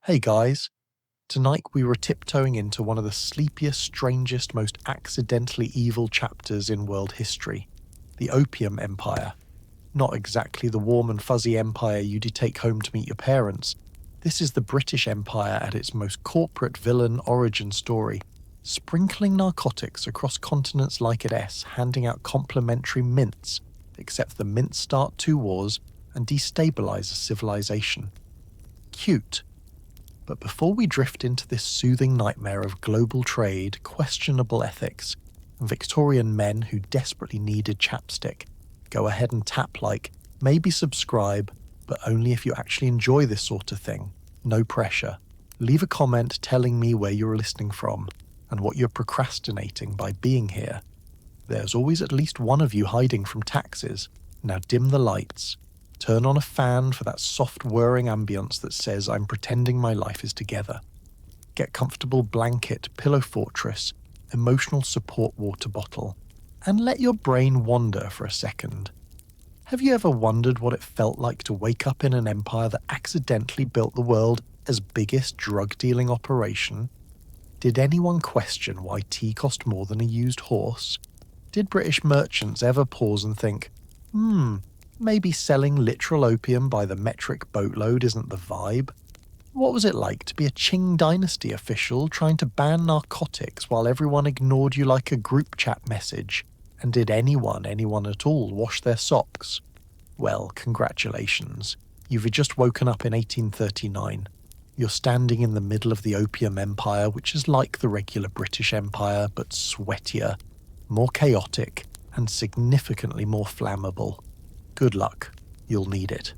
Hey guys, tonight we were tiptoeing into one of the sleepiest, strangest, most accidentally evil chapters in world history, the Opium Empire. Not exactly the warm and fuzzy empire you'd take home to meet your parents. This is the British Empire at its most corporate villain origin story, sprinkling narcotics across continents like it is, handing out complimentary mints, except the mints start two wars and destabilize a civilization. Cute. But before we drift into this soothing nightmare of global trade, questionable ethics, and Victorian men who desperately needed chapstick, go ahead and tap like, maybe subscribe, but only if you actually enjoy this sort of thing. No pressure. Leave a comment telling me where you're listening from, and what you're procrastinating by being here. There's always at least one of you hiding from taxes. Now dim the lights. Turn on a fan for that soft whirring ambience that says I'm pretending my life is together. Get comfortable blanket, pillow fortress, emotional support water bottle, and let your brain wander for a second. Have you ever wondered what it felt like to wake up in an empire that accidentally built the world's biggest drug-dealing operation? Did anyone question why tea cost more than a used horse? Did British merchants ever pause and think, maybe selling literal opium by the metric boatload isn't the vibe? What was it like to be a Qing dynasty official trying to ban narcotics while everyone ignored you like a group chat message? And did anyone at all wash their socks? Well, congratulations. You've just woken up in 1839. You're standing in the middle of the Opium Empire, which is like the regular British Empire, but sweatier, more chaotic, and significantly more flammable. Good luck. You'll need it.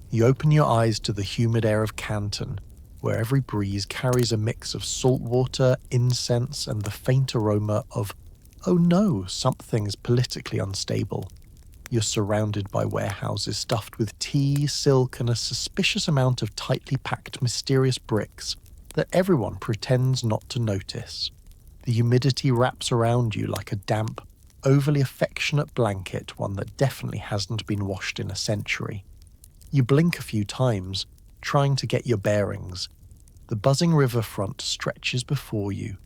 You open your eyes to the humid air of Canton, where every breeze carries a mix of salt water, incense, and the faint aroma of, oh no, something's politically unstable. You're surrounded by warehouses stuffed with tea, silk, and a suspicious amount of tightly packed mysterious bricks that everyone pretends not to notice. The humidity wraps around you like a damp, overly affectionate blanket, one that definitely hasn't been washed in a century. You blink a few times, trying to get your bearings. The buzzing riverfront stretches before you,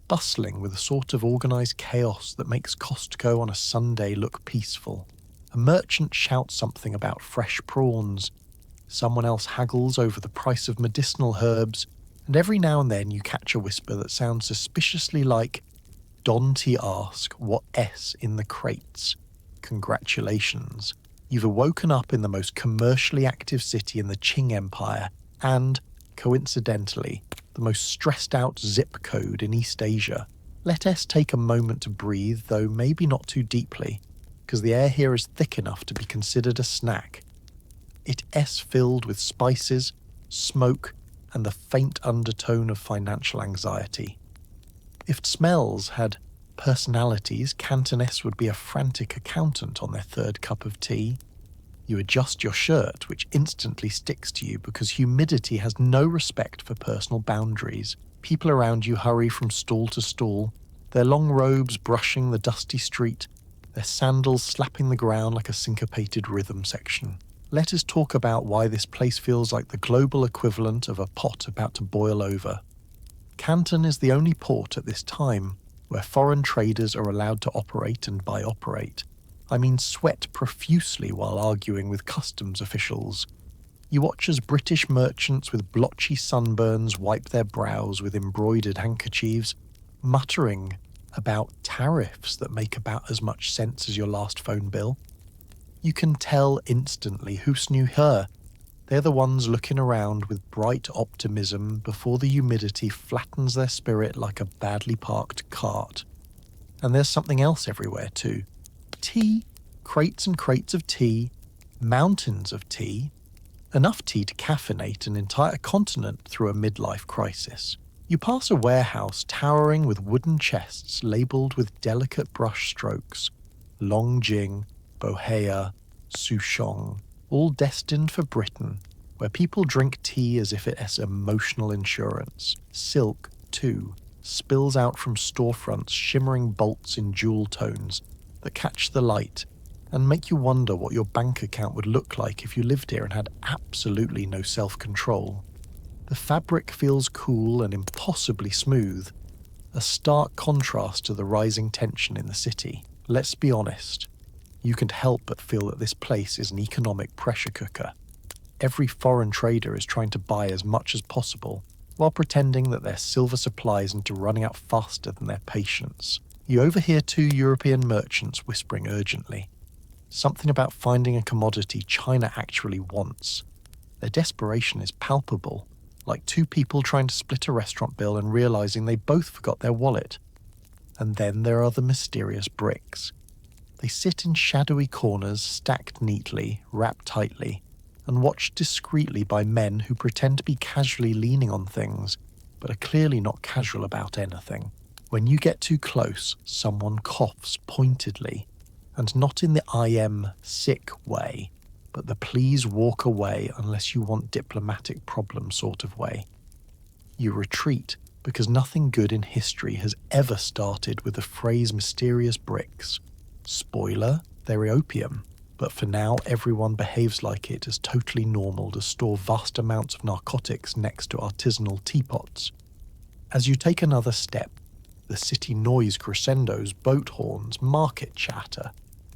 bustling with a sort of organised chaos that makes Costco on a Sunday look peaceful. A merchant shouts something about fresh prawns. Someone else haggles over the price of medicinal herbs, and every now and then you catch a whisper that sounds suspiciously like, Don'ty ask what S in the crates. Congratulations. You've woken up in the most commercially active city in the Qing Empire and, coincidentally, the most stressed out zip code in East Asia. Let S take a moment to breathe, though maybe not too deeply, because the air here is thick enough to be considered a snack. It S filled with spices, smoke, and the faint undertone of financial anxiety. If smells had personalities, Canton S would be a frantic accountant on their third cup of tea. You adjust your shirt, which instantly sticks to you because humidity has no respect for personal boundaries. People around you hurry from stall to stall, their long robes brushing the dusty street, their sandals slapping the ground like a syncopated rhythm section. Let us talk about why this place feels like the global equivalent of a pot about to boil over. Canton is the only port at this time where foreign traders are allowed to operate, and by operate, I mean sweat profusely while arguing with customs officials. You watch as British merchants with blotchy sunburns wipe their brows with embroidered handkerchiefs, muttering about tariffs that make about as much sense as your last phone bill. You can tell instantly who's new here. They're the ones looking around with bright optimism before the humidity flattens their spirit like a badly parked cart. And there's something else everywhere too. Tea, crates and crates of tea, mountains of tea, enough tea to caffeinate an entire continent through a midlife crisis. You pass a warehouse towering with wooden chests labelled with delicate brush strokes, Longjing, Bohea, Souchong, all destined for Britain, where people drink tea as if it is emotional insurance. Silk, too, spills out from storefronts shimmering bolts in jewel tones that catch the light and make you wonder what your bank account would look like if you lived here and had absolutely no self-control. The fabric feels cool and impossibly smooth, a stark contrast to the rising tension in the city. Let's be honest, you can't help but feel that this place is an economic pressure cooker. Every foreign trader is trying to buy as much as possible, while pretending that their silver supply isn't running out faster than their patience. You overhear two European merchants whispering urgently. Something about finding a commodity China actually wants. Their desperation is palpable, like two people trying to split a restaurant bill and realizing they both forgot their wallet. And then there are the mysterious bricks. They sit in shadowy corners, stacked neatly, wrapped tightly, and watched discreetly by men who pretend to be casually leaning on things, but are clearly not casual about anything. When you get too close, someone coughs pointedly, and not in the I am sick way, but the please walk away unless you want diplomatic problem sort of way. You retreat, because nothing good in history has ever started with the phrase mysterious bricks. Spoiler, they're opium, but for now everyone behaves like it is totally normal to store vast amounts of narcotics next to artisanal teapots. As you take another step, the city noise crescendos, boat horns, market chatter,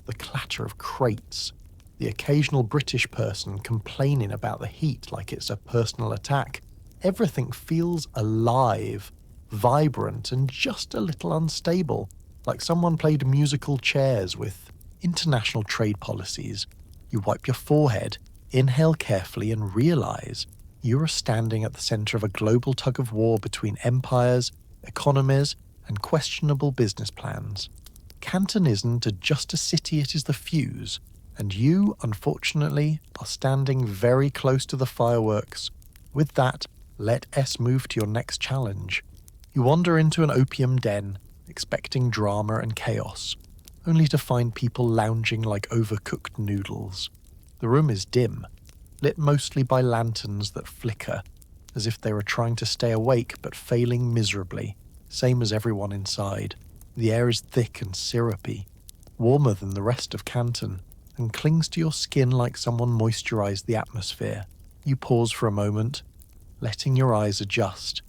the clatter of crates, the occasional British person complaining about the heat like it's a personal attack. Everything feels alive, vibrant, and just a little unstable, like someone played musical chairs with international trade policies. You wipe your forehead, inhale carefully, and realize you are standing at the center of a global tug-of-war between empires, economies, and questionable business plans. Canton isn't just a city, it is the fuse, and you, unfortunately, are standing very close to the fireworks. With that, let us move to your next challenge. You wander into an opium den, expecting drama and chaos, only to find people lounging like overcooked noodles. The room is dim, lit mostly by lanterns that flicker, as if they were trying to stay awake but failing miserably, same as everyone inside. The air is thick and syrupy, warmer than the rest of Canton, and clings to your skin like someone moisturized the atmosphere. You pause for a moment, letting your eyes adjust,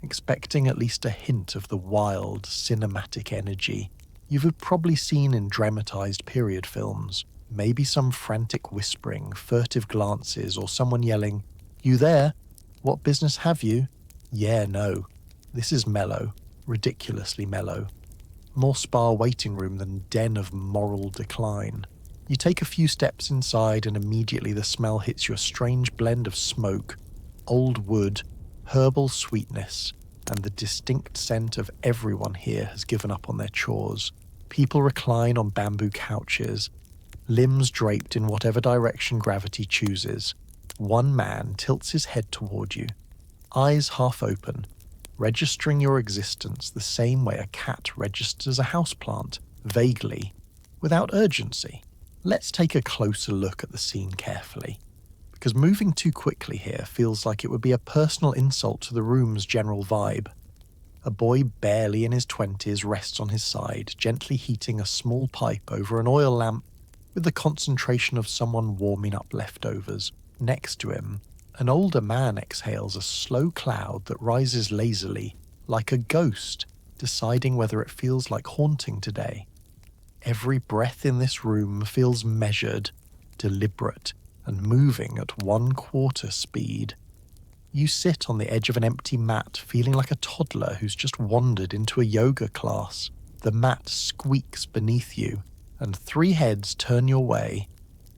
expecting at least a hint of the wild, cinematic energy you've probably seen in dramatized period films. Maybe some frantic whispering, furtive glances, or someone yelling, "You there? What business have you?" Yeah, no. This is mellow, ridiculously mellow. More spa waiting room than den of moral decline. You take a few steps inside and immediately the smell hits you, a strange blend of smoke, old wood, herbal sweetness, and the distinct scent of everyone here has given up on their chores. People recline on bamboo couches, limbs draped in whatever direction gravity chooses. One man tilts his head toward you, eyes half open, registering your existence the same way a cat registers a houseplant, vaguely, without urgency. Let's take a closer look at the scene carefully, because moving too quickly here feels like it would be a personal insult to the room's general vibe. A boy barely in his 20s rests on his side, gently heating a small pipe over an oil lamp with the concentration of someone warming up leftovers. Next to him, an older man exhales a slow cloud that rises lazily, like a ghost, deciding whether it feels like haunting today. Every breath in this room feels measured, deliberate, and moving at 1/4 speed. You sit on the edge of an empty mat, feeling like a toddler who's just wandered into a yoga class. The mat squeaks beneath you, and 3 heads turn your way,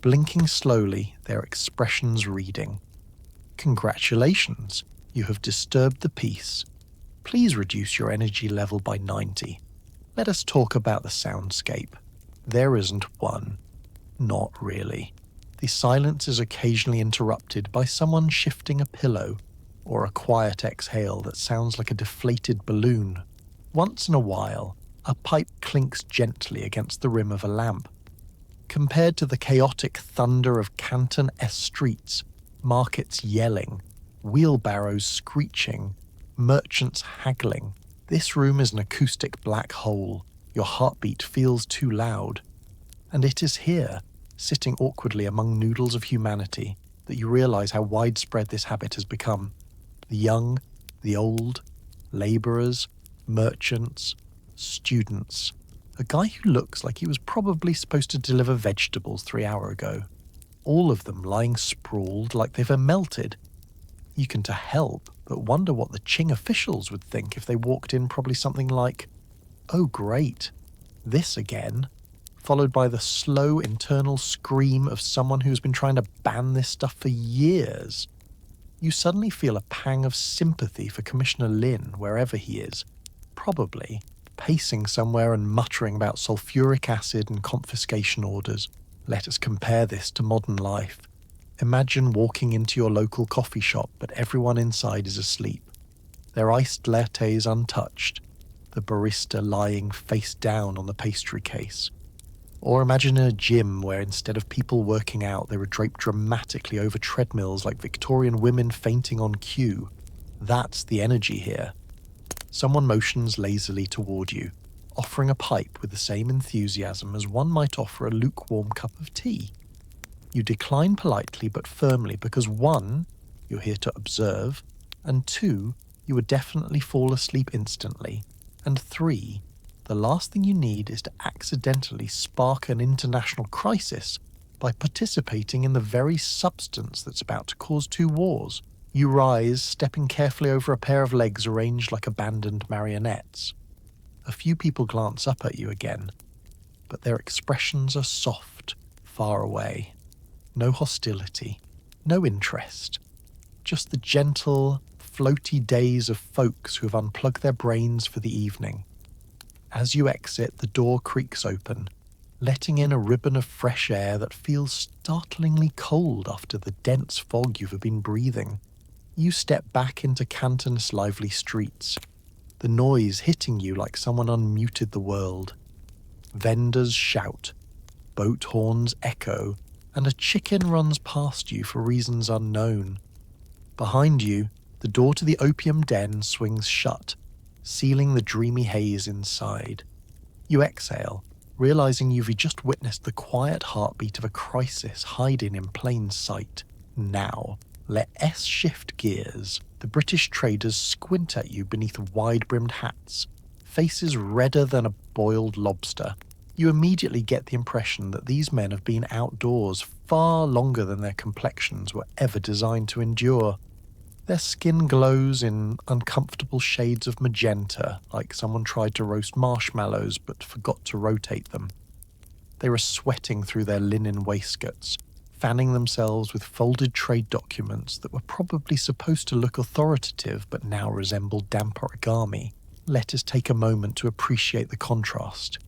blinking slowly, their expressions reading. Congratulations, you have disturbed the peace. Please reduce your energy level by 90. Let us talk about the soundscape. There isn't one. Not really. The silence is occasionally interrupted by someone shifting a pillow, or a quiet exhale that sounds like a deflated balloon. Once in a while, a pipe clinks gently against the rim of a lamp. Compared to the chaotic thunder of Canton-esque streets, markets yelling, wheelbarrows screeching, merchants haggling, this room is an acoustic black hole. Your heartbeat feels too loud. And it is here, sitting awkwardly among noodles of humanity, that you realize how widespread this habit has become. The young, the old, labourers, merchants, students. A guy who looks like he was probably supposed to deliver vegetables 3 hours ago. All of them lying sprawled like they've melted. You can to help but wonder what the Qing officials would think if they walked in probably something like, "Oh great, this again," followed by the slow internal scream of someone who's been trying to ban this stuff for years. You suddenly feel a pang of sympathy for Commissioner Lin wherever he is, probably pacing somewhere and muttering about sulfuric acid and confiscation orders. Let us compare this to modern life. Imagine walking into your local coffee shop, but everyone inside is asleep. Their iced lattes untouched, the barista lying face down on the pastry case. Or imagine a gym where instead of people working out, they were draped dramatically over treadmills like Victorian women fainting on cue. That's the energy here. Someone motions lazily toward you, offering a pipe with the same enthusiasm as one might offer a lukewarm cup of tea. You decline politely but firmly because 1, you're here to observe, and 2, you would definitely fall asleep instantly, and 3, the last thing you need is to accidentally spark an international crisis by participating in the very substance that's about to cause 2 wars. You rise, stepping carefully over a pair of legs arranged like abandoned marionettes. A few people glance up at you again, but their expressions are soft, far away. No hostility, no interest, just the gentle, floaty days of folks who have unplugged their brains for the evening. As you exit, the door creaks open, letting in a ribbon of fresh air that feels startlingly cold after the dense fog you've been breathing. You step back into Canton's lively streets, the noise hitting you like someone unmuted the world. Vendors shout, boat horns echo, and a chicken runs past you for reasons unknown. Behind you, the door to the opium den swings shut, sealing the dreamy haze inside. You exhale, realizing you've just witnessed the quiet heartbeat of a crisis hiding in plain sight. Now, let S shift gears. The British traders squint at you beneath wide-brimmed hats, faces redder than a boiled lobster. You immediately get the impression that these men have been outdoors far longer than their complexions were ever designed to endure. Their skin glows in uncomfortable shades of magenta, like someone tried to roast marshmallows but forgot to rotate them. They are sweating through their linen waistcoats, fanning themselves with folded trade documents that were probably supposed to look authoritative but now resemble damp origami. Let us take a moment to appreciate the contrast.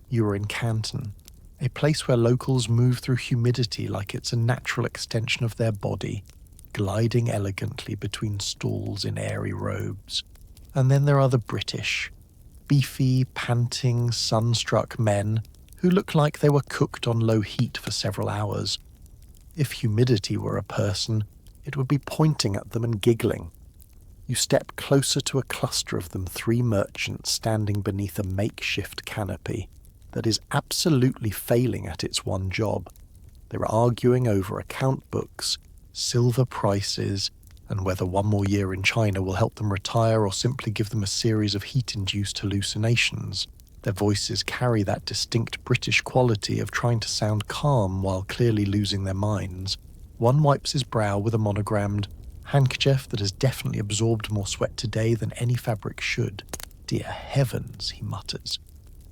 You are in Canton, a place where locals move through humidity like it's a natural extension of their body, gliding elegantly between stalls in airy robes. And then there are the British, beefy, panting, sun-struck men who look like they were cooked on low heat for several hours. If humidity were a person, it would be pointing at them and giggling. You step closer to a cluster of them, 3 merchants standing beneath a makeshift canopy that is absolutely failing at its one job. They're arguing over account books, silver prices, and whether 1 more year in China will help them retire or simply give them a series of heat-induced hallucinations. Their voices carry that distinct British quality of trying to sound calm while clearly losing their minds. One wipes his brow with a monogrammed handkerchief that has definitely absorbed more sweat today than any fabric should. "Dear heavens," he mutters.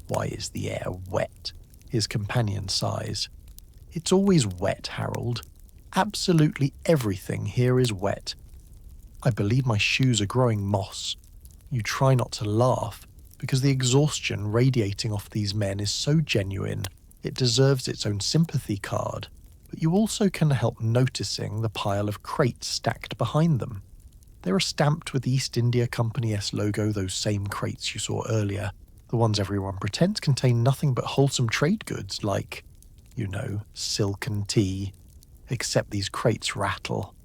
"Why is the air wet?" His companion sighs. "It's always wet, Harold. Absolutely everything here is wet. I believe my shoes are growing moss." You try not to laugh, because the exhaustion radiating off these men is so genuine, it deserves its own sympathy card, but you also can help noticing the pile of crates stacked behind them. They are stamped with the East India Company-esque logo, those same crates you saw earlier, the ones everyone pretends contain nothing but wholesome trade goods like, silk and tea, except these crates rattle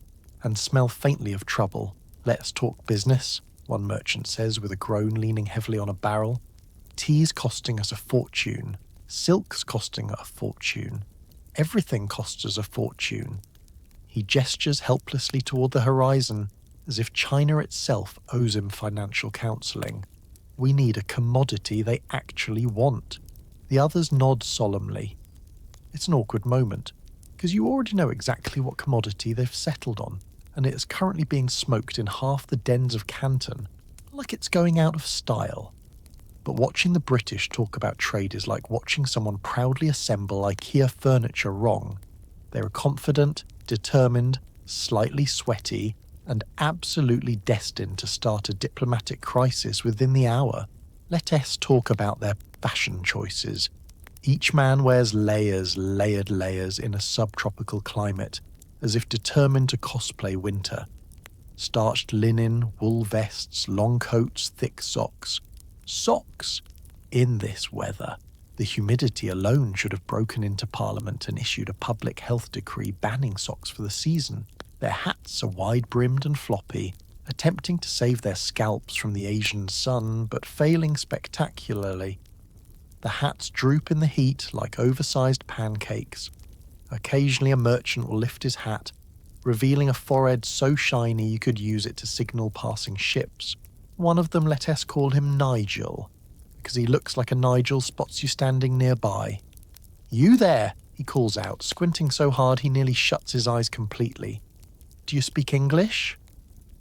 and smell faintly of trouble. "Let's talk business," one merchant says with a groan, leaning heavily on a barrel. "Tea's costing us a fortune. Silk's costing a fortune. Everything costs us a fortune." He gestures helplessly toward the horizon, as if China itself owes him financial counselling. We need a commodity they actually want. The others nod solemnly. It's an awkward moment, because you already know exactly what commodity they've settled on, and it is currently being smoked in half the dens of Canton, like it's going out of style. But watching the British talk about trade is like watching someone proudly assemble IKEA furniture wrong. They are confident, determined, slightly sweaty, and absolutely destined to start a diplomatic crisis within the hour. Let us talk about their fashion choices. Each man wears layered layers in a subtropical climate, as if determined to cosplay winter. Starched linen, wool vests, long coats, thick socks. Socks! In this weather, the humidity alone should have broken into Parliament and issued a public health decree banning socks for the season. Their hats are wide-brimmed and floppy, attempting to save their scalps from the Asian sun, but failing spectacularly. The hats droop in the heat like oversized pancakes. Occasionally a merchant will lift his hat, revealing a forehead so shiny you could use it to signal passing ships. One of them, let us call him Nigel, because he looks like a Nigel spots you standing nearby. "You there!" he calls out, squinting so hard he nearly shuts his eyes completely. "Do you speak English?"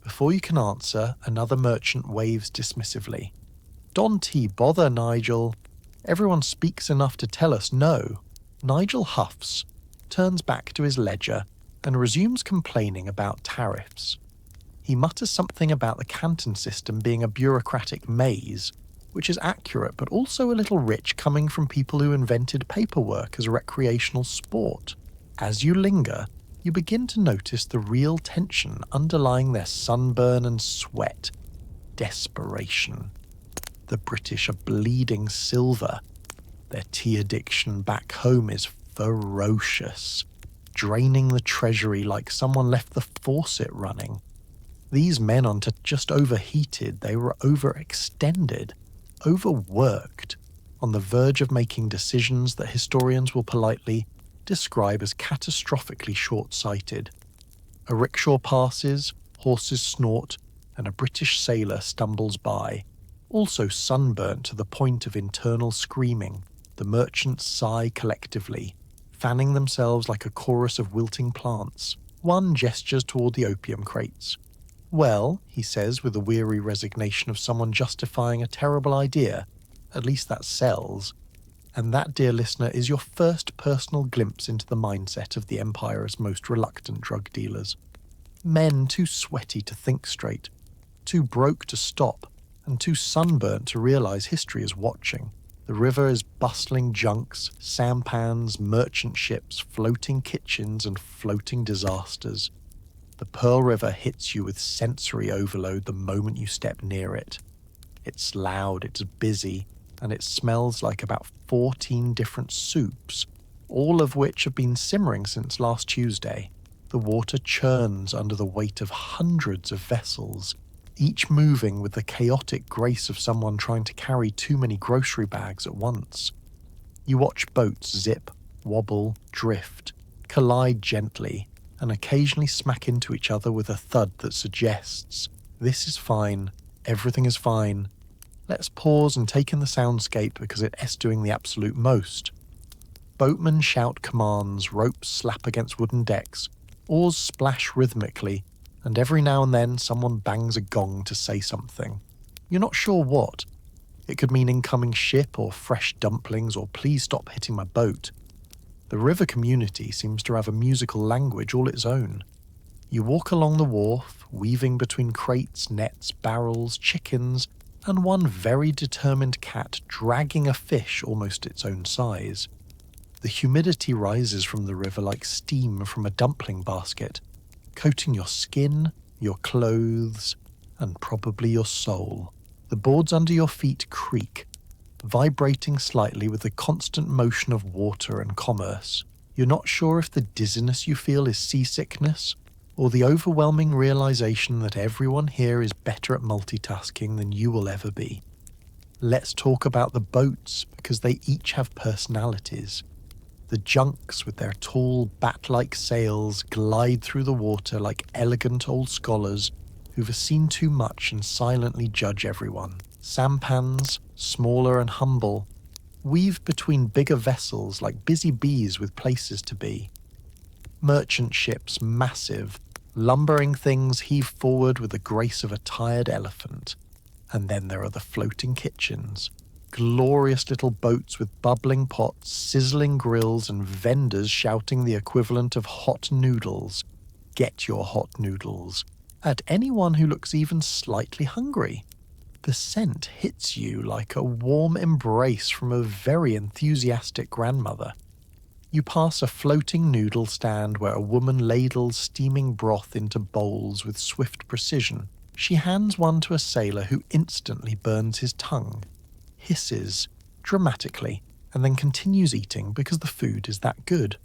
Before you can answer, another merchant waves dismissively. "Don't bother, Nigel. Everyone speaks enough to tell us no." Nigel huffs, turns back to his ledger, and resumes complaining about tariffs. He mutters something about the Canton system being a bureaucratic maze, which is accurate but also a little rich coming from people who invented paperwork as a recreational sport. As you linger, you begin to notice the real tension underlying their sunburn and sweat. Desperation. The British are bleeding silver. Their tea addiction back home is ferocious, draining the treasury like someone left the faucet running. These men aren't just overheated, they were overextended, overworked, on the verge of making decisions that historians will politely describe as catastrophically short-sighted. A rickshaw passes, horses snort, and a British sailor stumbles by, also sunburnt to the point of internal screaming. The merchants sigh collectively, fanning themselves like a chorus of wilting plants. One gestures toward the opium crates. "Well," he says with the weary resignation of someone justifying a terrible idea, "at least that sells." And that, dear listener, is your first personal glimpse into the mindset of the Empire's most reluctant drug dealers. Men too sweaty to think straight, too broke to stop, and too sunburnt to realize history is watching. The river is bustling junks, sampans, merchant ships, floating kitchens, and floating disasters. The Pearl River hits you with sensory overload the moment you step near it. It's loud, it's busy, and it smells like about 14 different soups, all of which have been simmering since last Tuesday. The water churns under the weight of hundreds of vessels, each moving with the chaotic grace of someone trying to carry too many grocery bags at once. You watch boats zip, wobble, drift, collide gently, and occasionally smack into each other with a thud that suggests, this is fine, everything is fine. Let's pause and take in the soundscape because it's doing the absolute most. Boatmen shout commands, ropes slap against wooden decks, oars splash rhythmically, and every now and then someone bangs a gong to say something. You're not sure what. It could mean incoming ship or fresh dumplings or please stop hitting my boat. The river community seems to have a musical language all its own. You walk along the wharf, weaving between crates, nets, barrels, chickens, and one very determined cat dragging a fish almost its own size. The humidity rises from the river like steam from a dumpling basket, coating your skin, your clothes, and probably your soul. The boards under your feet creak, vibrating slightly with the constant motion of water and commerce. You're not sure if the dizziness you feel is seasickness, or the overwhelming realization that everyone here is better at multitasking than you will ever be. Let's talk about the boats, because they each have personalities. The junks, with their tall, bat-like sails, glide through the water like elegant old scholars, who've seen too much and silently judge everyone. Sampans, smaller and humble, weave between bigger vessels like busy bees with places to be. Merchant ships, massive, lumbering things heave forward with the grace of a tired elephant. And then there are the floating kitchens, glorious little boats with bubbling pots, sizzling grills, and vendors shouting the equivalent of hot noodles. Get your hot noodles. At anyone who looks even slightly hungry. The scent hits you like a warm embrace from a very enthusiastic grandmother. You pass a floating noodle stand where a woman ladles steaming broth into bowls with swift precision. She hands one to a sailor who instantly burns his tongue, hisses dramatically, and then continues eating because the food is that good.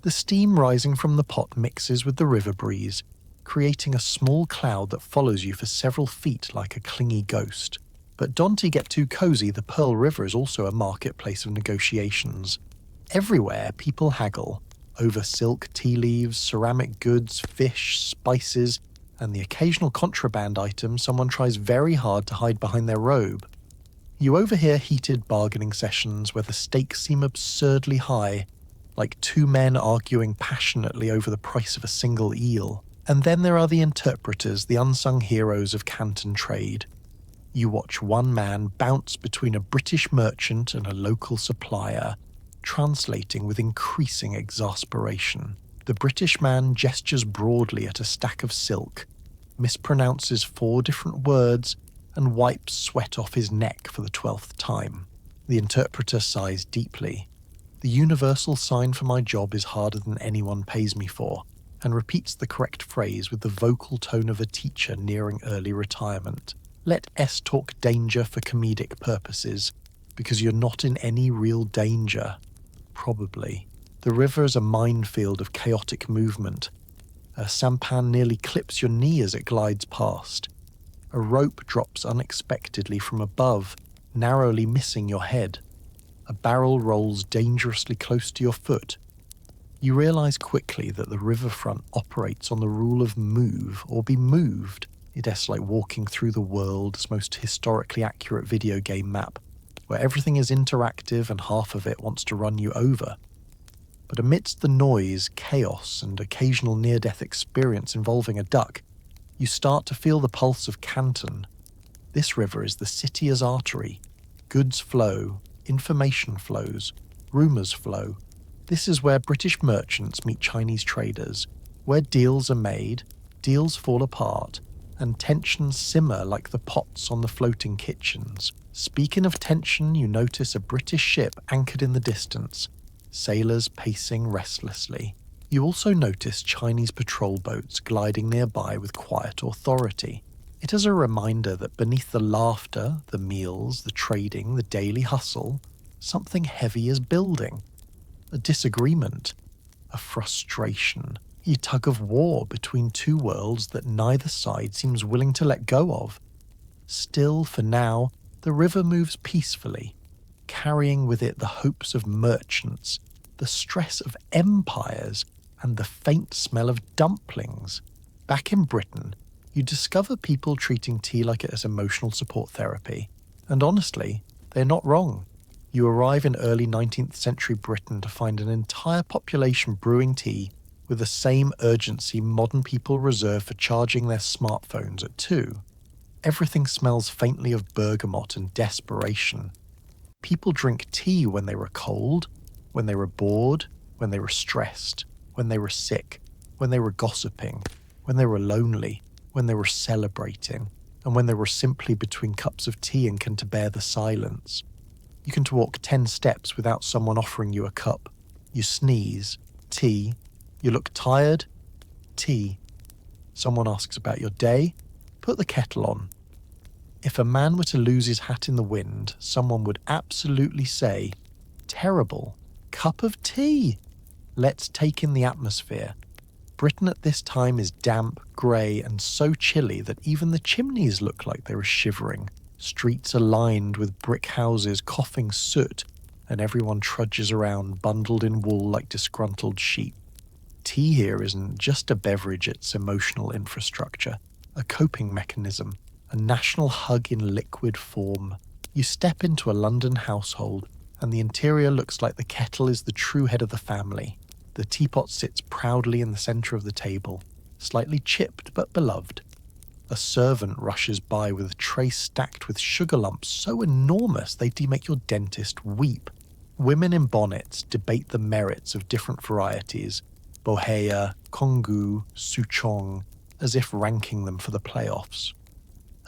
The steam rising from the pot mixes with the river breeze, creating a small cloud that follows you for several feet like a clingy ghost. But don't get too cozy, the Pearl River is also a marketplace of negotiations. Everywhere people haggle over silk, tea leaves, ceramic goods, fish, spices, and the occasional contraband item someone tries very hard to hide behind their robe. You overhear heated bargaining sessions where the stakes seem absurdly high, like two men arguing passionately over the price of a single eel. And then there are the interpreters, the unsung heroes of Canton trade. You watch one man bounce between a British merchant and a local supplier, translating with increasing exasperation. The British man gestures broadly at a stack of silk, mispronounces 4 different words, and wipes sweat off his neck for the 12th time. The interpreter sighs deeply. The universal sign for my job is harder than anyone pays me for, and repeats the correct phrase with the vocal tone of a teacher nearing early retirement. Let S talk danger for comedic purposes, because you're not in any real danger. Probably. The river is a minefield of chaotic movement. A sampan nearly clips your knee as it glides past. A rope drops unexpectedly from above, narrowly missing your head. A barrel rolls dangerously close to your foot. You realize quickly that the riverfront operates on the rule of move or be moved. It's like walking through the world's most historically accurate video game map, where everything is interactive and half of it wants to run you over. But amidst the noise, chaos, and occasional near-death experience involving a duck, you start to feel the pulse of Canton. This river is the city as artery. Goods flow, information flows, rumours flow. This is where British merchants meet Chinese traders, where deals are made, deals fall apart, and tensions simmer like the pots on the floating kitchens. Speaking of tension, you notice a British ship anchored in the distance, sailors pacing restlessly. You also notice Chinese patrol boats gliding nearby with quiet authority. It is a reminder that beneath the laughter, the meals, the trading, the daily hustle, something heavy is building. A disagreement, a frustration, a tug of war between two worlds that neither side seems willing to let go of. Still, for now, the river moves peacefully, carrying with it the hopes of merchants, the stress of empires, and the faint smell of dumplings. Back in Britain, you discover people treating tea like it is emotional support therapy. And honestly, they're not wrong. You arrive in early 19th century Britain to find an entire population brewing tea with the same urgency modern people reserve for charging their smartphones at 2. Everything smells faintly of bergamot and desperation. People drink tea when they were cold, when they were bored, when they were stressed, when they were sick, when they were gossiping, when they were lonely, when they were celebrating, and when they were simply between cups of tea and can to bear the silence. You can walk 10 steps without someone offering you a cup. You sneeze, tea. You look tired, tea. Someone asks about your day, put the kettle on. If a man were to lose his hat in the wind, someone would absolutely say, "Terrible, cup of tea." Let's take in the atmosphere. Britain at this time is damp, grey, and so chilly that even the chimneys look like they were shivering. Streets are lined with brick houses coughing soot, and everyone trudges around bundled in wool like disgruntled sheep. Tea here isn't just a beverage, it's emotional infrastructure. a coping mechanism, a national hug in liquid form. You step into a London household, and the interior looks like the kettle is the true head of the family. The teapot sits proudly in the centre of the table, slightly chipped but beloved. A servant rushes by with a tray stacked with sugar lumps so enormous they'd make your dentist weep. Women in bonnets debate the merits of different varieties, Bohea, Kongu, Souchong, as if ranking them for the playoffs.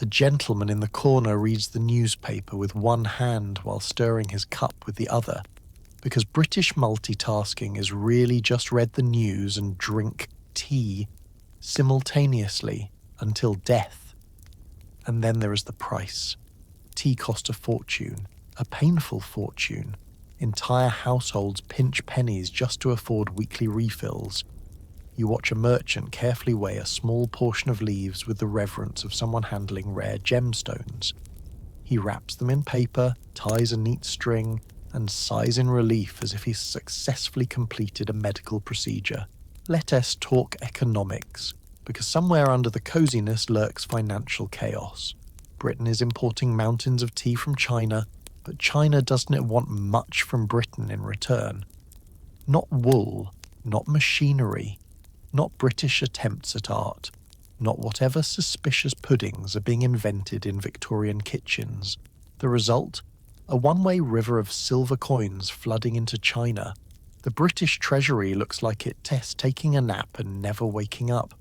A gentleman in the corner reads the newspaper with one hand while stirring his cup with the other, because British multitasking is really just read the news and drink tea simultaneously until death. And then there is the price. Tea cost a fortune, a painful fortune. Entire households pinch pennies just to afford weekly refills. You watch a merchant carefully weigh a small portion of leaves with the reverence of someone handling rare gemstones. He wraps them in paper, ties a neat string, and sighs in relief as if he's successfully completed a medical procedure. Let us talk economics, because somewhere under the coziness lurks financial chaos. Britain is importing mountains of tea from China, but China doesn't want much from Britain in return. Not wool, not machinery, not British attempts at art, not whatever suspicious puddings are being invented in Victorian kitchens. The result? A one-way river of silver coins flooding into China. The British Treasury looks like it's taking a nap and never waking up.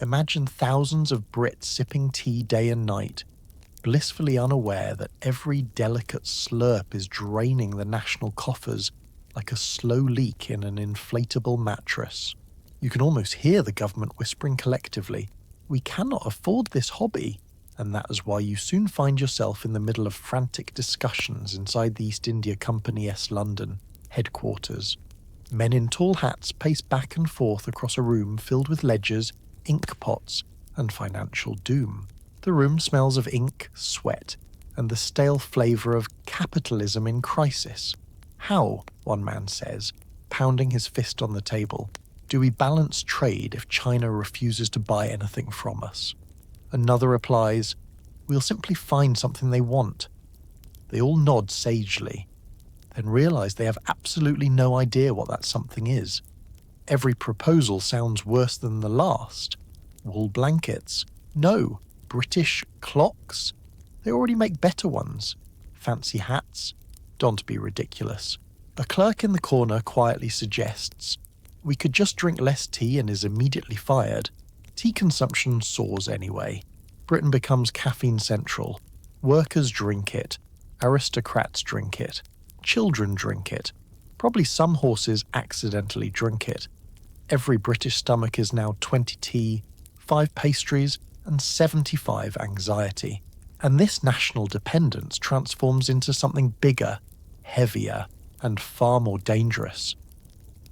Imagine thousands of Brits sipping tea day and night, blissfully unaware that every delicate slurp is draining the national coffers like a slow leak in an inflatable mattress. You can almost hear the government whispering collectively, "We cannot afford this hobby," and that is why you soon find yourself in the middle of frantic discussions inside the East India Company's London headquarters. Men in tall hats pace back and forth across a room filled with ledgers, ink pots, and financial doom. The room smells of ink, sweat, and the stale flavour of capitalism in crisis. How, one man says, pounding his fist on the table, do we balance trade if China refuses to buy anything from us? Another replies, we'll simply find something they want. They all nod sagely, then realise they have absolutely no idea what that something is. Every proposal sounds worse than the last. Wool blankets? No. British clocks? They already make better ones. Fancy hats? Don't be ridiculous. A clerk in the corner quietly suggests, we could just drink less tea and is immediately fired. Tea consumption soars anyway. Britain becomes caffeine central. Workers drink it. Aristocrats drink it. Children drink it. Probably some horses accidentally drink it. Every British stomach is now 20 tea, 5 pastries, and 75 anxiety. And this national dependence transforms into something bigger, heavier, and far more dangerous.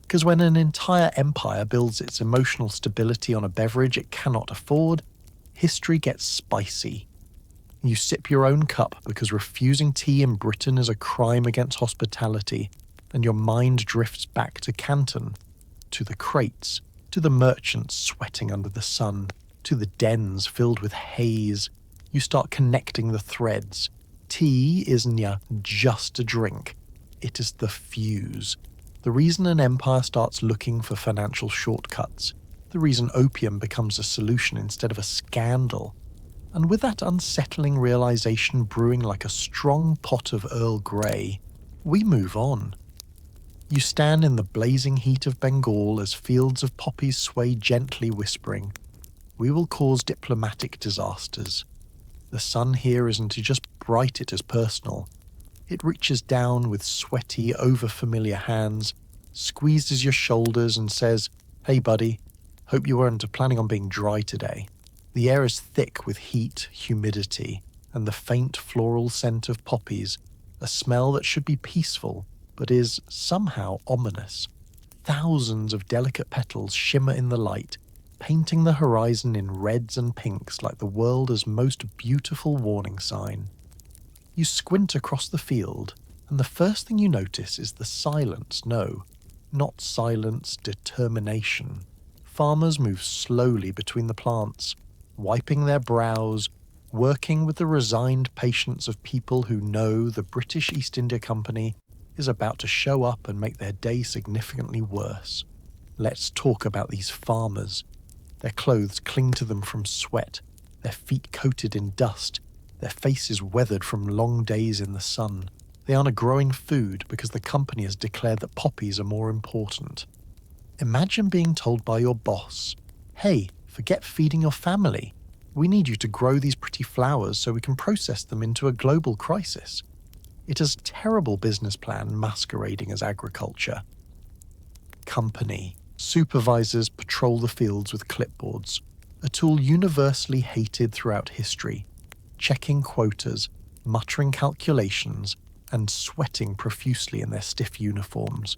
Because when an entire empire builds its emotional stability on a beverage it cannot afford, history gets spicy. You sip your own cup because refusing tea in Britain is a crime against hospitality, and your mind drifts back to Canton, to the crates, to the merchants sweating under the sun, to the dens filled with haze. You start connecting the threads. Tea isn't just a drink. It is the fuse. The reason an empire starts looking for financial shortcuts. The reason opium becomes a solution instead of a scandal. And with that unsettling realization brewing like a strong pot of Earl Grey, we move on. You stand in the blazing heat of Bengal as fields of poppies sway gently whispering, we will cause diplomatic disasters. The sun here isn't just bright, it is personal. It reaches down with sweaty, overfamiliar hands, squeezes your shoulders and says, hey buddy, hope you weren't planning on being dry today. The air is thick with heat, humidity, and the faint floral scent of poppies, a smell that should be peaceful, but is somehow ominous. Thousands of delicate petals shimmer in the light, painting the horizon in reds and pinks like the world's most beautiful warning sign. You squint across the field, and the first thing you notice is the silence. No, not silence, determination. Farmers move slowly between the plants. wiping their brows, working with the resigned patience of people who know the British East India Company is about to show up and make their day significantly worse. Let's talk about these farmers. Their clothes cling to them from sweat, their feet coated in dust, their faces weathered from long days in the sun. They aren't growing food because the company has declared that poppies are more important. Imagine being told by your boss, "Hey, forget feeding your family. We need you to grow these pretty flowers so we can process them into a global crisis." It is a terrible business plan masquerading as agriculture. Company. Supervisors patrol the fields with clipboards, a tool universally hated throughout history, checking quotas, muttering calculations, and sweating profusely in their stiff uniforms.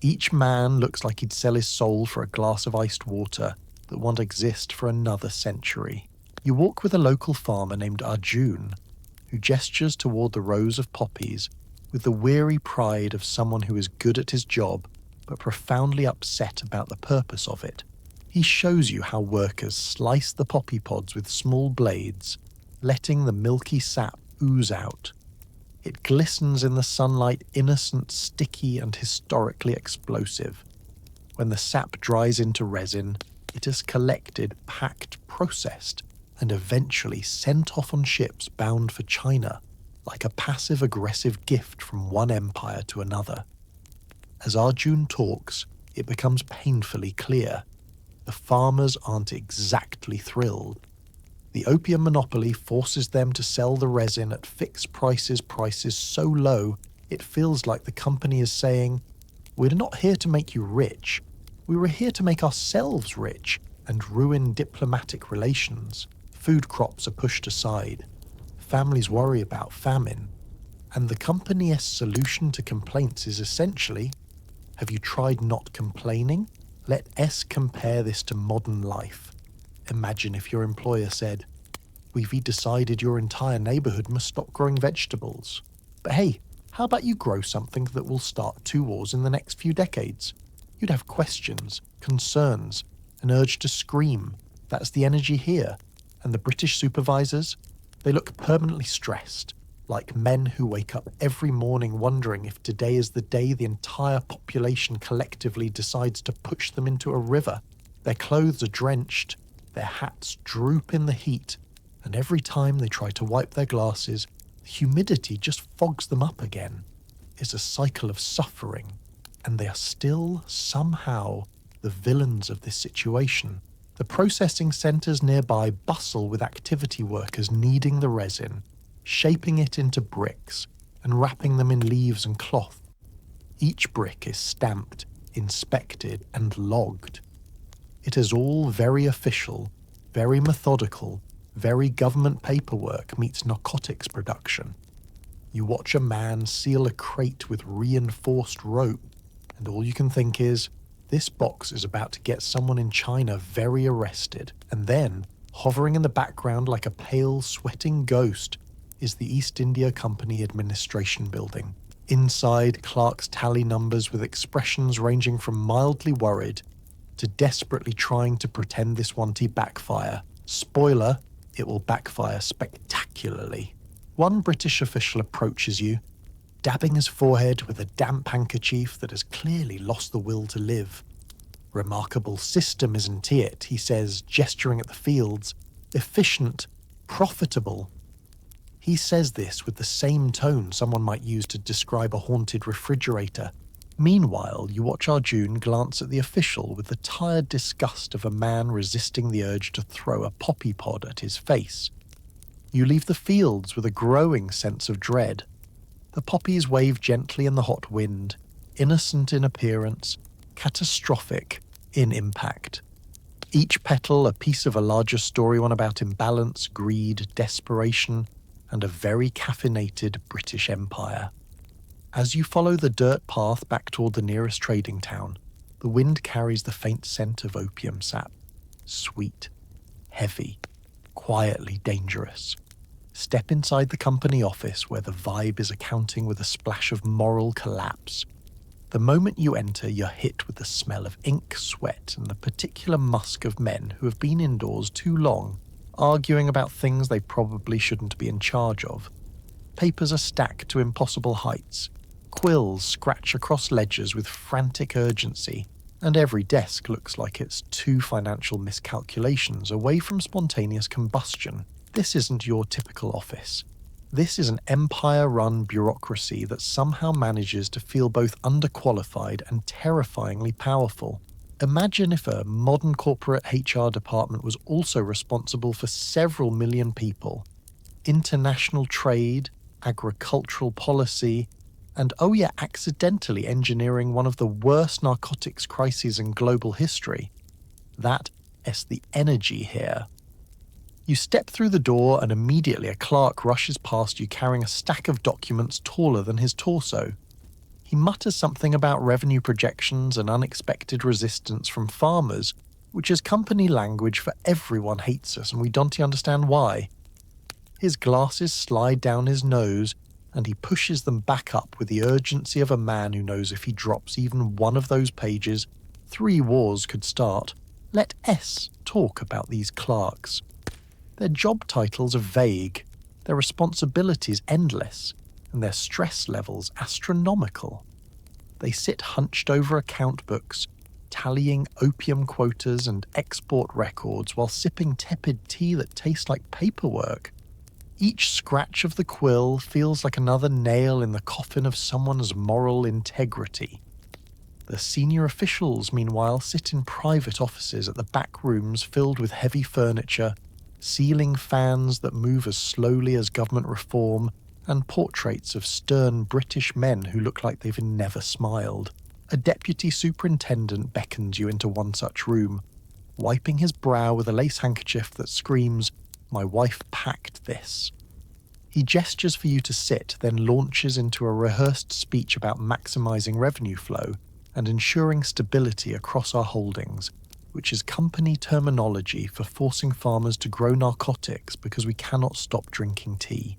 Each man looks like he'd sell his soul for a glass of iced water that won't exist for another century. You walk with a local farmer named Arjun, who gestures toward the rows of poppies with the weary pride of someone who is good at his job but profoundly upset about the purpose of it. He shows you how workers slice the poppy pods with small blades, letting the milky sap ooze out. It glistens in the sunlight, innocent, sticky, and historically explosive. When the sap dries into resin, it is collected, packed, processed, and eventually sent off on ships bound for China, like a passive-aggressive gift from one empire to another. As Arjun talks, it becomes painfully clear. The farmers aren't exactly thrilled. The opium monopoly forces them to sell the resin at fixed prices so low it feels like the company is saying, "We're not here to make you rich. We were here to make ourselves rich and ruin diplomatic relations." Food crops are pushed aside. Families worry about famine. And the company's solution to complaints is essentially, have you tried not complaining? Let us compare this to modern life. Imagine if your employer said, "We've decided your entire neighborhood must stop growing vegetables. But hey, how about you grow something that will start 2 wars in the next few decades?" You'd have questions, concerns, an urge to scream. That's the energy here. And the British supervisors, they look permanently stressed, like men who wake up every morning wondering if today is the day the entire population collectively decides to push them into a river. Their clothes are drenched, their hats droop in the heat, and every time they try to wipe their glasses, the humidity just fogs them up again. It's a cycle of suffering, and they are still, somehow, the villains of this situation. The processing centres nearby bustle with activity workers kneading the resin, shaping it into bricks, and wrapping them in leaves and cloth. Each brick is stamped, inspected, and logged. It is all very official, very methodical, very government paperwork meets narcotics production. You watch a man seal a crate with reinforced rope, and all you can think is, this box is about to get someone in China very arrested. And then, hovering in the background like a pale, sweating ghost, is the East India Company Administration Building. Inside, clerks tally numbers with expressions ranging from mildly worried to desperately trying to pretend this won't backfire. Spoiler, it will backfire spectacularly. One British official approaches you, dabbing his forehead with a damp handkerchief that has clearly lost the will to live. "Remarkable system, isn't it?" he says, gesturing at the fields. "Efficient, profitable." He says this with the same tone someone might use to describe a haunted refrigerator. Meanwhile, you watch Arjun glance at the official with the tired disgust of a man resisting the urge to throw a poppy pod at his face. You leave the fields with a growing sense of dread. The poppies wave gently in the hot wind, innocent in appearance, catastrophic in impact. Each petal a piece of a larger story, one about imbalance, greed, desperation, and a very caffeinated British Empire. As you follow the dirt path back toward the nearest trading town, the wind carries the faint scent of opium sap. Sweet, heavy, quietly dangerous. Step inside the company office where the vibe is accounting with a splash of moral collapse. The moment you enter, you're hit with the smell of ink, sweat, and the particular musk of men who have been indoors too long arguing about things they probably shouldn't be in charge of. Papers are stacked to impossible heights. Quills scratch across ledgers with frantic urgency, and every desk looks like it's two financial miscalculations away from spontaneous combustion. This isn't your typical office. This is an empire-run bureaucracy that somehow manages to feel both underqualified and terrifyingly powerful. Imagine if a modern corporate HR department was also responsible for several million people. International trade, agricultural policy, and accidentally engineering one of the worst narcotics crises in global history. That is the energy here. You step through the door and immediately a clerk rushes past you carrying a stack of documents taller than his torso. He mutters something about revenue projections and unexpected resistance from farmers, which is company language for everyone hates us and we don't understand why. His glasses slide down his nose and he pushes them back up with the urgency of a man who knows if he drops even one of those pages, 3 wars could start. Let S talk about these clerks. Their job titles are vague, their responsibilities endless, and their stress levels astronomical. They sit hunched over account books, tallying opium quotas and export records while sipping tepid tea that tastes like paperwork. Each scratch of the quill feels like another nail in the coffin of someone's moral integrity. The senior officials, meanwhile, sit in private offices at the back rooms filled with heavy furniture, ceiling fans that move as slowly as government reform, and portraits of stern British men who look like they've never smiled. A deputy superintendent beckons you into one such room, wiping his brow with a lace handkerchief that screams, "My wife packed this." He gestures for you to sit, then launches into a rehearsed speech about maximising revenue flow and ensuring stability across our holdings, which is company terminology for forcing farmers to grow narcotics because we cannot stop drinking tea.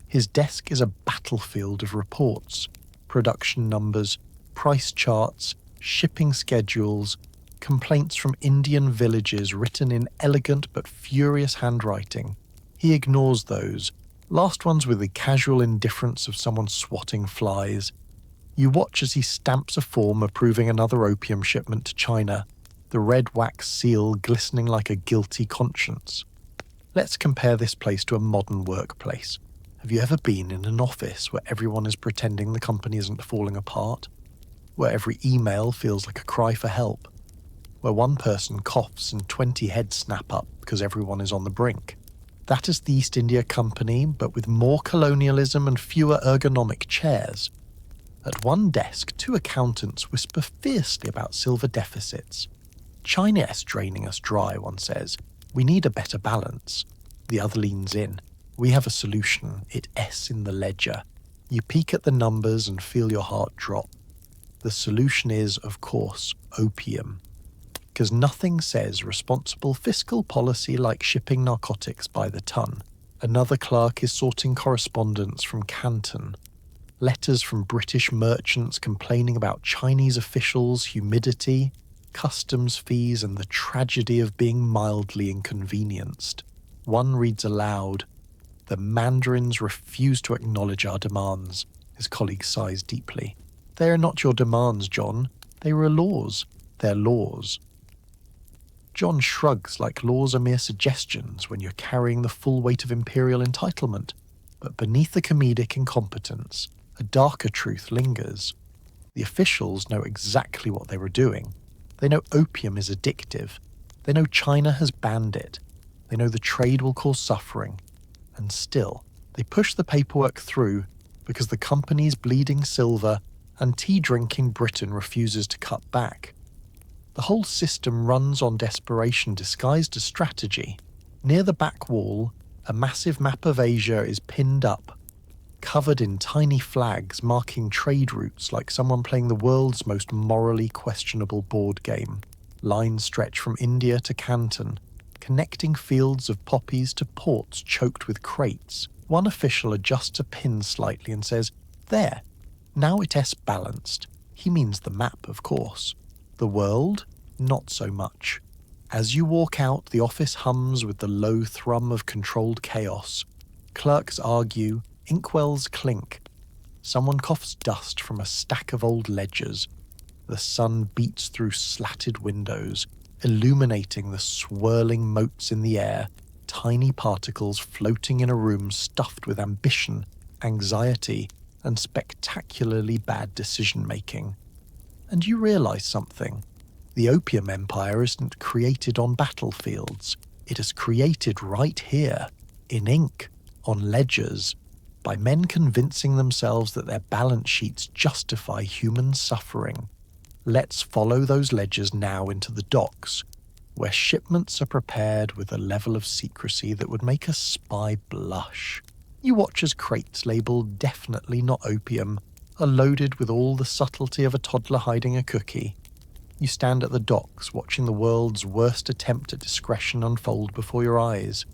His desk is a battlefield of reports, production numbers, price charts, shipping schedules, complaints from Indian villages written in elegant but furious handwriting. He ignores those, last ones with the casual indifference of someone swatting flies. You watch as he stamps a form approving another opium shipment to China, the red wax seal glistening like a guilty conscience. Let's compare this place to a modern workplace. Have you ever been in an office where everyone is pretending the company isn't falling apart? Where every email feels like a cry for help? Where one person coughs and 20 heads snap up because everyone is on the brink? That is the East India Company, but with more colonialism and fewer ergonomic chairs. At one desk, 2 accountants whisper fiercely about silver deficits. China is draining us dry, one says. We need a better balance. The other leans in. We have a solution. It S in the ledger. You peek at the numbers and feel your heart drop. The solution is, of course, opium. Because nothing says responsible fiscal policy like shipping narcotics by the ton. Another clerk is sorting correspondence from Canton. Letters from British merchants complaining about Chinese officials' humidity, customs fees, and the tragedy of being mildly inconvenienced. One reads aloud, "The mandarins refuse to acknowledge our demands." His colleague sighs deeply. "They are not your demands, John. They were laws. They're laws." John shrugs like laws are mere suggestions when you're carrying the full weight of imperial entitlement. But beneath the comedic incompetence, a darker truth lingers. The officials know exactly what they were doing. They know opium is addictive. They know China has banned it. They know the trade will cause suffering. And still, they push the paperwork through because the company's bleeding silver and tea-drinking Britain refuses to cut back. The whole system runs on desperation disguised as strategy. Near the back wall, a massive map of Asia is pinned up, covered in tiny flags marking trade routes like someone playing the world's most morally questionable board game. Lines stretch from India to Canton, connecting fields of poppies to ports choked with crates. One official adjusts a pin slightly and says, "There, now it is balanced." He means the map, of course. The world? Not so much. As you walk out, the office hums with the low thrum of controlled chaos. Clerks argue, inkwells clink. Someone coughs dust from a stack of old ledgers. The sun beats through slatted windows, illuminating the swirling motes in the air, tiny particles floating in a room stuffed with ambition, anxiety, and spectacularly bad decision-making. And you realize something. The Opium Empire isn't created on battlefields. It is created right here, in ink, on ledgers, by men convincing themselves that their balance sheets justify human suffering. Let's follow those ledgers now into the docks, where shipments are prepared with a level of secrecy that would make a spy blush. You watch as crates labelled "definitely not opium" are loaded with all the subtlety of a toddler hiding a cookie. You stand at the docks watching the world's worst attempt at discretion unfold before your eyes.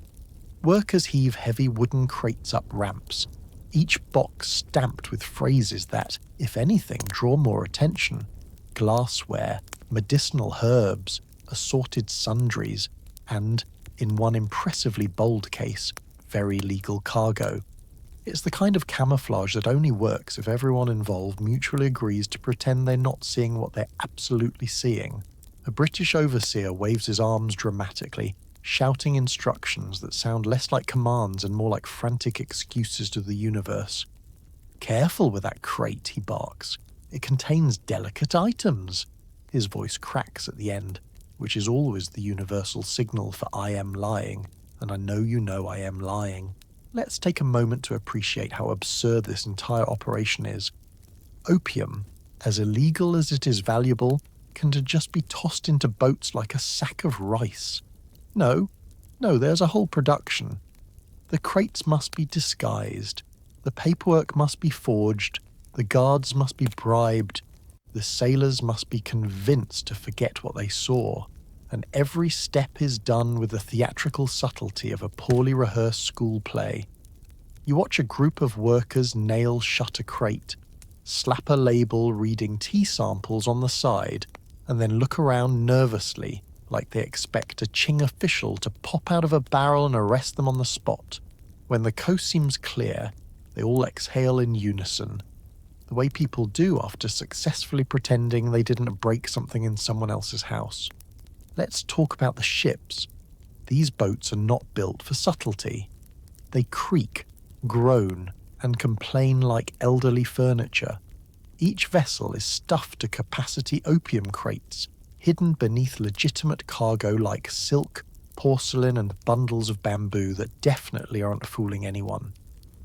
Workers heave heavy wooden crates up ramps, each box stamped with phrases that, if anything, draw more attention. Glassware, medicinal herbs, assorted sundries, and, in one impressively bold case, very legal cargo. It's the kind of camouflage that only works if everyone involved mutually agrees to pretend they're not seeing what they're absolutely seeing. A British overseer waves his arms dramatically, shouting instructions that sound less like commands and more like frantic excuses to the universe. "Careful with that crate," he barks. "It contains delicate items." His voice cracks at the end, which is always the universal signal for "I am lying," and I know you know I am lying. Let's take a moment to appreciate how absurd this entire operation is. Opium, as illegal as it is valuable, can just be tossed into boats like a sack of rice. No, there's a whole production. The crates must be disguised, the paperwork must be forged, the guards must be bribed, the sailors must be convinced to forget what they saw, and every step is done with the theatrical subtlety of a poorly rehearsed school play. You watch a group of workers nail shut a crate, slap a label reading tea samples on the side, and then look around nervously like they expect a Qing official to pop out of a barrel and arrest them on the spot. When the coast seems clear, they all exhale in unison, the way people do after successfully pretending they didn't break something in someone else's house. Let's talk about the ships. These boats are not built for subtlety. They creak, groan, and complain like elderly furniture. Each vessel is stuffed to capacity opium crates, hidden beneath legitimate cargo like silk, porcelain, and bundles of bamboo that definitely aren't fooling anyone.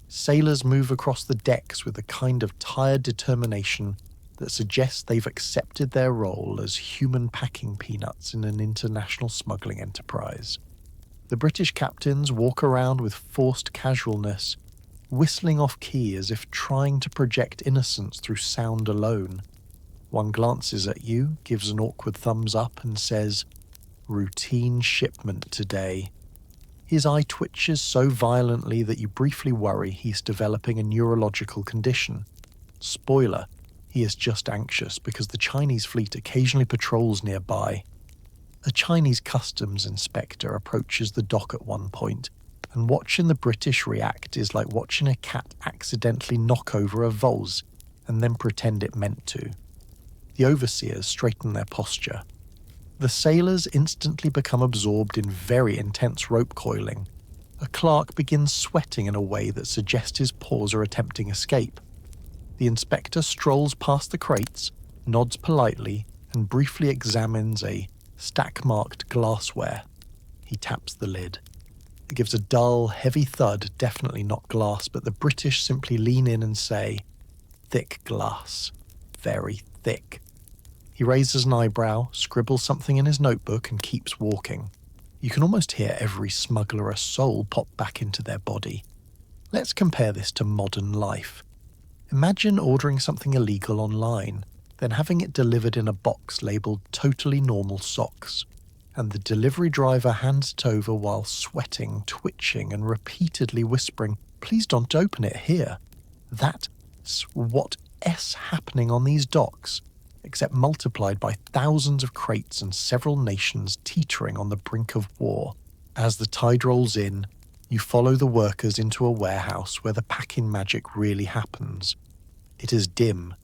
Sailors move across the decks with a kind of tired determination that suggests they've accepted their role as human packing peanuts in an international smuggling enterprise. The British captains walk around with forced casualness, whistling off-key as if trying to project innocence through sound alone. One glances at you, gives an awkward thumbs up, and says, "Routine shipment today." His eye twitches so violently that you briefly worry he's developing a neurological condition. Spoiler, he is just anxious because the Chinese fleet occasionally patrols nearby. A Chinese customs inspector approaches the dock at one point, and watching the British react is like watching a cat accidentally knock over a vase and then pretend it meant to. The overseers straighten their posture. The sailors instantly become absorbed in very intense rope coiling. A clerk begins sweating in a way that suggests his paws are attempting escape. The inspector strolls past the crates, nods politely, and briefly examines a stack-marked glassware. He taps the lid. It gives a dull, heavy thud, definitely not glass, but the British simply lean in and say, "Thick glass. Very thick." He raises an eyebrow, scribbles something in his notebook, and keeps walking. You can almost hear every smuggler a soul pop back into their body. Let's compare this to modern life. Imagine ordering something illegal online, then having it delivered in a box labelled "totally normal socks," and the delivery driver hands it over while sweating, twitching, and repeatedly whispering, "Please don't open it here." That's what's happening on these docks, except multiplied by thousands of crates and several nations teetering on the brink of war. As the tide rolls in, you follow the workers into a warehouse where the packing magic really happens. It is dim,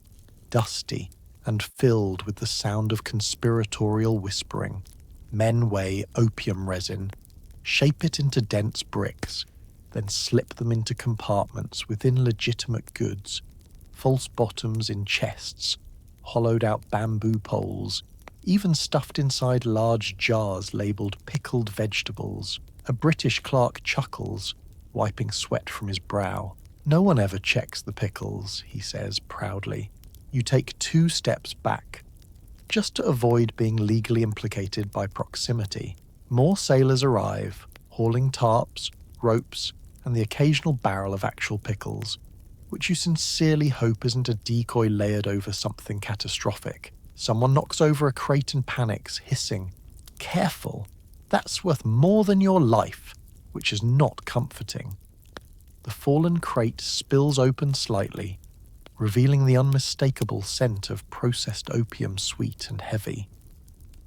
dusty, and filled with the sound of conspiratorial whispering. Men weigh opium resin, shape it into dense bricks, then slip them into compartments within legitimate goods, false bottoms in chests, hollowed-out bamboo poles, even stuffed inside large jars labelled pickled vegetables. A British clerk chuckles, wiping sweat from his brow. "No one ever checks the pickles," he says proudly. You take 2 steps back, just to avoid being legally implicated by proximity. More sailors arrive, hauling tarps, ropes, and the occasional barrel of actual pickles, which you sincerely hope isn't a decoy layered over something catastrophic. Someone knocks over a crate and panics, hissing, "Careful, that's worth more than your life," which is not comforting. The fallen crate spills open slightly, revealing the unmistakable scent of processed opium, sweet and heavy,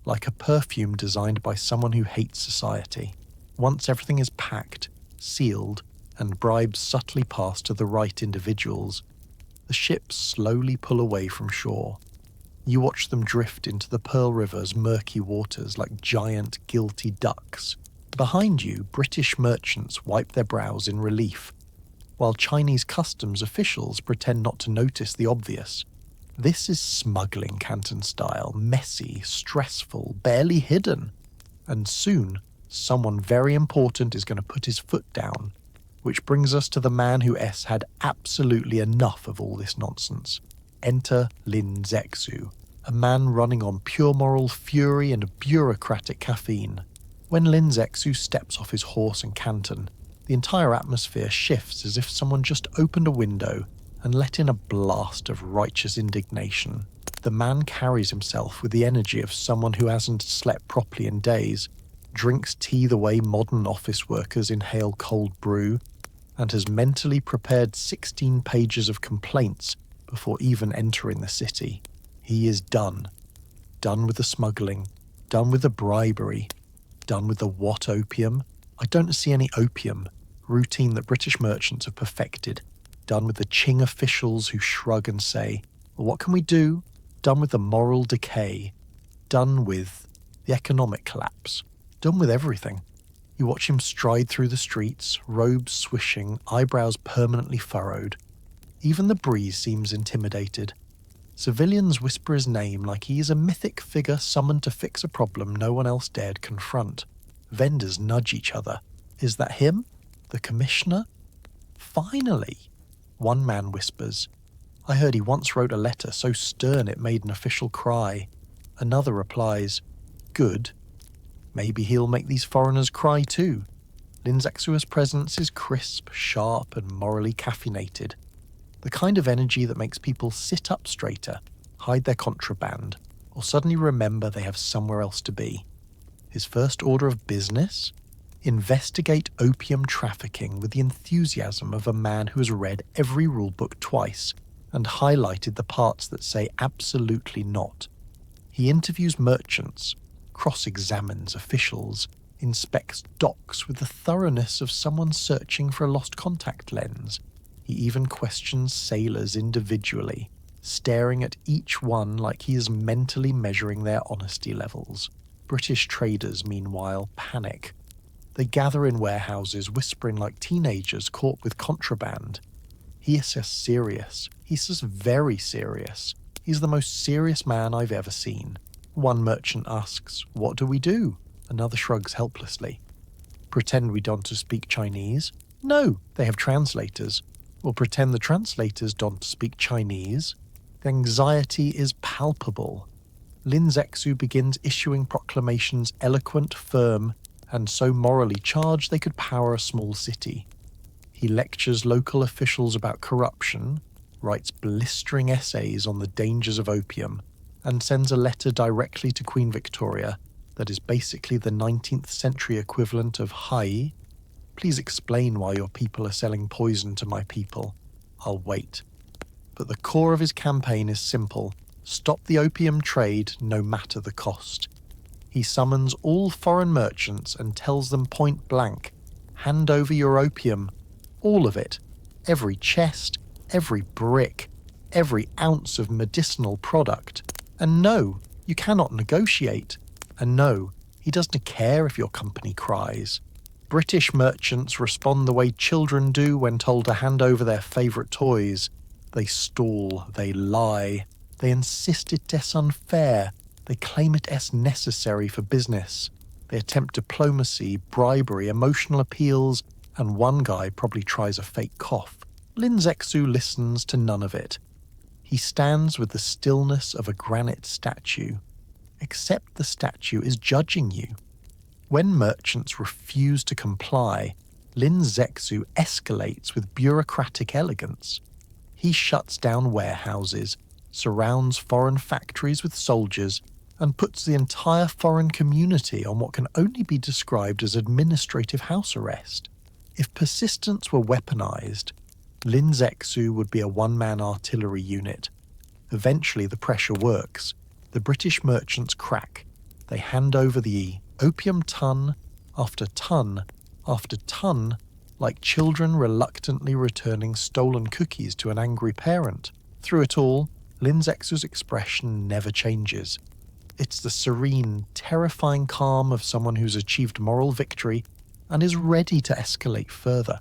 like a perfume designed by someone who hates society. Once everything is packed, sealed, and bribes subtly passed to the right individuals, the ships slowly pull away from shore. You watch them drift into the Pearl River's murky waters like giant, guilty ducks. Behind you, British merchants wipe their brows in relief, while Chinese customs officials pretend not to notice the obvious. This is smuggling Canton style, messy, stressful, barely hidden. And soon, someone very important is going to put his foot down, which brings us to the man who had absolutely enough of all this nonsense. Enter Lin Zexu, a man running on pure moral fury and bureaucratic caffeine. When Lin Zexu steps off his horse in Canton, the entire atmosphere shifts as if someone just opened a window and let in a blast of righteous indignation. The man carries himself with the energy of someone who hasn't slept properly in days, drinks tea the way modern office workers inhale cold brew, and has mentally prepared 16 pages of complaints before even entering the city. He is done. Done with the smuggling, done with the bribery, done with the what opium? I don't see any opium, routine that British merchants have perfected. Done with the Qing officials who shrug and say, "Well, what can we do?" Done with the moral decay. Done with the economic collapse. Done with everything. You watch him stride through the streets, robes swishing, eyebrows permanently furrowed. Even the breeze seems intimidated. Civilians whisper his name like he is a mythic figure summoned to fix a problem no one else dared confront. Vendors nudge each other. "Is that him? The commissioner?" "Finally," one man whispers. "I heard he once wrote a letter so stern it made an official cry." Another replies, "Good. Maybe he'll make these foreigners cry too." Lin Zexu's presence is crisp, sharp, and morally caffeinated. The kind of energy that makes people sit up straighter, hide their contraband, or suddenly remember they have somewhere else to be. His first order of business? Investigate opium trafficking with the enthusiasm of a man who has read every rulebook twice and highlighted the parts that say absolutely not. He interviews merchants, cross-examines officials, inspects docks with the thoroughness of someone searching for a lost contact lens. He even questions sailors individually, staring at each one like he is mentally measuring their honesty levels. British traders, meanwhile, panic. They gather in warehouses, whispering like teenagers caught with contraband. He says serious. He says very serious. He's the most serious man I've ever seen. One merchant asks, "What do we do?" Another shrugs helplessly. "Pretend we don't speak Chinese?" "No, they have translators." "We'll pretend the translators don't speak Chinese." The anxiety is palpable. Lin Zexu begins issuing proclamations eloquent, firm, and so morally charged they could power a small city. He lectures local officials about corruption, writes blistering essays on the dangers of opium, and sends a letter directly to Queen Victoria that is basically the 19th century equivalent of "Hi, please explain why your people are selling poison to my people. I'll wait." But the core of his campaign is simple: Stop the opium trade no matter the cost. He summons all foreign merchants and tells them point blank, hand over your opium, all of it, every chest, every brick, every ounce of medicinal product. And no, you cannot negotiate. And no, he doesn't care if your company cries. British merchants respond the way children do when told to hand over their favourite toys. They stall, they lie, they insist it's unfair, they claim it's necessary for business. They attempt diplomacy, bribery, emotional appeals, and one guy probably tries a fake cough. Lin Zexu listens to none of it. He stands with the stillness of a granite statue, except the statue is judging you. When merchants refuse to comply, Lin Zexu escalates with bureaucratic elegance. He shuts down warehouses, surrounds foreign factories with soldiers, and puts the entire foreign community on what can only be described as administrative house arrest. If persistence were weaponized, Lin Zexu would be a one-man artillery unit. Eventually the pressure works. The British merchants crack. They hand over the opium ton after ton after ton, like children reluctantly returning stolen cookies to an angry parent. Through it all, Lin Zexu's expression never changes. It's the serene, terrifying calm of someone who's achieved moral victory and is ready to escalate further.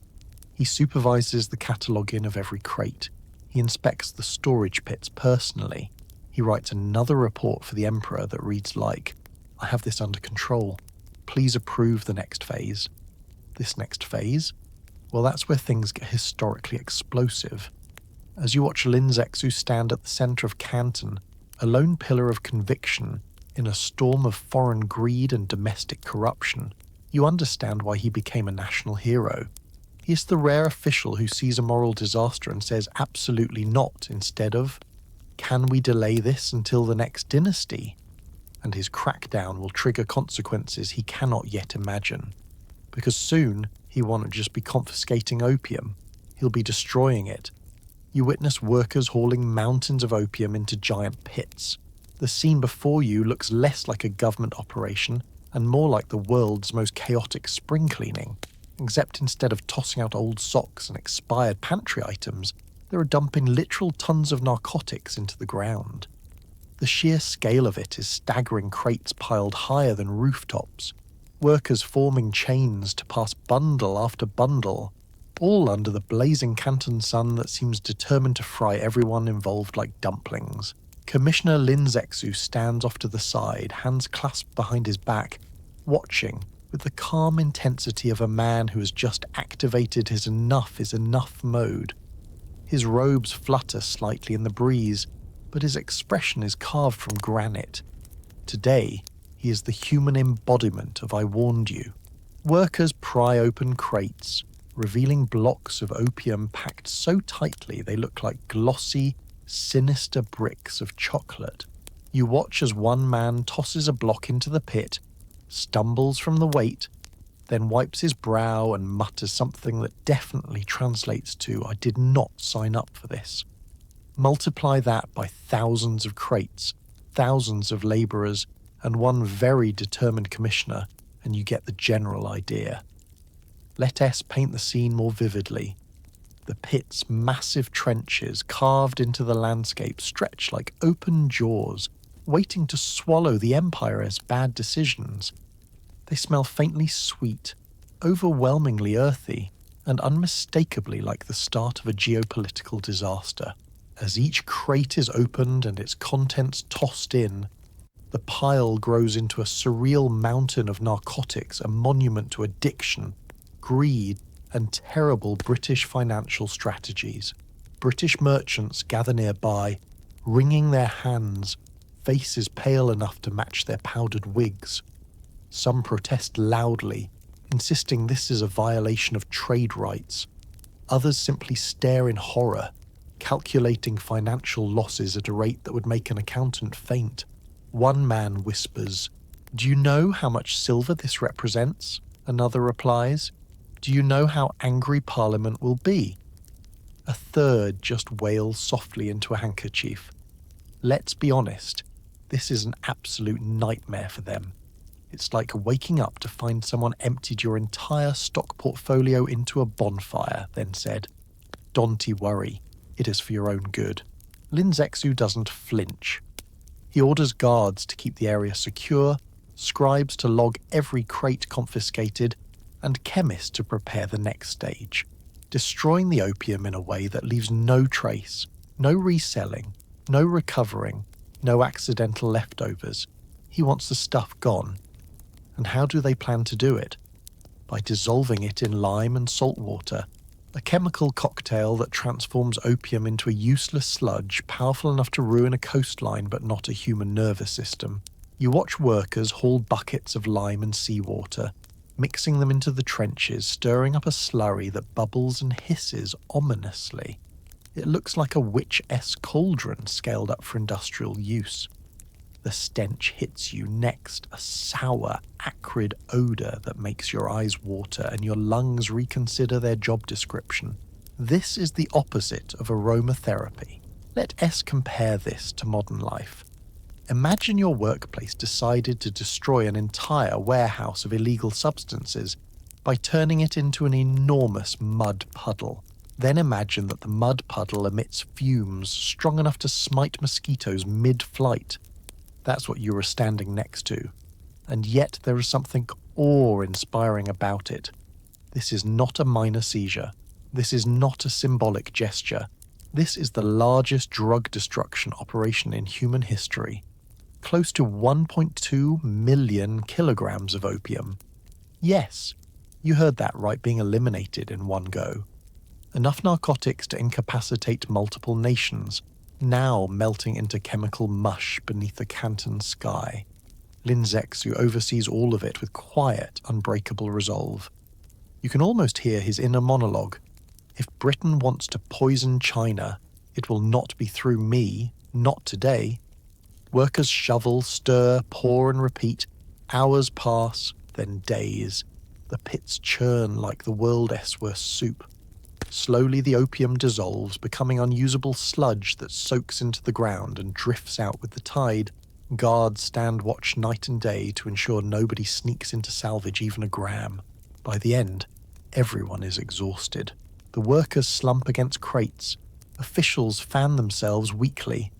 He supervises the cataloguing of every crate. He inspects the storage pits personally. He writes another report for the Emperor that reads like, "I have this under control. Please approve the next phase." This next phase? Well, that's where things get historically explosive. As you watch Lin Zexu stand at the centre of Canton, a lone pillar of conviction in a storm of foreign greed and domestic corruption, you understand why he became a national hero. He is the rare official who sees a moral disaster and says absolutely not instead of, "Can we delay this until the next dynasty?" And his crackdown will trigger consequences he cannot yet imagine. Because soon, he won't just be confiscating opium, he'll be destroying it. You witness workers hauling mountains of opium into giant pits. The scene before you looks less like a government operation and more like the world's most chaotic spring cleaning, except instead of tossing out old socks and expired pantry items, they are dumping literal tons of narcotics into the ground. The sheer scale of it is staggering, crates piled higher than rooftops, workers forming chains to pass bundle after bundle, all under the blazing Canton sun that seems determined to fry everyone involved like dumplings. Commissioner Lin Zexu stands off to the side, hands clasped behind his back, watching with the calm intensity of a man who has just activated his enough is enough mode. His robes flutter slightly in the breeze, but his expression is carved from granite. Today, he is the human embodiment of "I warned you." Workers pry open crates, revealing blocks of opium packed so tightly they look like glossy, sinister bricks of chocolate. You watch as one man tosses a block into the pit, stumbles from the weight, then wipes his brow and mutters something that definitely translates to, "I did not sign up for this." Multiply that by thousands of crates, thousands of labourers, and one very determined commissioner, and you get the general idea. Let us paint the scene more vividly. The pit's massive trenches carved into the landscape stretch like open jaws, waiting to swallow the Empire's bad decisions. They smell faintly sweet, overwhelmingly earthy, and unmistakably like the start of a geopolitical disaster. As each crate is opened and its contents tossed in, the pile grows into a surreal mountain of narcotics, a monument to addiction, greed, and terrible British financial strategies. British merchants gather nearby, wringing their hands, faces pale enough to match their powdered wigs. Some protest loudly, insisting this is a violation of trade rights. Others simply stare in horror, calculating financial losses at a rate that would make an accountant faint. One man whispers, "Do you know how much silver this represents?" Another replies, "Do you know how angry Parliament will be?" A third just wails softly into a handkerchief. Let's be honest, this is an absolute nightmare for them. It's like waking up to find someone emptied your entire stock portfolio into a bonfire, then said, "Don't worry, it is for your own good." Lin Zexu doesn't flinch. He orders guards to keep the area secure, scribes to log every crate confiscated, and chemists to prepare the next stage, destroying the opium in a way that leaves no trace, no reselling, no recovering, no accidental leftovers. He wants the stuff gone. And how do they plan to do it? By dissolving it in lime and salt water, a chemical cocktail that transforms opium into a useless sludge powerful enough to ruin a coastline but not a human nervous system. You watch workers haul buckets of lime and seawater, mixing them into the trenches, stirring up a slurry that bubbles and hisses ominously. It looks like a witch-esque cauldron scaled up for industrial use. The stench hits you next, a sour, acrid odour that makes your eyes water and your lungs reconsider their job description. This is the opposite of aromatherapy. Let S compare this to modern life. Imagine your workplace decided to destroy an entire warehouse of illegal substances by turning it into an enormous mud puddle. Then imagine that the mud puddle emits fumes strong enough to smite mosquitoes mid-flight. That's what you were standing next to. And yet there is something awe-inspiring about it. This is not a minor seizure. This is not a symbolic gesture. This is the largest drug destruction operation in human history. Close to 1.2 million kilograms of opium. Yes, you heard that right, being eliminated in one go. Enough narcotics to incapacitate multiple nations, now melting into chemical mush beneath the Canton sky. Lin Zexu oversees all of it with quiet, unbreakable resolve. You can almost hear his inner monologue. If Britain wants to poison China, it will not be through me, not today. Workers shovel, stir, pour and repeat. Hours pass, then days. The pits churn like the world-'s worst soup. Slowly the opium dissolves, becoming unusable sludge that soaks into the ground and drifts out with the tide. Guards stand watch night and day to ensure nobody sneaks in to salvage even a gram. By the end, everyone is exhausted. The workers slump against crates. Officials fan themselves weakly.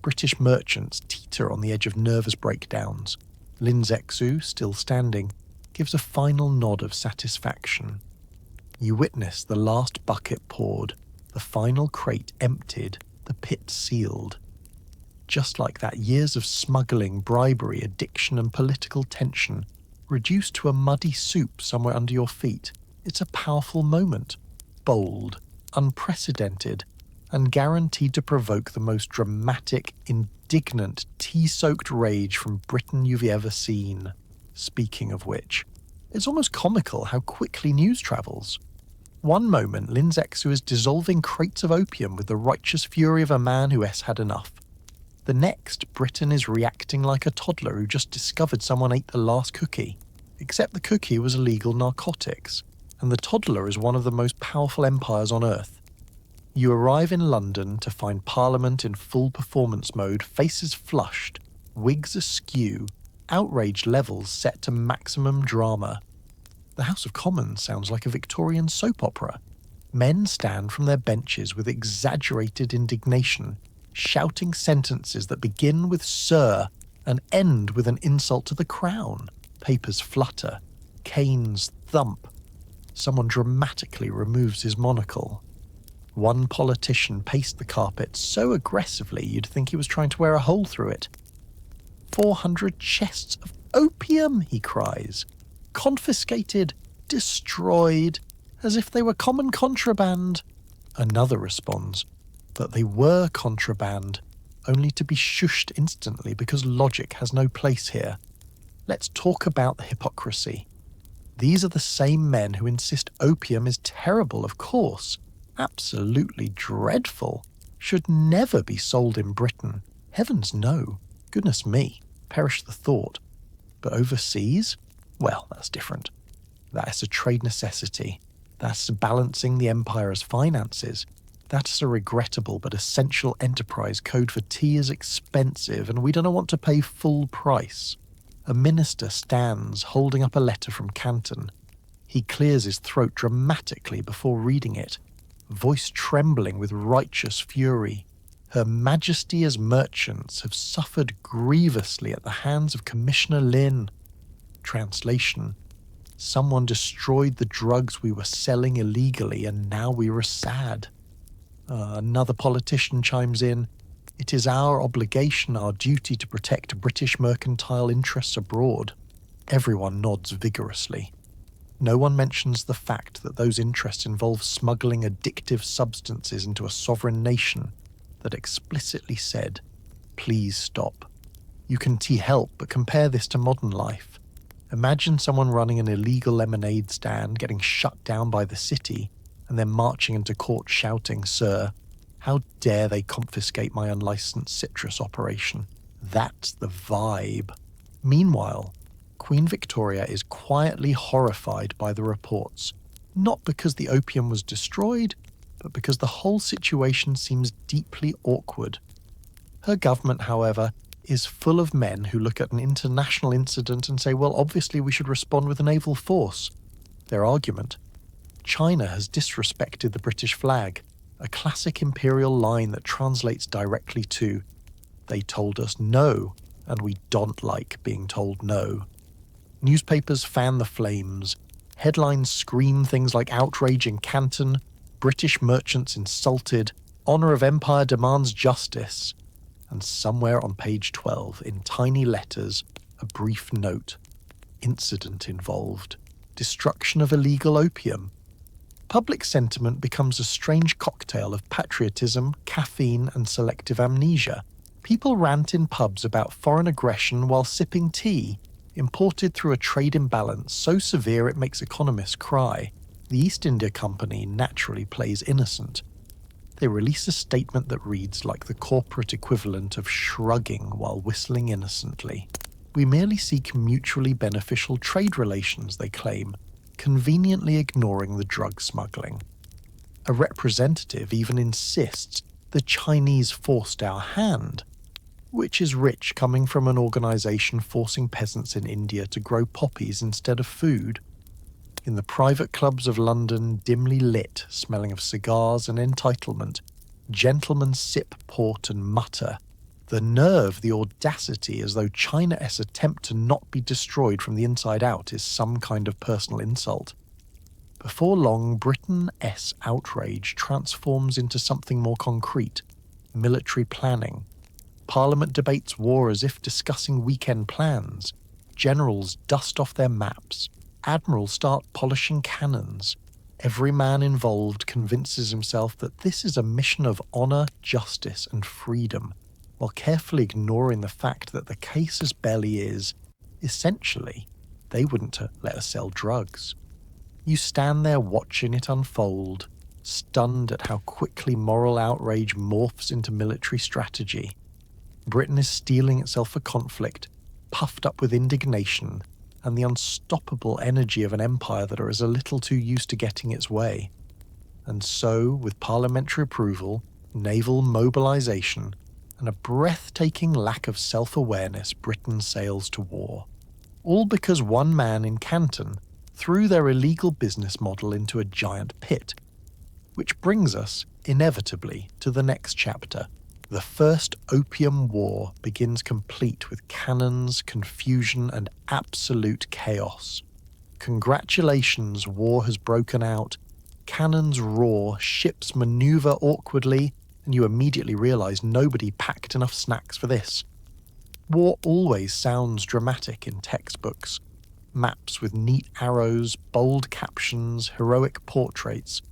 British merchants teeter on the edge of nervous breakdowns. Lin Zexu, still standing, gives a final nod of satisfaction. You witness the last bucket poured, the final crate emptied, the pit sealed. Just like that, years of smuggling, bribery, addiction and political tension reduced to a muddy soup somewhere under your feet. It's a powerful moment, bold, unprecedented, and guaranteed to provoke the most dramatic, indignant, tea-soaked rage from Britain you've ever seen. Speaking of which, it's almost comical how quickly news travels. One moment, Lin Zexu is dissolving crates of opium with the righteous fury of a man who has had enough. The next, Britain is reacting like a toddler who just discovered someone ate the last cookie, except the cookie was illegal narcotics, and the toddler is one of the most powerful empires on earth. You arrive in London to find Parliament in full performance mode, faces flushed, wigs askew, outrage levels set to maximum drama. The House of Commons sounds like a Victorian soap opera. Men stand from their benches with exaggerated indignation, shouting sentences that begin with "Sir" and end with an insult to the Crown. Papers flutter. Canes thump. Someone dramatically removes his monocle. One politician paced the carpet so aggressively you'd think he was trying to wear a hole through it. 400 chests of opium, he cries. Confiscated, destroyed, as if they were common contraband. Another responds, but they were contraband, only to be shushed instantly because logic has no place here. Let's talk about the hypocrisy. These are the same men who insist opium is terrible, of course, absolutely dreadful, should never be sold in Britain. Heavens no. Goodness me, perish the thought. But overseas? Well, that's different. That's a trade necessity. That's balancing the empire's finances. That's a regrettable but essential enterprise code for tea is expensive and we don't want to pay full price. A minister stands holding up a letter from Canton. He clears his throat dramatically before reading it, voice trembling with righteous fury. Her Majesty's merchants have suffered grievously at the hands of Commissioner Lin. Translation: someone destroyed the drugs we were selling illegally and now we were sad. Another politician chimes in. It is our obligation, our duty to protect British mercantile interests abroad. Everyone nods vigorously. No one mentions the fact that those interests involve smuggling addictive substances into a sovereign nation that explicitly said, please stop. You can help, but compare this to modern life. Imagine someone running an illegal lemonade stand getting shut down by the city and then marching into court shouting, "Sir, how dare they confiscate my unlicensed citrus operation?" That's the vibe. Meanwhile, Queen Victoria is quietly horrified by the reports, not because the opium was destroyed, but because the whole situation seems deeply awkward. Her government, however, is full of men who look at an international incident and say, well, obviously we should respond with a naval force. Their argument: China has disrespected the British flag, a classic imperial line that translates directly to, they told us no, and we don't like being told no. Newspapers fan the flames. Headlines scream things like outrage in Canton, British merchants insulted, honour of empire demands justice. And somewhere on page 12, in tiny letters, a brief note. Incident involved. Destruction of illegal opium. Public sentiment becomes a strange cocktail of patriotism, caffeine, and selective amnesia. People rant in pubs about foreign aggression while sipping tea, imported through a trade imbalance so severe it makes economists cry. The East India Company naturally plays innocent. They release a statement that reads like the corporate equivalent of shrugging while whistling innocently. We merely seek mutually beneficial trade relations, they claim, conveniently ignoring the drug smuggling. A representative even insists the Chinese forced our hand, which is rich coming from an organisation forcing peasants in India to grow poppies instead of food. In the private clubs of London, dimly lit, smelling of cigars and entitlement, gentlemen sip port and mutter. The nerve, the audacity, as though China's attempt to not be destroyed from the inside out is some kind of personal insult. Before long, Britain's outrage transforms into something more concrete: military planning. Parliament debates war as if discussing weekend plans. Generals dust off their maps. Admirals start polishing cannons. Every man involved convinces himself that this is a mission of honour, justice, and freedom, while carefully ignoring the fact that the casus belli is, essentially, they wouldn't let us sell drugs. You stand there watching it unfold, stunned at how quickly moral outrage morphs into military strategy. Britain is steeling itself for conflict, puffed up with indignation and the unstoppable energy of an empire that is a little too used to getting its way. And so, with parliamentary approval, naval mobilisation, and a breathtaking lack of self-awareness, Britain sails to war. All because one man in Canton threw their illegal business model into a giant pit. Which brings us, inevitably, to the next chapter. The First Opium War begins complete with cannons, confusion, and absolute chaos. Congratulations, war has broken out. Cannons roar, ships maneuver awkwardly, and you immediately realise nobody packed enough snacks for this. War always sounds dramatic in textbooks. Maps with neat arrows, bold captions, heroic portraits.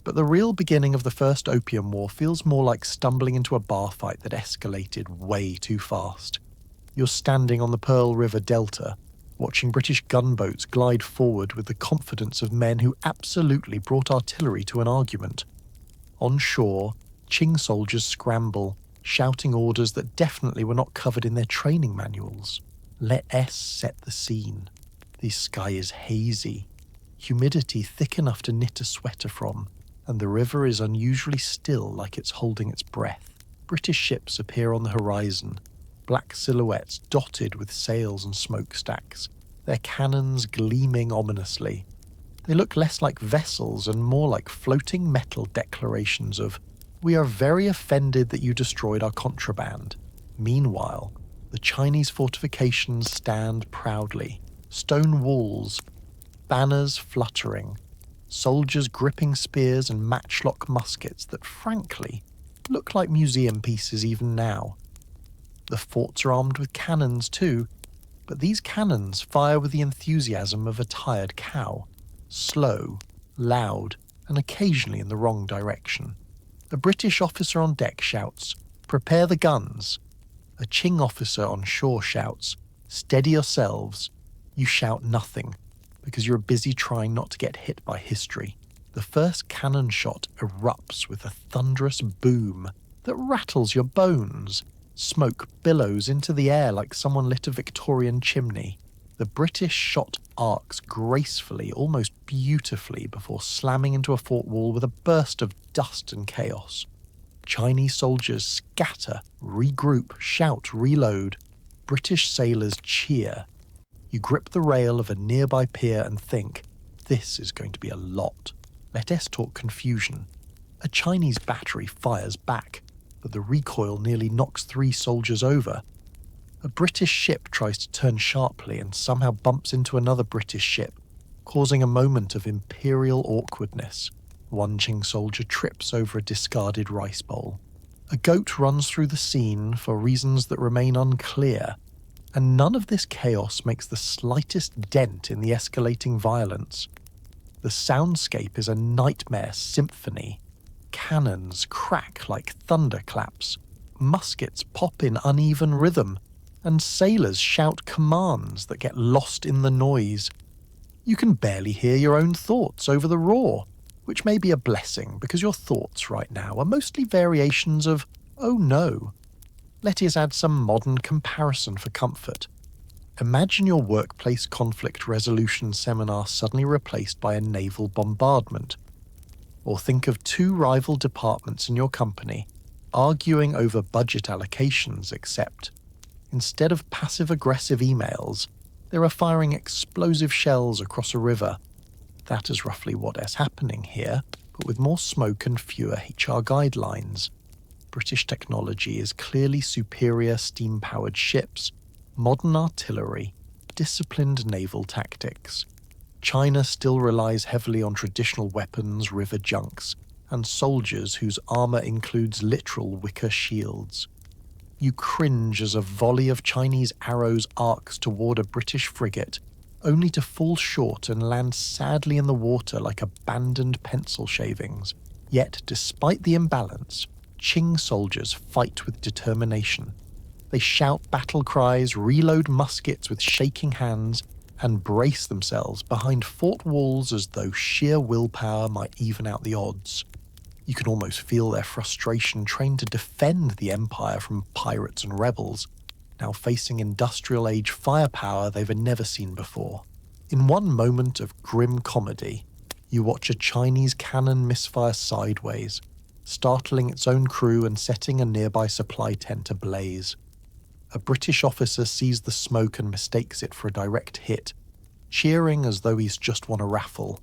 But the real beginning of the First Opium War feels more like stumbling into a bar fight that escalated way too fast. You're standing on the Pearl River Delta, watching British gunboats glide forward with the confidence of men who absolutely brought artillery to an argument. On shore, Qing soldiers scramble, shouting orders that definitely were not covered in their training manuals. Let us set the scene. The sky is hazy, humidity thick enough to knit a sweater from, and the river is unusually still, like it's holding its breath. British ships appear on the horizon, black silhouettes dotted with sails and smokestacks, their cannons gleaming ominously. They look less like vessels and more like floating metal declarations of, "We are very offended that you destroyed our contraband." Meanwhile, the Chinese fortifications stand proudly, stone walls, banners fluttering, soldiers gripping spears and matchlock muskets that frankly look like museum pieces even now. The forts are armed with cannons too, but these cannons fire with the enthusiasm of a tired cow, slow, loud, and occasionally in the wrong direction. A British officer on deck shouts, "Prepare the guns." A Qing officer on shore shouts, "Steady yourselves." You shout nothing, because you're busy trying not to get hit by history. The first cannon shot erupts with a thunderous boom that rattles your bones. Smoke billows into the air like someone lit a Victorian chimney. The British shot arcs gracefully, almost beautifully, before slamming into a fort wall with a burst of dust and chaos. Chinese soldiers scatter, regroup, shout, reload. British sailors cheer. You grip the rail of a nearby pier and think, this is going to be a lot. Let us talk confusion. A Chinese battery fires back, but the recoil nearly knocks 3 soldiers over. A British ship tries to turn sharply and somehow bumps into another British ship, causing a moment of imperial awkwardness. One Qing soldier trips over a discarded rice bowl. A goat runs through the scene for reasons that remain unclear, and none of this chaos makes the slightest dent in the escalating violence. The soundscape is a nightmare symphony. Cannons crack like thunderclaps, muskets pop in uneven rhythm, and sailors shout commands that get lost in the noise. You can barely hear your own thoughts over the roar, which may be a blessing because your thoughts right now are mostly variations of, "oh no." Let us add some modern comparison for comfort. Imagine your workplace conflict resolution seminar suddenly replaced by a naval bombardment. Or think of 2 rival departments in your company arguing over budget allocations, except instead of passive-aggressive emails, they are firing explosive shells across a river. That is roughly what is happening here, but with more smoke and fewer HR guidelines. British technology is clearly superior steam-powered ships, modern artillery, disciplined naval tactics. China still relies heavily on traditional weapons, river junks, and soldiers whose armor includes literal wicker shields. You cringe as a volley of Chinese arrows arcs toward a British frigate, only to fall short and land sadly in the water like abandoned pencil shavings. Yet, despite the imbalance, Qing soldiers fight with determination. They shout battle cries, reload muskets with shaking hands, and brace themselves behind fort walls as though sheer willpower might even out the odds. You can almost feel their frustration trained to defend the Empire from pirates and rebels, now facing industrial age firepower they've never seen before. In one moment of grim comedy, you watch a Chinese cannon misfire sideways, startling its own crew and setting a nearby supply tent ablaze. A British officer sees the smoke and mistakes it for a direct hit, cheering as though he's just won a raffle.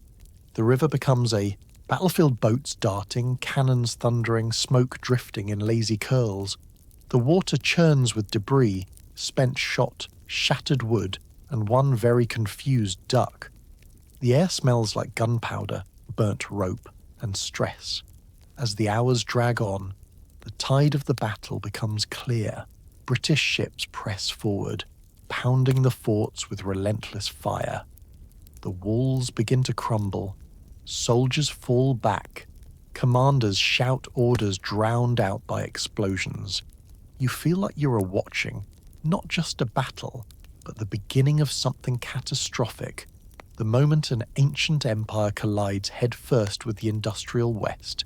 The river becomes a battlefield, boats darting, cannons thundering, smoke drifting in lazy curls. The water churns with debris, spent shot, shattered wood, and one very confused duck. The air smells like gunpowder, burnt rope, and stress. As the hours drag on, the tide of the battle becomes clear. British ships press forward, pounding the forts with relentless fire. The walls begin to crumble. Soldiers fall back. Commanders shout orders drowned out by explosions. You feel like you are watching, not just a battle, but the beginning of something catastrophic, the moment an ancient empire collides headfirst with the industrial West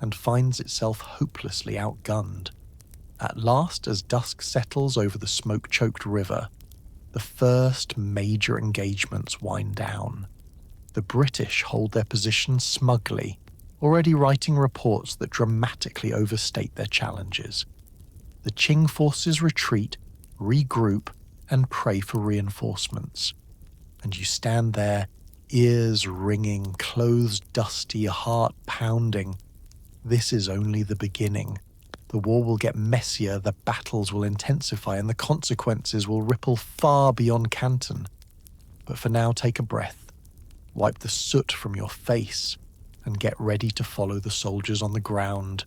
and finds itself hopelessly outgunned. At last, as dusk settles over the smoke-choked river, the first major engagements wind down. The British hold their position smugly, already writing reports that dramatically overstate their challenges. The Qing forces retreat, regroup, and pray for reinforcements. And you stand there, ears ringing, clothes dusty, heart pounding. This is only the beginning. The war will get messier, the battles will intensify, and the consequences will ripple far beyond Canton. But for now, take a breath, wipe the soot from your face, and get ready to follow the soldiers on the ground.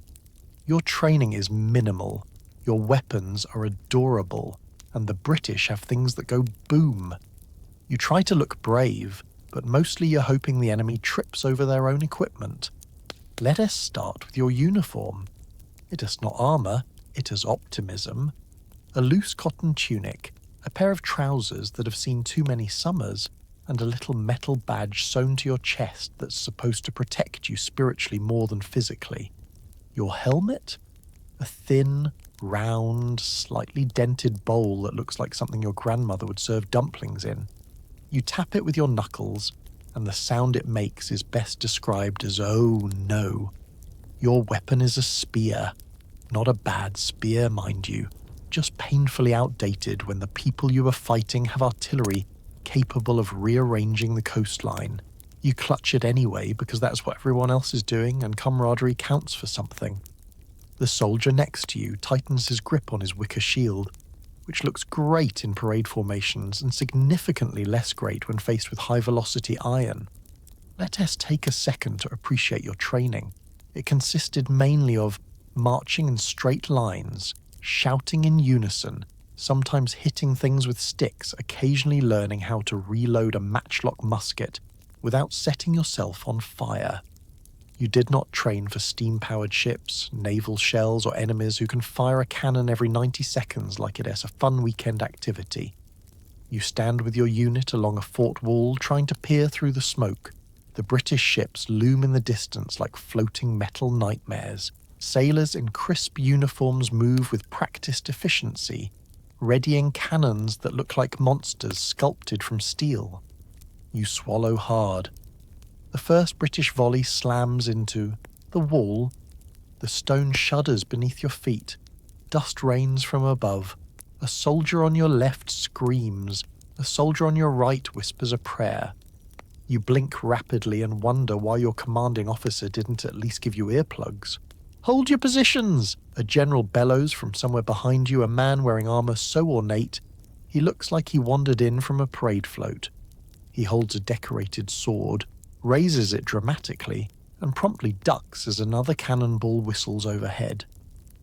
Your training is minimal, your weapons are adorable, and the British have things that go boom. You try to look brave, but mostly you're hoping the enemy trips over their own equipment. Let us start with your uniform. It is not armour, it is optimism. A loose cotton tunic, a pair of trousers that have seen too many summers, and a little metal badge sewn to your chest that's supposed to protect you spiritually more than physically. Your helmet? A thin, round, slightly dented bowl that looks like something your grandmother would serve dumplings in. You tap it with your knuckles, and the sound it makes is best described as "oh no." Your weapon is a spear. Not a bad spear, mind you, just painfully outdated when the people you are fighting have artillery capable of rearranging the coastline. You clutch it anyway because that's what everyone else is doing and camaraderie counts for something. The soldier next to you tightens his grip on his wicker shield, which looks great in parade formations and significantly less great when faced with high-velocity iron. Let us take a second to appreciate your training. It consisted mainly of marching in straight lines, shouting in unison, sometimes hitting things with sticks, occasionally learning how to reload a matchlock musket without setting yourself on fire. You did not train for steam-powered ships, naval shells, or enemies who can fire a cannon every 90 seconds like it is a fun weekend activity. You stand with your unit along a fort wall trying to peer through the smoke. The British ships loom in the distance like floating metal nightmares. Sailors in crisp uniforms move with practiced efficiency, readying cannons that look like monsters sculpted from steel. You swallow hard. The first British volley slams into the wall. The stone shudders beneath your feet. Dust rains from above. A soldier on your left screams. A soldier on your right whispers a prayer. You blink rapidly and wonder why your commanding officer didn't at least give you earplugs. "Hold your positions!" A general bellows from somewhere behind you, a man wearing armour so ornate, he looks like he wandered in from a parade float. He holds a decorated sword, raises it dramatically, and promptly ducks as another cannonball whistles overhead.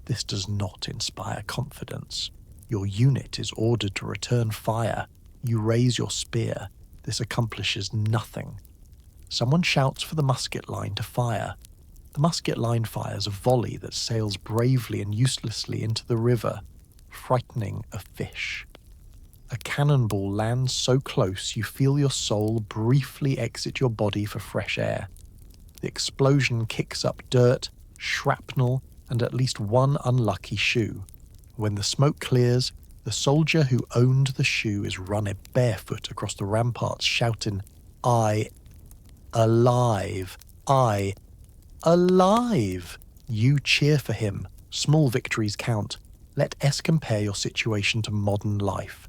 This does not inspire confidence. Your unit is ordered to return fire. You raise your spear. This accomplishes nothing. Someone shouts for the musket line to fire. The musket line fires a volley that sails bravely and uselessly into the river, frightening a fish. A cannonball lands so close you feel your soul briefly exit your body for fresh air. The explosion kicks up dirt, shrapnel, and at least one unlucky shoe. When the smoke clears, the soldier who owned the shoe is running barefoot across the ramparts shouting, "I, alive, I, alive!" You cheer for him. Small victories count. Let us compare your situation to modern life.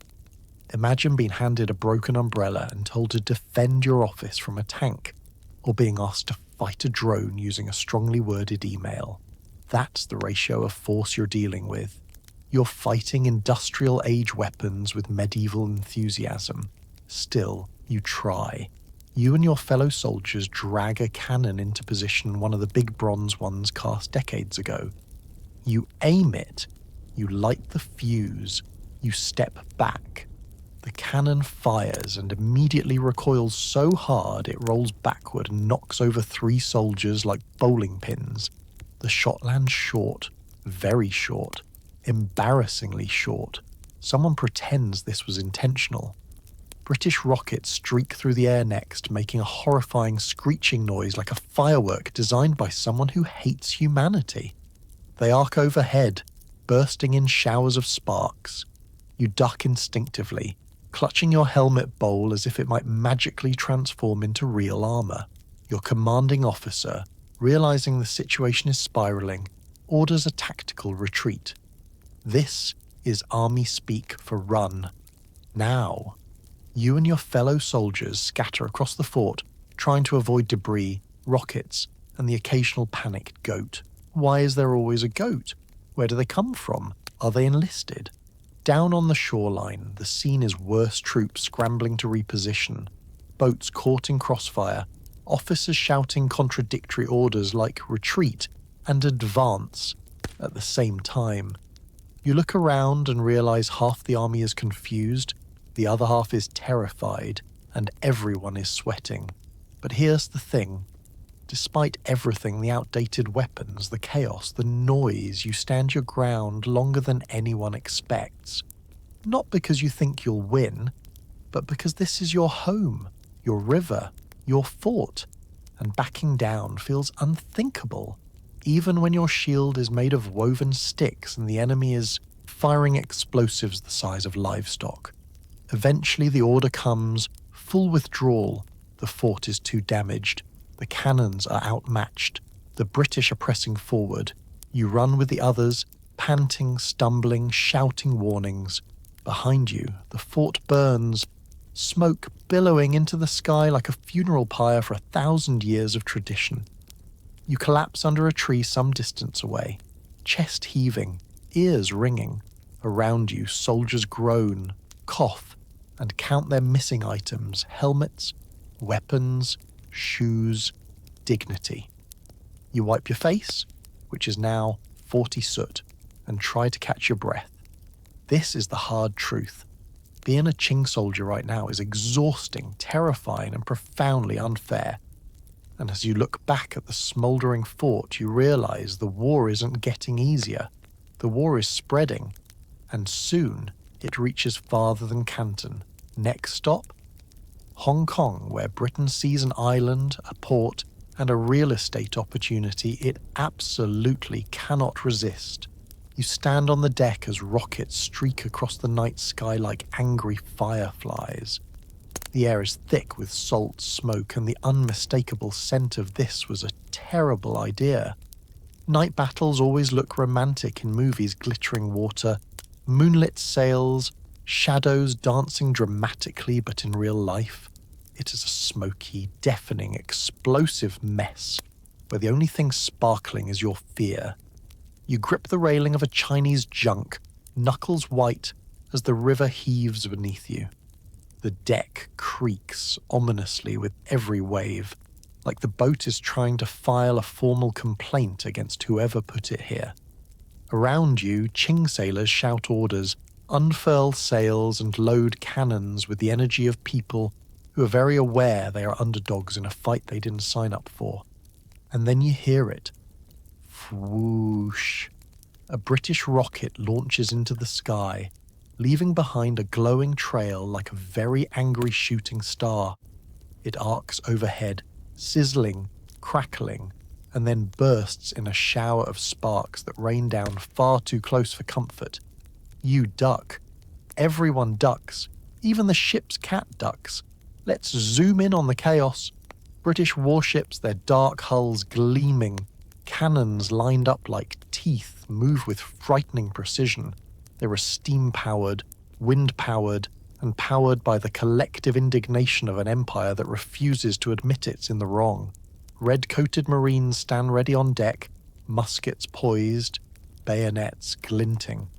Imagine being handed a broken umbrella and told to defend your office from a tank, or being asked to fight a drone using a strongly worded email. That's the ratio of force you're dealing with. You're fighting industrial age weapons with medieval enthusiasm. Still, you try. You and your fellow soldiers drag a cannon into position, one of the big bronze ones cast decades ago. You aim it. You light the fuse. You step back. The cannon fires and immediately recoils so hard it rolls backward and knocks over 3 soldiers like bowling pins. The shot lands short, very short, embarrassingly short. Someone pretends this was intentional. British rockets streak through the air next, making a horrifying screeching noise like a firework designed by someone who hates humanity. They arc overhead, bursting in showers of sparks. You duck instinctively, clutching your helmet bowl as if it might magically transform into real armour. Your commanding officer, realizing the situation is spiraling, orders a tactical retreat. This is army speak for run. Now, you and your fellow soldiers scatter across the fort, trying to avoid debris, rockets, and the occasional panicked goat. Why is there always a goat? Where do they come from? Are they enlisted? Down on the shoreline, the scene is worse troops scrambling to reposition, boats caught in crossfire, officers shouting contradictory orders like retreat and advance at the same time. You look around and realize half the army is confused, the other half is terrified, and everyone is sweating. But here's the thing. Despite everything, the outdated weapons, the chaos, the noise, you stand your ground longer than anyone expects. Not because you think you'll win, but because this is your home, your river, your fort, and backing down feels unthinkable, even when your shield is made of woven sticks and the enemy is firing explosives the size of livestock. Eventually the order comes, full withdrawal. The fort is too damaged. The cannons are outmatched. The British are pressing forward. You run with the others, panting, stumbling, shouting warnings. Behind you, the fort burns, smoke billowing into the sky like a funeral pyre for 1,000 years of tradition. You collapse under a tree some distance away, chest heaving, ears ringing. Around you, soldiers groan, cough, and count their missing items, helmets, weapons, shoes, dignity. You wipe your face, which is now 40 soot, and try to catch your breath. This is the hard truth. Being a Qing soldier right now is exhausting, terrifying, and profoundly unfair. And as you look back at the smouldering fort, you realize the war isn't getting easier. The war is spreading, and soon it reaches farther than Canton. Next stop? Hong Kong, where Britain sees an island, a port, and a real estate opportunity it absolutely cannot resist. You stand on the deck as rockets streak across the night sky like angry fireflies. The air is thick with salt, smoke, and the unmistakable scent of this was a terrible idea. Night battles always look romantic in movies, glittering water, moonlit sails, shadows dancing dramatically, but in real life, it is a smoky, deafening, explosive mess, where the only thing sparkling is your fear. You grip the railing of a Chinese junk, knuckles white, as the river heaves beneath you. The deck creaks ominously with every wave, like the boat is trying to file a formal complaint against whoever put it here. Around you, Qing sailors shout orders, unfurl sails, and load cannons with the energy of people who are very aware they are underdogs in a fight they didn't sign up for. And then you hear it. Whoosh. A British rocket launches into the sky, leaving behind a glowing trail like a very angry shooting star. It arcs overhead, sizzling, crackling, and then bursts in a shower of sparks that rain down far too close for comfort. You duck. Everyone ducks. Even the ship's cat ducks. Let's zoom in on the chaos. British warships, their dark hulls gleaming, cannons lined up like teeth, move with frightening precision. They were steam-powered, wind-powered, and powered by the collective indignation of an empire that refuses to admit it's in the wrong. Red-coated marines stand ready on deck, muskets poised, bayonets glinting.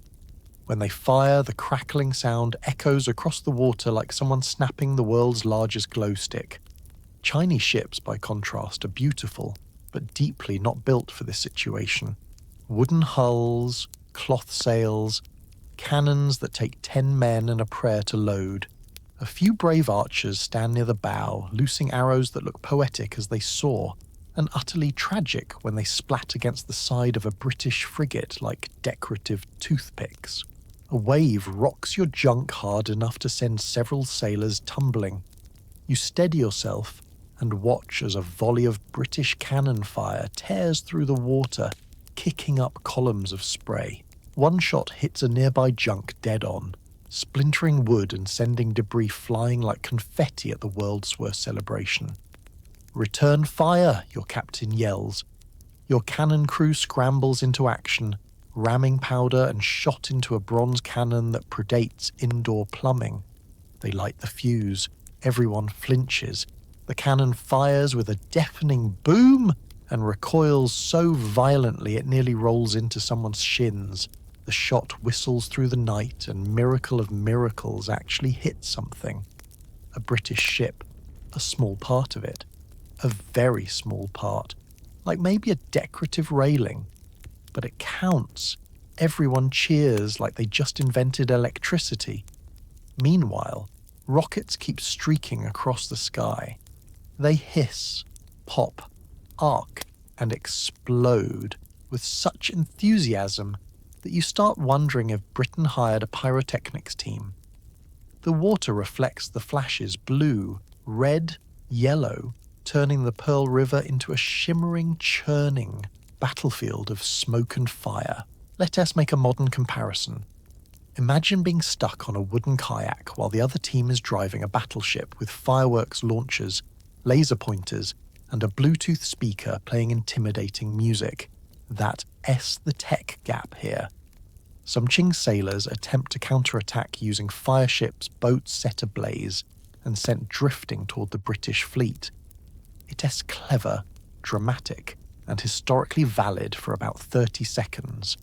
When they fire, the crackling sound echoes across the water like someone snapping the world's largest glow stick. Chinese ships, by contrast, are beautiful, but deeply not built for this situation. Wooden hulls, cloth sails, cannons that take 10 men and a prayer to load. A few brave archers stand near the bow, loosing arrows that look poetic as they soar, and utterly tragic when they splat against the side of a British frigate like decorative toothpicks. A wave rocks your junk hard enough to send several sailors tumbling. You steady yourself and watch as a volley of British cannon fire tears through the water, kicking up columns of spray. One shot hits a nearby junk dead on, splintering wood and sending debris flying like confetti at the world's worst celebration. "Return fire," your captain yells. Your cannon crew scrambles into action, ramming powder and shot into a bronze cannon that predates indoor plumbing. They light the fuse. Everyone flinches. The cannon fires with a deafening boom and recoils so violently it nearly rolls into someone's shins. The shot whistles through the night and, miracle of miracles, actually hits something. A British ship. A small part of it. A very small part. Like maybe a decorative railing. But it counts. Everyone cheers like they just invented electricity. Meanwhile, rockets keep streaking across the sky. They hiss, pop, arc, and explode with such enthusiasm that you start wondering if Britain hired a pyrotechnics team. The water reflects the flashes blue, red, yellow, turning the Pearl River into a shimmering, churning battlefield of smoke and fire. Let us make a modern comparison. Imagine being stuck on a wooden kayak while the other team is driving a battleship with fireworks launchers, laser pointers, and a Bluetooth speaker playing intimidating music. That the tech gap here. Some Qing sailors attempt to counterattack using fireships, boats set ablaze, and sent drifting toward the British fleet. It is clever, dramatic, and historically valid for about 30 seconds.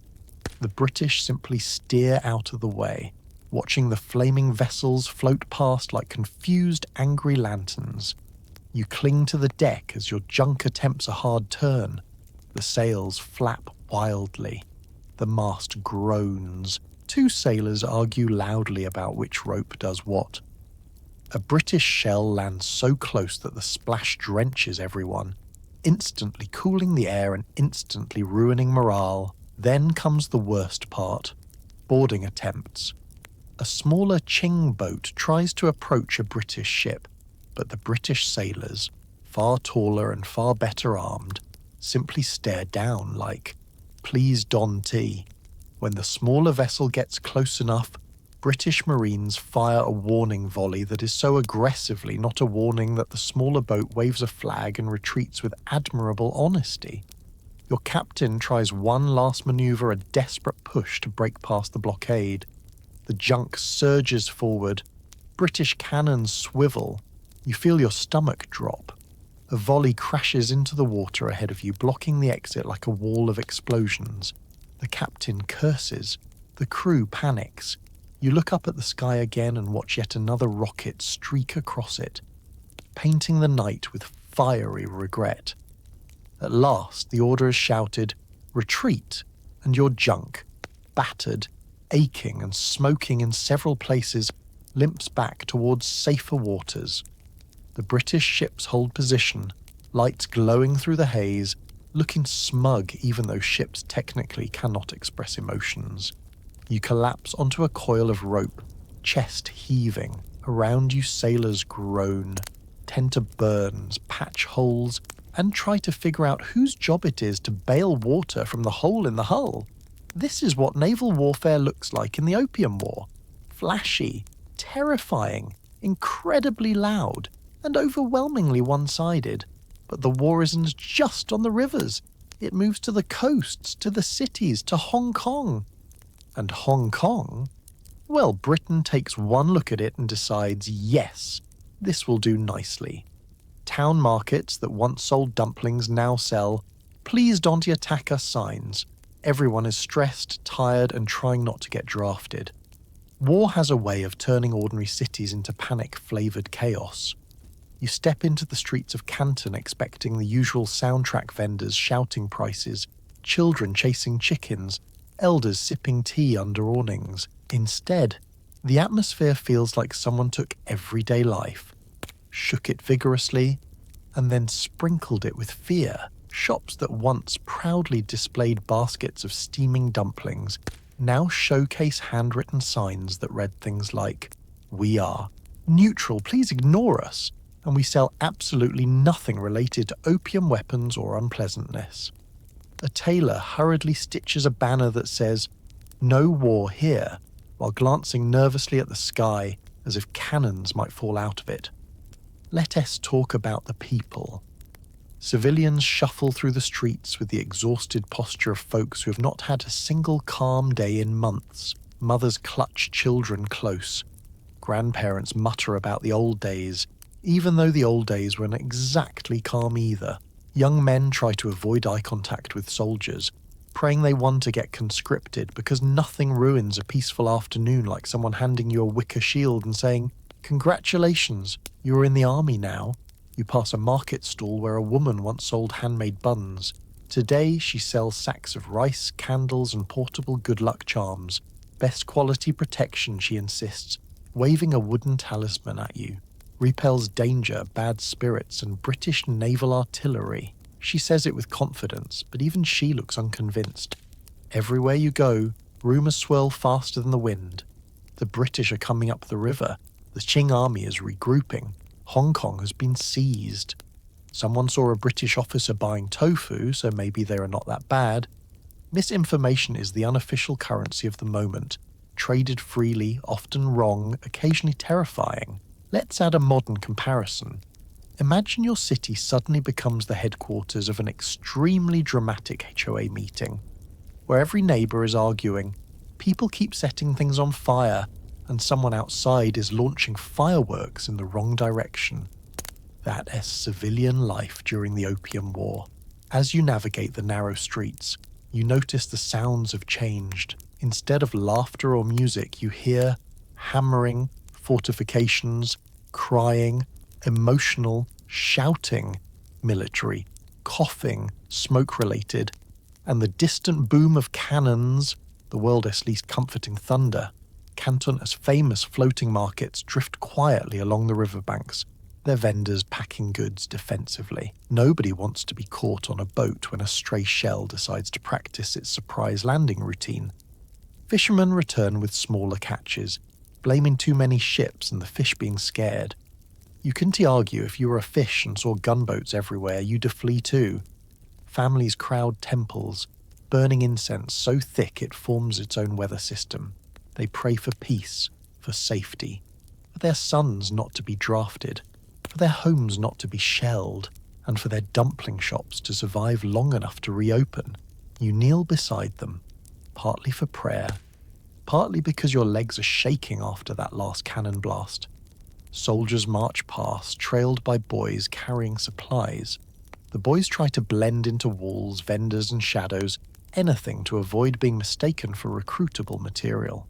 The British simply steer out of the way, watching the flaming vessels float past like confused, angry lanterns. You cling to the deck as your junk attempts a hard turn. The sails flap wildly. The mast groans. Two sailors argue loudly about which rope does what. A British shell lands so close that the splash drenches everyone, instantly cooling the air and instantly ruining morale. Then comes the worst part, boarding attempts. A smaller Qing boat tries to approach a British ship, but the British sailors, far taller and far better armed, simply stare down like, "Please Don T." When the smaller vessel gets close enough, British Marines fire a warning volley that is so aggressively not a warning that the smaller boat waves a flag and retreats with admirable honesty. Your captain tries one last maneuver, a desperate push to break past the blockade. The junk surges forward. British cannons swivel. You feel your stomach drop. A volley crashes into the water ahead of you, blocking the exit like a wall of explosions. The captain curses. The crew panics. You look up at the sky again and watch yet another rocket streak across it, painting the night with fiery regret. At last, the order is shouted, "Retreat," and your junk, battered, aching and smoking in several places, limps back towards safer waters. The British ships hold position, lights glowing through the haze, looking smug even though ships technically cannot express emotions. You collapse onto a coil of rope, chest heaving. Around you sailors groan, tend to burns, patch holes, and try to figure out whose job it is to bail water from the hole in the hull. This is what naval warfare looks like in the Opium War. Flashy, terrifying, incredibly loud, and overwhelmingly one-sided. But the war isn't just on the rivers. It moves to the coasts, to the cities, to Hong Kong. And Hong Kong? Well, Britain takes one look at it and decides, yes, this will do nicely. Town markets that once sold dumplings now sell "Please don't attack us" signs. Everyone is stressed, tired, and trying not to get drafted. War has a way of turning ordinary cities into panic-flavoured chaos. You step into the streets of Canton expecting the usual soundtrack vendors shouting prices, children chasing chickens, elders sipping tea under awnings. Instead, the atmosphere feels like someone took everyday life, shook it vigorously, and then sprinkled it with fear. Shops that once proudly displayed baskets of steaming dumplings now showcase handwritten signs that read things like, "We are neutral, please ignore us," and we sell absolutely nothing related to opium weapons or unpleasantness. A tailor hurriedly stitches a banner that says, "No war here," while glancing nervously at the sky as if cannons might fall out of it. Let us talk about the people. Civilians shuffle through the streets with the exhausted posture of folks who have not had a single calm day in months. Mothers clutch children close. Grandparents mutter about the old days, even though the old days weren't exactly calm either. Young men try to avoid eye contact with soldiers, praying they want to get conscripted because nothing ruins a peaceful afternoon like someone handing you a wicker shield and saying, "Congratulations, you're in the army now." You pass a market stall where a woman once sold handmade buns. Today she sells sacks of rice, candles and portable good luck charms. Best quality protection, she insists, waving a wooden talisman at you. Repels danger, bad spirits and British naval artillery. She says it with confidence, but even she looks unconvinced. Everywhere you go, rumours swirl faster than the wind. The British are coming up the river. The Qing army is regrouping. Hong Kong has been seized. Someone saw a British officer buying tofu, so maybe they are not that bad. Misinformation is the unofficial currency of the moment, traded freely, often wrong, occasionally terrifying. Let's add a modern comparison. Imagine your city suddenly becomes the headquarters of an extremely dramatic HOA meeting, where every neighbour is arguing, people keep setting things on fire, and someone outside is launching fireworks in the wrong direction. That is civilian life during the Opium War. As you navigate the narrow streets, you notice the sounds have changed. Instead of laughter or music, you hear hammering, fortifications, crying, emotional, shouting, military, coughing, smoke-related, and the distant boom of cannons, the world's least comforting thunder. Canton's famous floating markets drift quietly along the riverbanks, their vendors packing goods defensively. Nobody wants to be caught on a boat when a stray shell decides to practice its surprise landing routine. Fishermen return with smaller catches, blaming too many ships and the fish being scared. You couldn't argue if you were a fish and saw gunboats everywhere, you'd flee too. Families crowd temples, burning incense so thick it forms its own weather system. They pray for peace, for safety, for their sons not to be drafted, for their homes not to be shelled, and for their dumpling shops to survive long enough to reopen. You kneel beside them, partly for prayer, partly because your legs are shaking after that last cannon blast. Soldiers march past, trailed by boys carrying supplies. The boys try to blend into walls, vendors and shadows, anything to avoid being mistaken for recruitable material.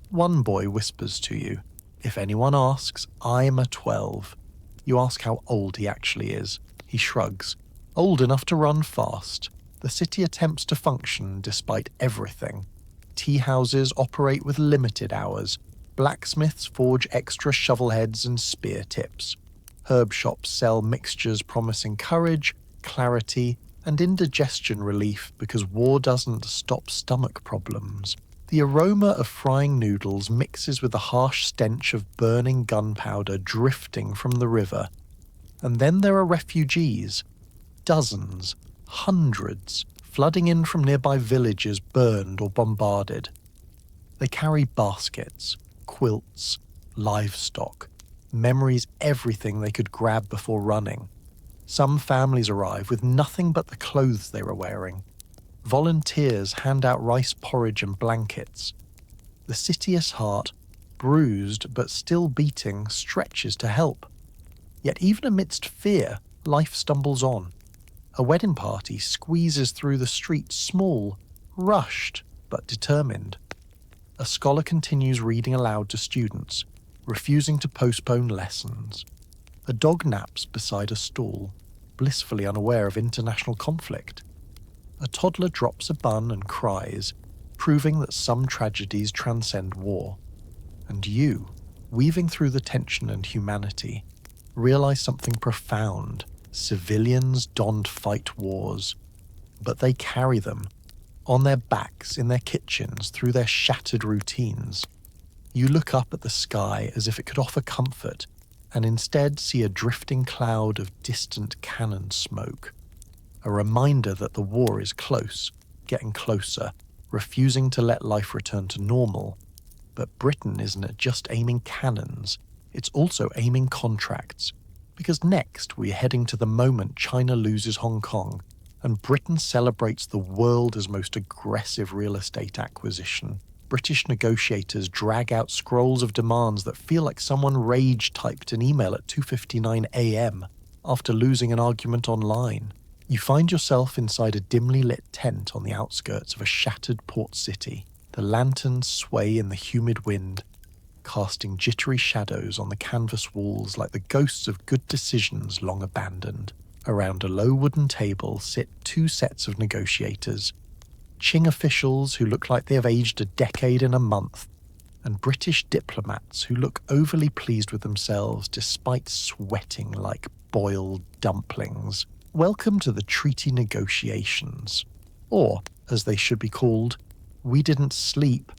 One boy whispers to you, "If anyone asks, I'm a 12. You ask how old he actually is. He shrugs. Old enough to run fast. The city attempts to function despite everything. Tea houses operate with limited hours. Blacksmiths forge extra shovel heads and spear tips. Herb shops sell mixtures promising courage, clarity, and indigestion relief because war doesn't stop stomach problems. The aroma of frying noodles mixes with the harsh stench of burning gunpowder drifting from the river. And then there are refugees. Dozens, hundreds, flooding in from nearby villages burned or bombarded. They carry baskets, quilts, livestock, memories, everything they could grab before running. Some families arrive with nothing but the clothes they were wearing. Volunteers hand out rice porridge and blankets. The city's heart, bruised but still beating, stretches to help. Yet even amidst fear, life stumbles on. A wedding party squeezes through the street, small, rushed, but determined. A scholar continues reading aloud to students, refusing to postpone lessons. A dog naps beside a stall, blissfully unaware of international conflict. A toddler drops a bun and cries, proving that some tragedies transcend war. And you, weaving through the tension and humanity, realize something profound. Civilians don't fight wars, but they carry them, on their backs, in their kitchens, through their shattered routines. You look up at the sky as if it could offer comfort, and instead see a drifting cloud of distant cannon smoke. A reminder that the war is close, getting closer, refusing to let life return to normal. But Britain isn't just aiming cannons, it's also aiming contracts. Because next we're heading to the moment China loses Hong Kong and Britain celebrates the world's most aggressive real estate acquisition. British negotiators drag out scrolls of demands that feel like someone rage-typed an email at 2:59 a.m. after losing an argument online. You find yourself inside a dimly lit tent on the outskirts of a shattered port city. The lanterns sway in the humid wind, casting jittery shadows on the canvas walls like the ghosts of good decisions long abandoned. Around a low wooden table sit two sets of negotiators, Qing officials who look like they have aged a decade in a month, and British diplomats who look overly pleased with themselves despite sweating like boiled dumplings. Welcome to the treaty negotiations. Or, as they should be called, we didn't sleep,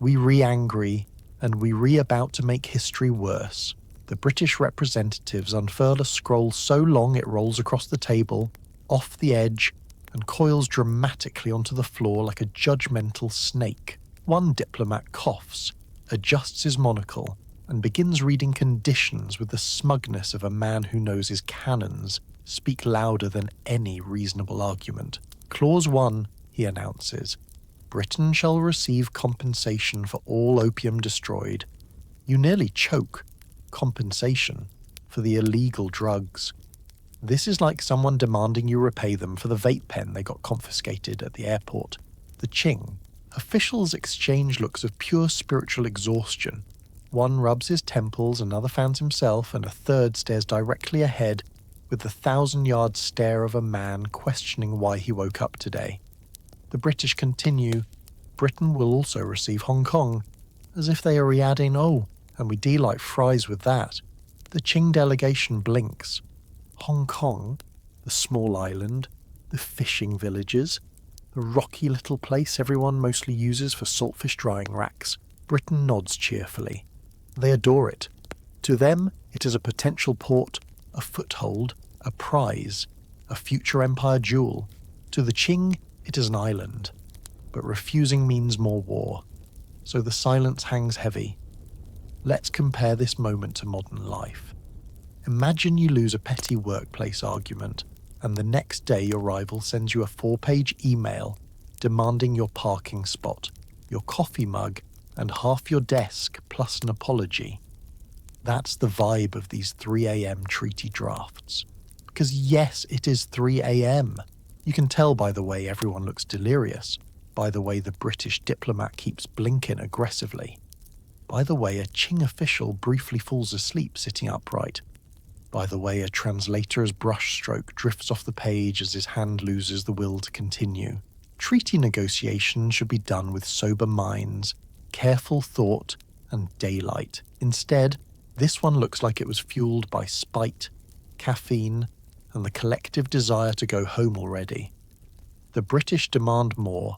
we re-angry, and we re-about to make history worse. The British representatives unfurl a scroll so long it rolls across the table, off the edge, and coils dramatically onto the floor like a judgmental snake. One diplomat coughs, adjusts his monocle, and begins reading conditions with the smugness of a man who knows his cannons speak louder than any reasonable argument. Clause 1, he announces, Britain shall receive compensation for all opium destroyed. You nearly choke. Compensation for the illegal drugs. This is like someone demanding you repay them for the vape pen they got confiscated at the airport. The Qing. Officials exchange looks of pure spiritual exhaustion. One rubs his temples, another fans himself, and a third stares directly ahead with the 1,000-yard stare of a man questioning why he woke up today. The British continue, Britain will also receive Hong Kong, as if they are re-adding, oh, and we do like fries with that. The Qing delegation blinks. Hong Kong, the small island, the fishing villages, the rocky little place everyone mostly uses for saltfish drying racks. Britain nods cheerfully. They adore it. To them, it is a potential port, a foothold, a prize, a future empire jewel. To the Qing, it is an island. But refusing means more war. So the silence hangs heavy. Let's compare this moment to modern life. Imagine you lose a petty workplace argument, and the next day your rival sends you a 4-page email demanding your parking spot, your coffee mug, and half your desk, plus an apology. That's the vibe of these 3 a.m. treaty drafts. Because yes, it is 3 a.m. You can tell by the way everyone looks delirious, by the way the British diplomat keeps blinking aggressively, by the way a Qing official briefly falls asleep sitting upright, by the way a translator's brushstroke drifts off the page as his hand loses the will to continue. Treaty negotiations should be done with sober minds, careful thought, and daylight. Instead, this one looks like it was fueled by spite, caffeine, and the collective desire to go home already. The British demand more.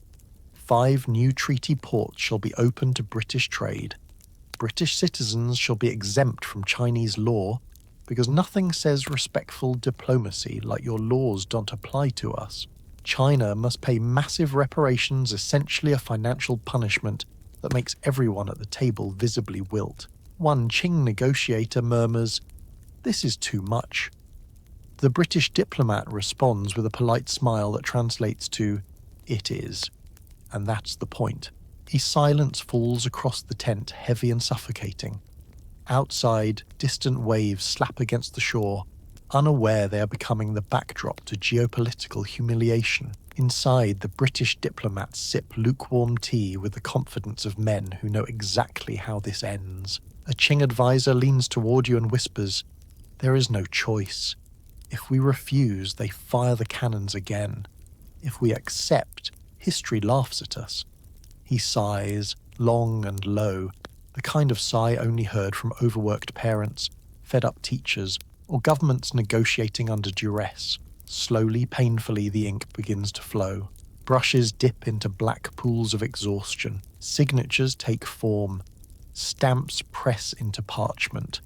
5 new treaty ports shall be open to British trade. British citizens shall be exempt from Chinese law because nothing says respectful diplomacy like your laws don't apply to us. China must pay massive reparations, essentially a financial punishment that makes everyone at the table visibly wilt. One Qing negotiator murmurs, "This is too much." The British diplomat responds with a polite smile that translates to, "It is." And that's the point. A silence falls across the tent, heavy and suffocating. Outside, distant waves slap against the shore, unaware they are becoming the backdrop to geopolitical humiliation. Inside, the British diplomats sip lukewarm tea with the confidence of men who know exactly how this ends. A Qing advisor leans toward you and whispers, "There is no choice. If we refuse, they fire the cannons again. If we accept, history laughs at us." He sighs, long and low, the kind of sigh only heard from overworked parents, fed-up teachers, or governments negotiating under duress. Slowly, painfully, the ink begins to flow. Brushes dip into black pools of exhaustion. Signatures take form. Stamps press into parchment.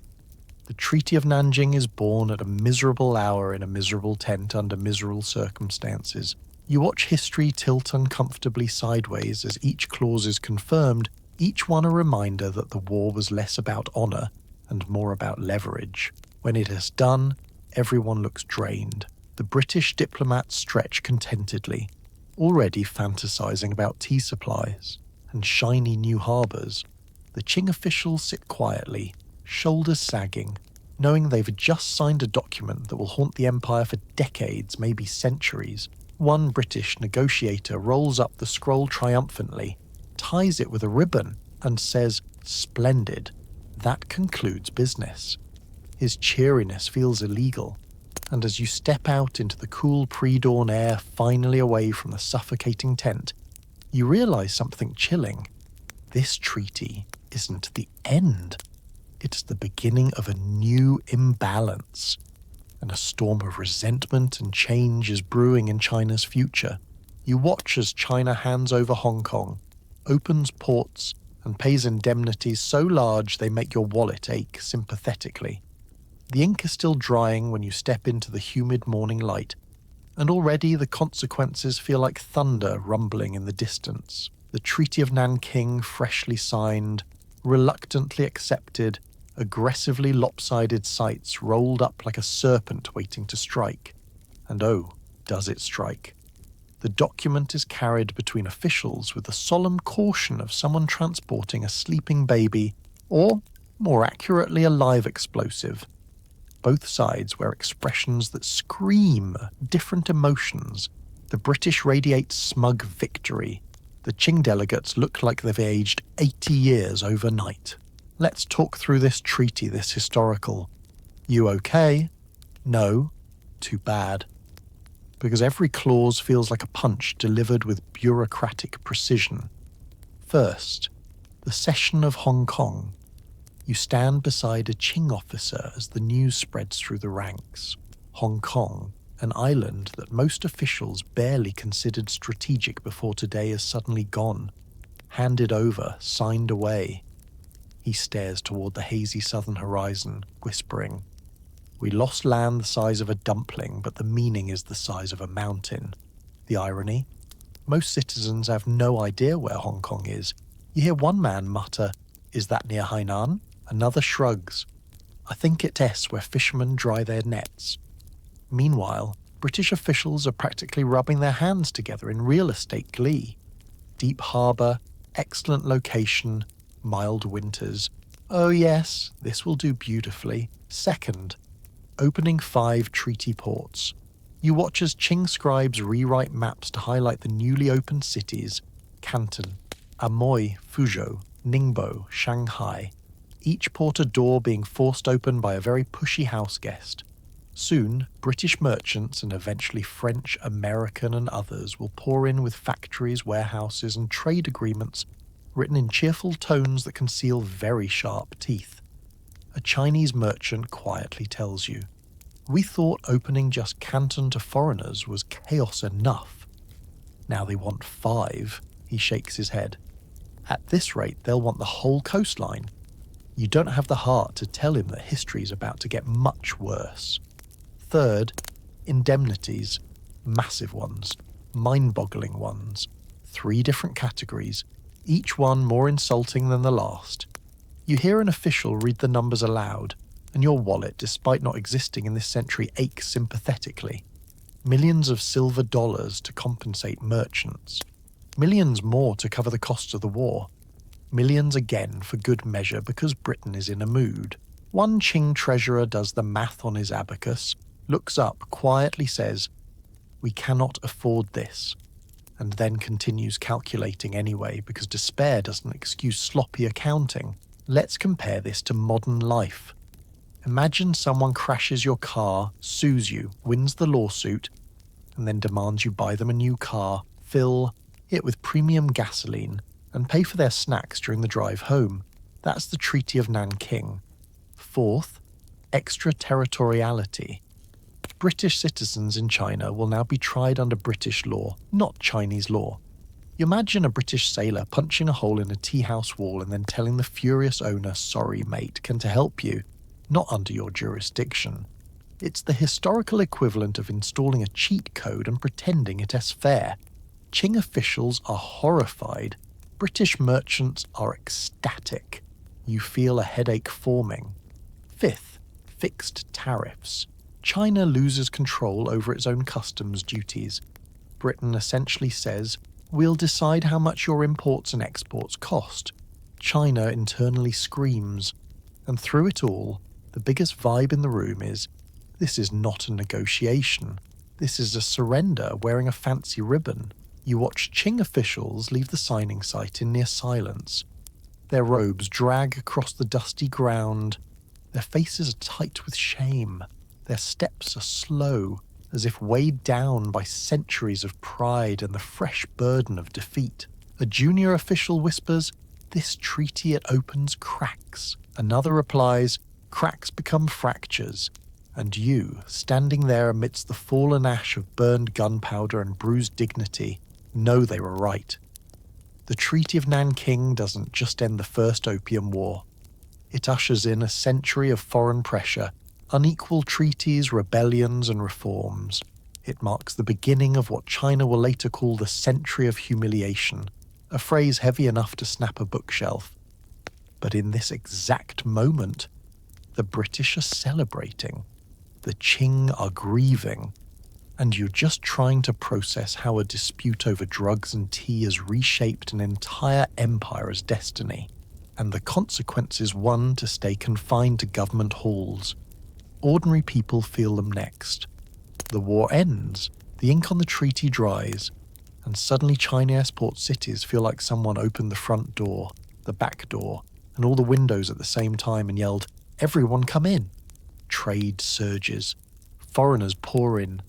The Treaty of Nanjing is born at a miserable hour in a miserable tent under miserable circumstances. You watch history tilt uncomfortably sideways as each clause is confirmed, each one a reminder that the war was less about honour and more about leverage. When it is done, everyone looks drained. The British diplomats stretch contentedly, already fantasizing about tea supplies and shiny new harbours. The Qing officials sit quietly, shoulders sagging, knowing they've just signed a document that will haunt the empire for decades, maybe centuries. One British negotiator rolls up the scroll triumphantly, ties it with a ribbon, and says, "Splendid. That concludes business." His cheeriness feels illegal, and as you step out into the cool pre-dawn air, finally away from the suffocating tent, you realise something chilling. This treaty isn't the end. It's the beginning of a new imbalance, and a storm of resentment and change is brewing in China's future. You watch as China hands over Hong Kong, opens ports, and pays indemnities so large they make your wallet ache sympathetically. The ink is still drying when you step into the humid morning light, and already the consequences feel like thunder rumbling in the distance. The Treaty of Nanking, freshly signed, reluctantly accepted, aggressively lopsided sights rolled up like a serpent waiting to strike. And oh, does it strike. The document is carried between officials with the solemn caution of someone transporting a sleeping baby, or, more accurately, a live explosive. Both sides wear expressions that scream different emotions. The British radiate smug victory. The Qing delegates look like they've aged 80 years overnight. Let's talk through this treaty, this historical. You okay? No? Too bad. Because every clause feels like a punch delivered with bureaucratic precision. First, the cession of Hong Kong. You stand beside a Qing officer as the news spreads through the ranks. Hong Kong, an island that most officials barely considered strategic before today, is suddenly gone. Handed over, signed away. He stares toward the hazy southern horizon, whispering, "We lost land the size of a dumpling, but the meaning is the size of a mountain." The irony? Most citizens have no idea where Hong Kong is. You hear one man mutter, "Is that near Hainan?" Another shrugs, "I think it's where fishermen dry their nets." Meanwhile, British officials are practically rubbing their hands together in real estate glee. Deep harbour, excellent location, mild winters. Oh yes, this will do beautifully. Second, opening 5 treaty ports. You watch as Qing scribes rewrite maps to highlight the newly opened cities: Canton, Amoy, Fuzhou, Ningbo, Shanghai. Each port a door being forced open by a very pushy house guest. Soon, British merchants and eventually French, American and others will pour in with factories, warehouses and trade agreements written in cheerful tones that conceal very sharp teeth. A Chinese merchant quietly tells you, "We thought opening just Canton to foreigners was chaos enough. Now they want 5, he shakes his head. At this rate, they'll want the whole coastline. You don't have the heart to tell him that history is about to get much worse. Third, indemnities. Massive ones. Mind-boggling ones. 3 different categories, each one more insulting than the last. You hear an official read the numbers aloud, and your wallet, despite not existing in this century, aches sympathetically. Millions of silver dollars to compensate merchants. Millions more to cover the costs of the war. Millions again for good measure because Britain is in a mood. One Qing treasurer does the math on his abacus, looks up, quietly says, "We cannot afford this," and then continues calculating anyway because despair doesn't excuse sloppy accounting. Let's compare this to modern life. Imagine someone crashes your car, sues you, wins the lawsuit, and then demands you buy them a new car, fill it with premium gasoline, and pay for their snacks during the drive home. That's the Treaty of Nanking. Fourth, extraterritoriality. British citizens in China will now be tried under British law, not Chinese law. You imagine a British sailor punching a hole in a tea house wall and then telling the furious owner, "Sorry mate, can to help you? Not under your jurisdiction." It's the historical equivalent of installing a cheat code and pretending it is fair. Qing officials are horrified. British merchants are ecstatic. You feel a headache forming. Fifth, fixed tariffs. China loses control over its own customs duties. Britain essentially says, "We'll decide how much your imports and exports cost." China internally screams. And through it all, the biggest vibe in the room is, this is not a negotiation. This is a surrender wearing a fancy ribbon. You watch Qing officials leave the signing site in near silence. Their robes drag across the dusty ground. Their faces are tight with shame. Their steps are slow, as if weighed down by centuries of pride and the fresh burden of defeat. A junior official whispers, "This treaty it opens cracks." Another replies, "Cracks become fractures." And you, standing there amidst the fallen ash of burned gunpowder and bruised dignity, know they were right. The Treaty of Nanking doesn't just end the First Opium War. It ushers in a century of foreign pressure, unequal treaties, rebellions, and reforms. It marks the beginning of what China will later call the Century of Humiliation, a phrase heavy enough to snap a bookshelf. But in this exact moment, the British are celebrating. The Qing are grieving. And you're just trying to process how a dispute over drugs and tea has reshaped an entire empire's destiny. And the consequence is one to stay confined to government halls. Ordinary people feel them next. The war ends, the ink on the treaty dries, and suddenly Chinese port cities feel like someone opened the front door, the back door, and all the windows at the same time and yelled, "Everyone come in!" Trade surges. Foreigners pour in.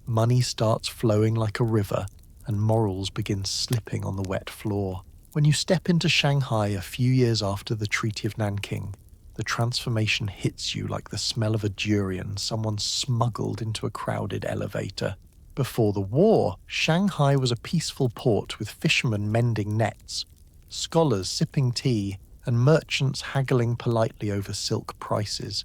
Money starts flowing like a river, and morals begin slipping on the wet floor. When you step into Shanghai a few years after the Treaty of Nanking, the transformation hits you like the smell of a durian someone smuggled into a crowded elevator. Before the war, Shanghai was a peaceful port with fishermen mending nets, scholars sipping tea, and merchants haggling politely over silk prices.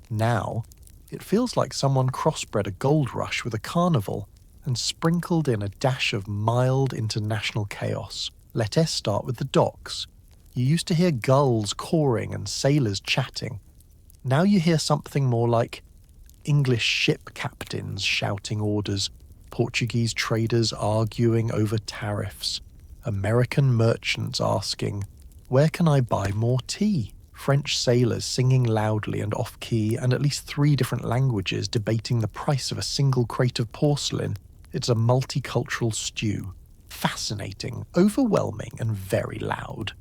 Now, it feels like someone crossbred a gold rush with a carnival and sprinkled in a dash of mild international chaos. Let us start with the docks. You used to hear gulls cawing and sailors chatting. Now you hear something more like English ship captains shouting orders, Portuguese traders arguing over tariffs, American merchants asking, "Where can I buy more tea?" French sailors singing loudly and off-key, and at least 3 different languages debating the price of a single crate of porcelain. It's a multicultural stew. Fascinating, overwhelming, and very loud.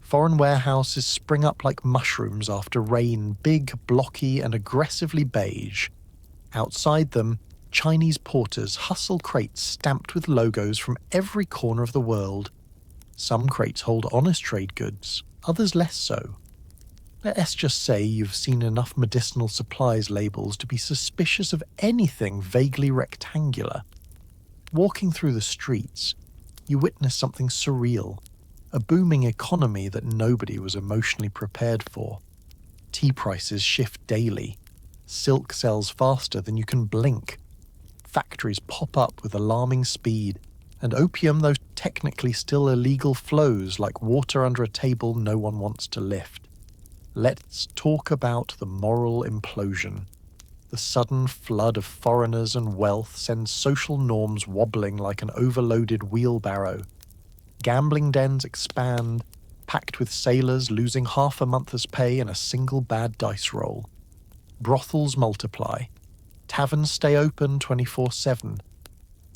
Foreign warehouses spring up like mushrooms after rain, big, blocky, and aggressively beige. Outside them, Chinese porters hustle crates stamped with logos from every corner of the world. Some crates hold honest trade goods, others less so. Let's just say you've seen enough medicinal supplies labels to be suspicious of anything vaguely rectangular. Walking through the streets, you witness something surreal, a booming economy that nobody was emotionally prepared for. Tea prices shift daily. Silk sells faster than you can blink. Factories pop up with alarming speed, and opium, though technically still illegal, flows like water under a table no one wants to lift. Let's talk about the moral implosion. The sudden flood of foreigners and wealth sends social norms wobbling like an overloaded wheelbarrow. Gambling dens expand, packed with sailors losing half a month's pay in a single bad dice roll. Brothels multiply. Taverns stay open 24/7.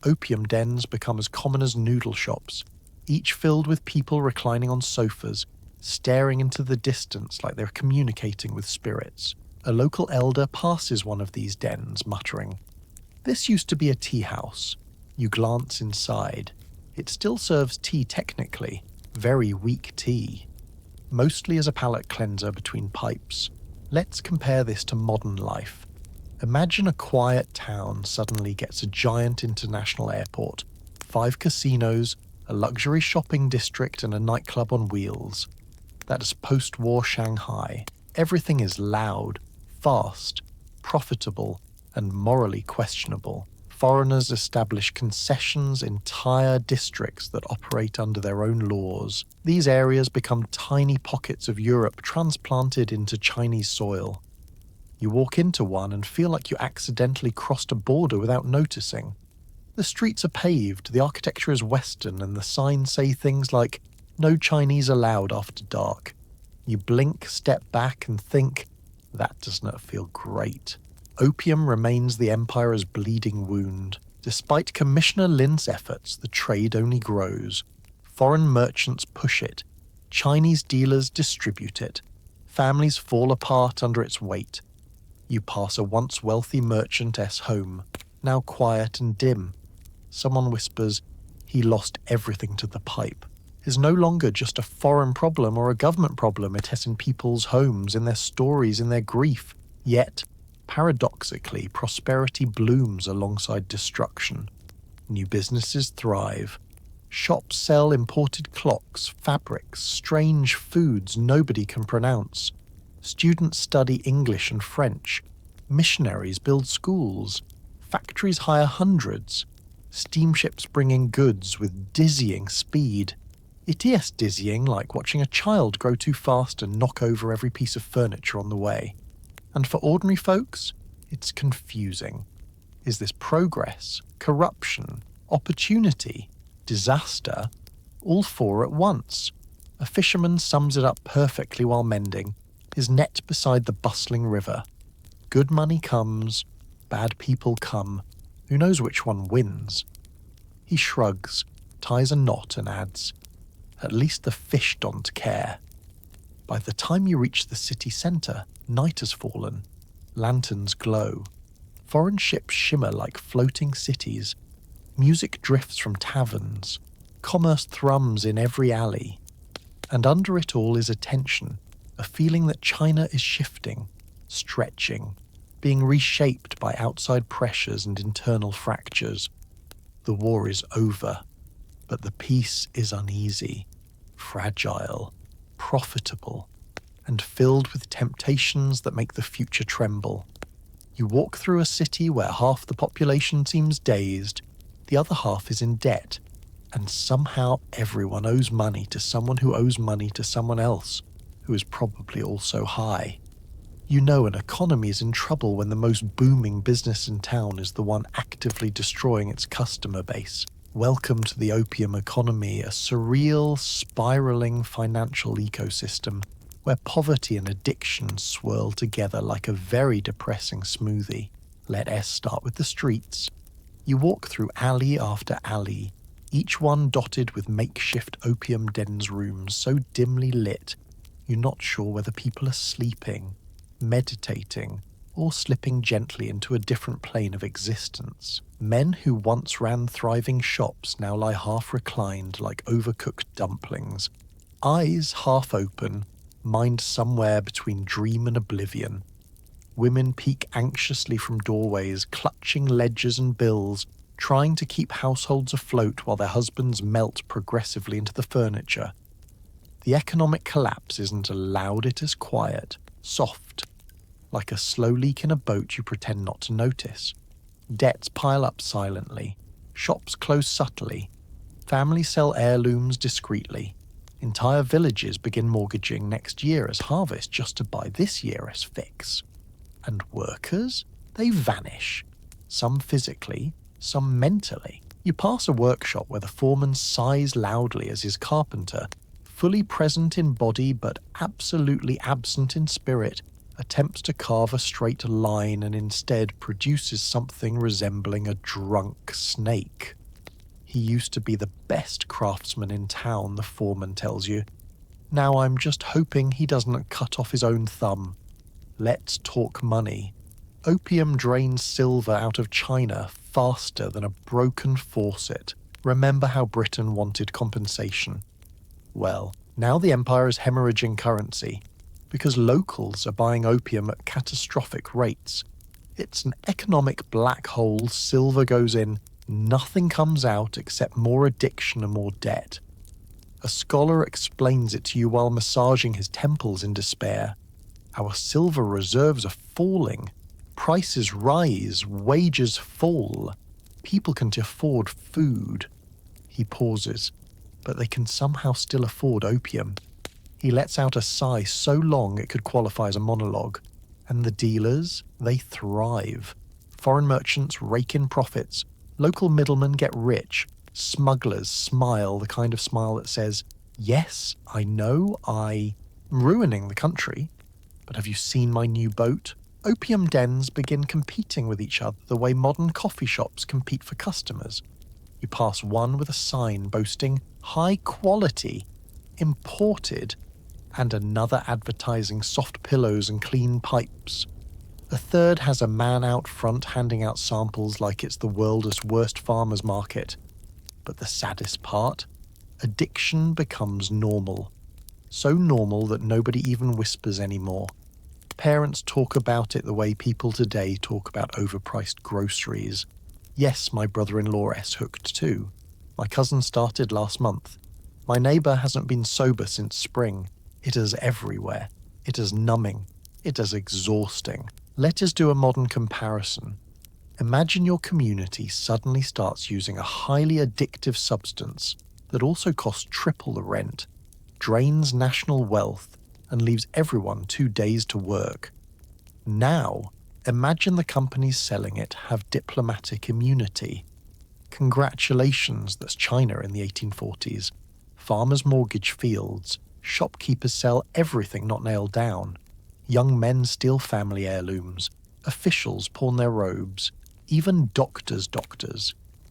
Opium dens become as common as noodle shops, each filled with people reclining on sofas, staring into the distance like they're communicating with spirits. A local elder passes one of these dens, muttering, "This used to be a tea house." You glance inside. It still serves tea technically, very weak tea, mostly as a palate cleanser between pipes. Let's compare this to modern life. Imagine a quiet town suddenly gets a giant international airport, 5 casinos, a luxury shopping district, and a nightclub on wheels. That's post-war Shanghai. Everything is loud, fast, profitable, and morally questionable. Foreigners establish concessions, entire districts that operate under their own laws. These areas become tiny pockets of Europe transplanted into Chinese soil. You walk into one and feel like you accidentally crossed a border without noticing. The streets are paved, the architecture is Western, and the signs say things like, "No Chinese allowed after dark." You blink, step back, and think, that does not feel great. Opium remains the empire's bleeding wound. Despite Commissioner Lin's efforts, the trade only grows. Foreign merchants push it. Chinese dealers distribute it. Families fall apart under its weight. You pass a once wealthy merchantess home, now quiet and dim. Someone whispers, "He lost everything to the pipe." Is no longer just a foreign problem or a government problem. It is in people's homes, in their stories, in their grief. Yet, paradoxically, prosperity blooms alongside destruction. New businesses thrive. Shops sell imported clocks, fabrics, strange foods nobody can pronounce. Students study English and French. Missionaries build schools. Factories hire hundreds. Steamships bring in goods with dizzying speed. It is dizzying, like watching a child grow too fast and knock over every piece of furniture on the way. And for ordinary folks, it's confusing. Is this progress, corruption, opportunity, disaster, all four at once? A fisherman sums it up perfectly while mending, his net beside the bustling river. Good money comes, bad people come. Who knows which one wins? He shrugs, ties a knot, and adds, "At least the fish don't care." By the time you reach the city centre, night has fallen. Lanterns glow. Foreign ships shimmer like floating cities. Music drifts from taverns. Commerce thrums in every alley. And under it all is a tension, a feeling that China is shifting, stretching, being reshaped by outside pressures and internal fractures. The war is over, but the peace is uneasy, fragile, profitable, and filled with temptations that make the future tremble. You walk through a city where half the population seems dazed, the other half is in debt, and somehow everyone owes money to someone who owes money to someone else, who is probably also high. You know an economy is in trouble when the most booming business in town is the one actively destroying its customer base. Welcome to the opium economy, a surreal, spiraling financial ecosystem where poverty and addiction swirl together like a very depressing smoothie. Let us start with the streets. You walk through alley after alley, each one dotted with makeshift opium dens rooms so dimly lit, you're not sure whether people are sleeping, meditating, or slipping gently into a different plane of existence. Men who once ran thriving shops now lie half reclined like overcooked dumplings, eyes half open, mind somewhere between dream and oblivion. Women peek anxiously from doorways, clutching ledgers and bills, trying to keep households afloat while their husbands melt progressively into the furniture. The economic collapse isn't loud, it is quiet, soft, like a slow leak in a boat you pretend not to notice. Debts pile up silently, shops close subtly, families sell heirlooms discreetly, entire villages begin mortgaging next year as harvest just to buy this year as fix. And workers? They vanish, some physically, some mentally. You pass a workshop where the foreman sighs loudly as his carpenter, fully present in body but absolutely absent in spirit, attempts to carve a straight line and instead produces something resembling a drunk snake. He used to be the best craftsman in town, the foreman tells you. Now I'm just hoping he doesn't cut off his own thumb. Let's talk money. Opium drains silver out of China faster than a broken faucet. Remember how Britain wanted compensation? Well, now the empire is hemorrhaging currency, because locals are buying opium at catastrophic rates. It's an economic black hole, silver goes in, nothing comes out except more addiction and more debt. A scholar explains it to you while massaging his temples in despair. Our silver reserves are falling, prices rise, wages fall, people can't afford food. He pauses, but they can somehow still afford opium. He lets out a sigh so long it could qualify as a monologue, And the dealers, they thrive. Foreign merchants rake in profits, local middlemen get rich, smugglers smile the kind of smile that says, "Yes, I know I'm ruining the country, but have you seen my new boat?" Opium dens begin competing with each other the way modern coffee shops compete for customers. You pass one with a sign boasting high quality, imported, and another advertising soft pillows and clean pipes. A third has a man out front handing out samples like it's the world's worst farmer's market. But the saddest part? Addiction becomes normal. So normal that nobody even whispers anymore. Parents talk about it the way people today talk about overpriced groceries. Yes, my brother-in-law is hooked too. My cousin started last month. My neighbour hasn't been sober since spring. It is everywhere. It is numbing. It is exhausting. Let us do a modern comparison. Imagine your community suddenly starts using a highly addictive substance that also costs triple the rent, drains national wealth, and leaves everyone too dazed to work. Now, imagine the companies selling it have diplomatic immunity. Congratulations, that's China in the 1840s. Farmers mortgage fields, shopkeepers sell everything not nailed down. Young men steal family heirlooms, officials pawn their robes, even doctors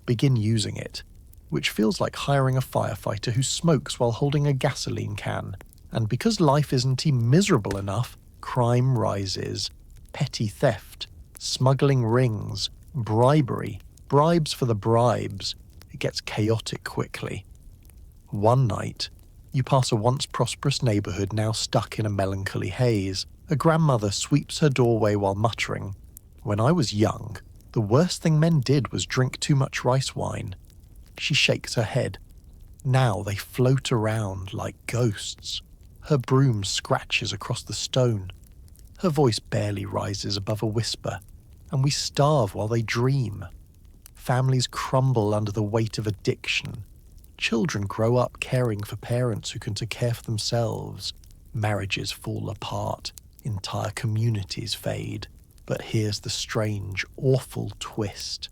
begin using it, which feels like hiring a firefighter who smokes while holding a gasoline can. And because life isn't miserable enough, crime rises. Petty theft, smuggling rings, bribery, bribes for the bribes. It gets chaotic quickly. One night, you pass a once prosperous neighbourhood now stuck in a melancholy haze. A grandmother sweeps her doorway while muttering, "When I was young, the worst thing men did was drink too much rice wine." She shakes her head. Now they float around like ghosts. Her broom scratches across the stone. Her voice barely rises above a whisper, and we starve while they dream. Families crumble under the weight of addiction. Children grow up caring for parents who can take care for themselves. Marriages fall apart. Entire communities fade. But here's the strange, awful twist.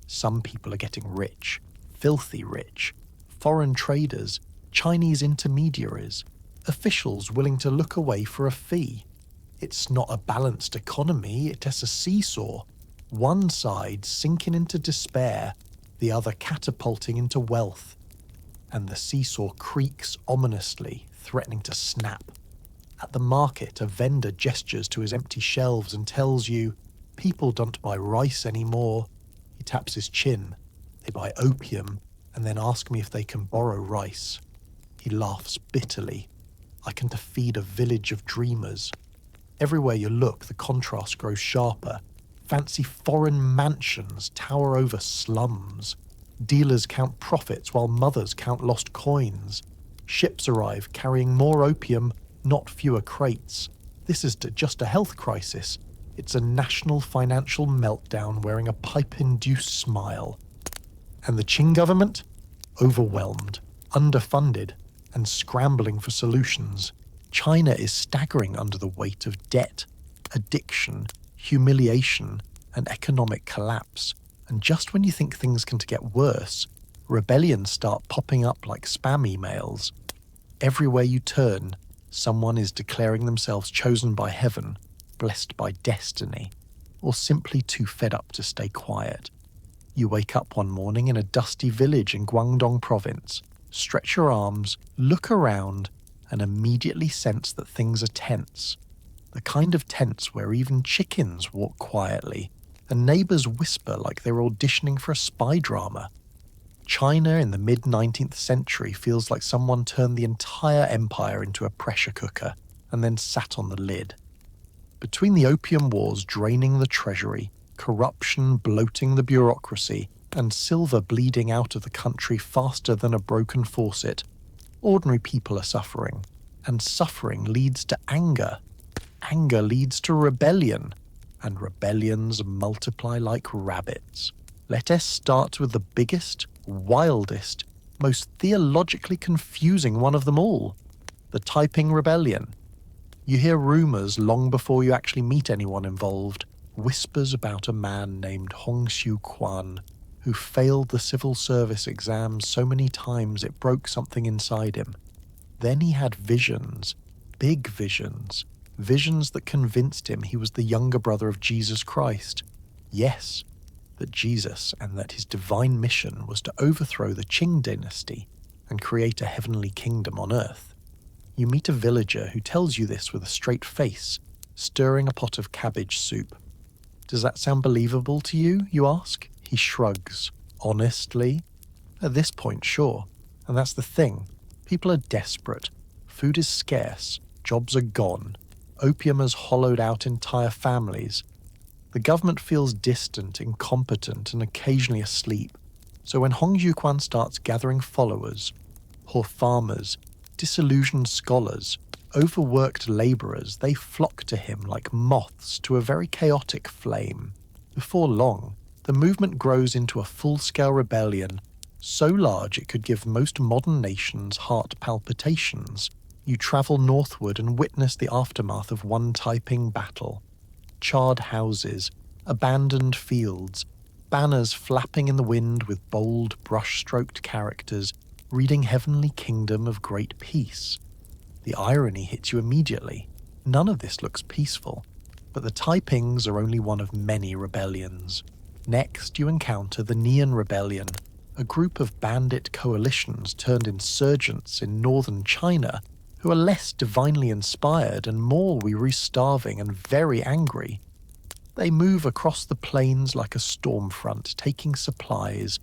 Some people are getting rich, filthy rich. Foreign traders, Chinese intermediaries, officials willing to look away for a fee. It's not a balanced economy, it is a seesaw. One side sinking into despair, the other catapulting into wealth. And the seesaw creaks ominously, threatening to snap. At the market, a vendor gestures to his empty shelves and tells you, "People don't buy rice anymore." He taps his chin. "They buy opium and then ask me if they can borrow rice." He laughs bitterly. "I can feed a village of dreamers." Everywhere you look, the contrast grows sharper. Fancy foreign mansions tower over slums. Dealers count profits while mothers count lost coins. Ships arrive carrying more opium, not fewer crates. This is just a health crisis. It's a national financial meltdown wearing a pipe-induced smile. And the Qing government? Overwhelmed, underfunded, and scrambling for solutions. China is staggering under the weight of debt, addiction, humiliation, and economic collapse. And just when you think things can get worse, rebellions start popping up like spam emails. Everywhere you turn, someone is declaring themselves chosen by heaven, blessed by destiny, or simply too fed up to stay quiet. You wake up one morning in a dusty village in Guangdong province, stretch your arms, look around, and immediately sense that things are tense. The kind of tense where even chickens walk quietly, and neighbours whisper like they're auditioning for a spy drama. China in the mid-19th century feels like someone turned the entire empire into a pressure cooker and then sat on the lid. Between the Opium Wars draining the treasury, corruption bloating the bureaucracy, and silver bleeding out of the country faster than a broken faucet, ordinary people are suffering, and suffering leads to anger. Anger leads to rebellion, and rebellions multiply like rabbits. Let us start with the biggest, wildest, most theologically confusing one of them all, the Taiping Rebellion. You hear rumours long before you actually meet anyone involved, whispers about a man named Hong Xiu-Quan who failed the civil service exams so many times it broke something inside him. Then he had visions, big visions, visions that convinced him he was the younger brother of Jesus Christ. Yes, that Jesus and that his divine mission was to overthrow the Qing dynasty and create a heavenly kingdom on earth. You meet a villager who tells you this with a straight face, stirring a pot of cabbage soup. Does that sound believable to you, you ask? He shrugs. Honestly? At this point, sure. And that's the thing. People are desperate. Food is scarce. Jobs are gone. Opium has hollowed out entire families. The government feels distant, incompetent, and occasionally asleep. So when Hong Xiuquan starts gathering followers, poor farmers, disillusioned scholars, overworked labourers, they flock to him like moths to a very chaotic flame. Before long, the movement grows into a full-scale rebellion, so large it could give most modern nations heart palpitations. You travel northward and witness the aftermath of one Taiping battle. Charred houses, abandoned fields, banners flapping in the wind with bold, brush-stroked characters, reading Heavenly Kingdom of Great Peace. The irony hits you immediately. None of this looks peaceful, but the Taipings are only one of many rebellions. Next, you encounter the Nian Rebellion, a group of bandit coalitions turned insurgents in northern China who are less divinely inspired and more weary, starving and very angry. They move across the plains like a storm front, taking supplies,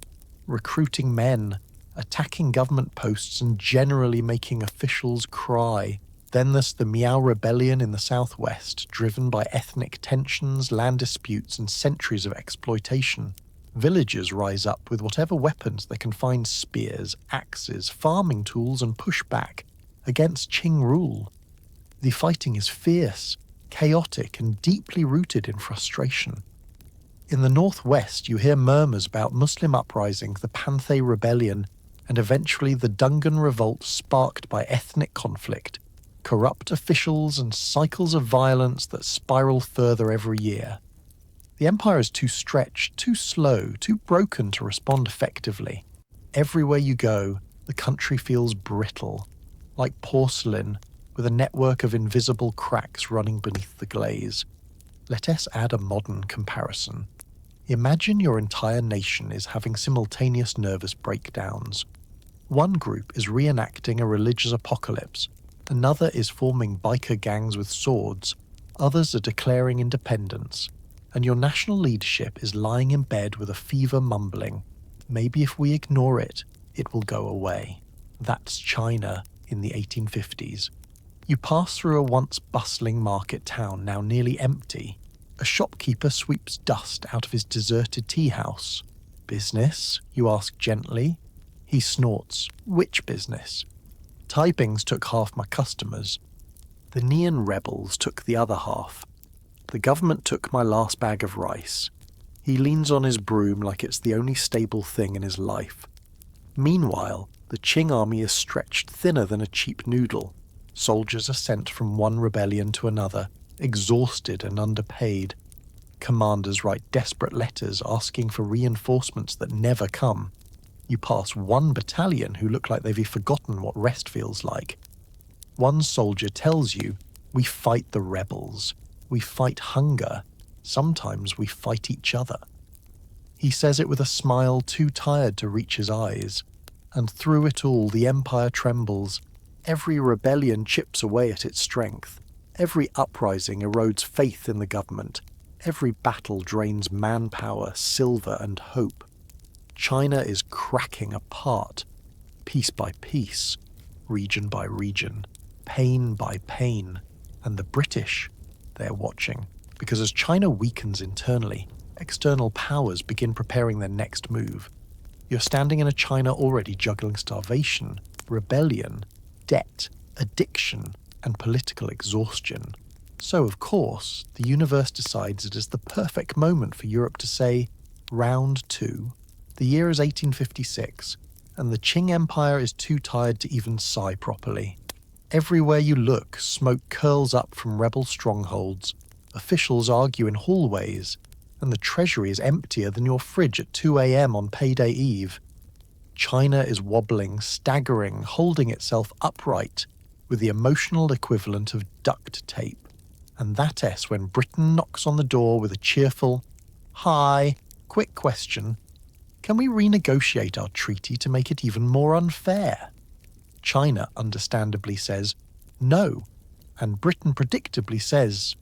recruiting men, attacking government posts and generally making officials cry. Then there's the Miao Rebellion in the southwest, driven by ethnic tensions, land disputes and centuries of exploitation. Villagers rise up with whatever weapons they can find, spears, axes, farming tools and push back against Qing rule. The fighting is fierce, chaotic, and deeply rooted in frustration. In the northwest, you hear murmurs about Muslim uprisings, the Panthay Rebellion, and eventually the Dungan Revolt sparked by ethnic conflict, corrupt officials, and cycles of violence that spiral further every year. The empire is too stretched, too slow, too broken to respond effectively. Everywhere you go, the country feels brittle, like porcelain, with a network of invisible cracks running beneath the glaze. Let us add a modern comparison. Imagine your entire nation is having simultaneous nervous breakdowns. One group is reenacting a religious apocalypse, another is forming biker gangs with swords, others are declaring independence, and your national leadership is lying in bed with a fever mumbling, "Maybe if we ignore it, it will go away." That's China in the 1850s. You pass through a once bustling market town now nearly empty. A shopkeeper sweeps dust out of his deserted tea house. "Business?" you ask gently. He snorts. "Which business?" "Taipings took half my customers. The Nian rebels took the other half. The government took my last bag of rice." He leans on his broom like it's the only stable thing in his life. Meanwhile, the Qing army is stretched thinner than a cheap noodle. Soldiers are sent from one rebellion to another, exhausted and underpaid. Commanders write desperate letters asking for reinforcements that never come. You pass one battalion who look like they've forgotten what rest feels like. One soldier tells you, "We fight the rebels. We fight hunger. Sometimes we fight each other." He says it with a smile too tired to reach his eyes. And through it all, the empire trembles. Every rebellion chips away at its strength. Every uprising erodes faith in the government. Every battle drains manpower, silver, and hope. China is cracking apart, piece by piece, region by region, pain by pain. And the British, they're watching. Because as China weakens internally, external powers begin preparing their next move. You're standing in a China already juggling starvation, rebellion, debt, addiction, and political exhaustion. So, of course, the universe decides it is the perfect moment for Europe to say, "Round 2. The year is 1856, and the Qing Empire is too tired to even sigh properly. Everywhere you look, smoke curls up from rebel strongholds, officials argue in hallways, and the treasury is emptier than your fridge at 2 a.m. on payday eve. China is wobbling, staggering, holding itself upright with the emotional equivalent of duct tape. And that S when Britain knocks on the door with a cheerful, "Hi, quick question. Can we renegotiate our treaty to make it even more unfair?" China understandably says, "No," and Britain predictably says,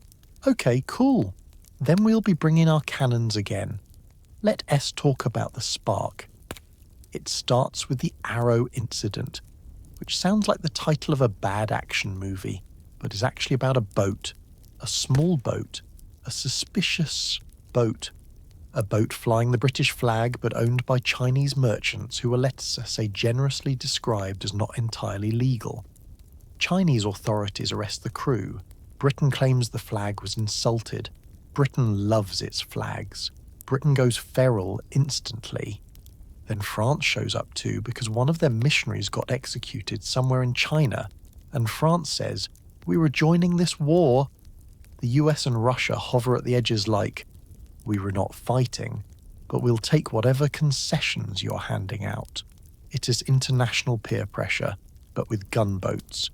"Okay, cool. Then we'll be bringing our cannons again. Let S talk about the spark." It starts with the Arrow incident, which sounds like the title of a bad action movie, but is actually about a boat, a small boat, a suspicious boat. A boat flying the British flag but owned by Chinese merchants who were, let's say, generously described as not entirely legal. Chinese authorities arrest the crew. Britain claims the flag was insulted. Britain loves its flags. Britain goes feral instantly. Then France shows up too because one of their missionaries got executed somewhere in China, and France says, "We were joining this war." The US and Russia hover at the edges like, "We were not fighting, but we'll take whatever concessions you're handing out." It is international peer pressure, but with gunboats.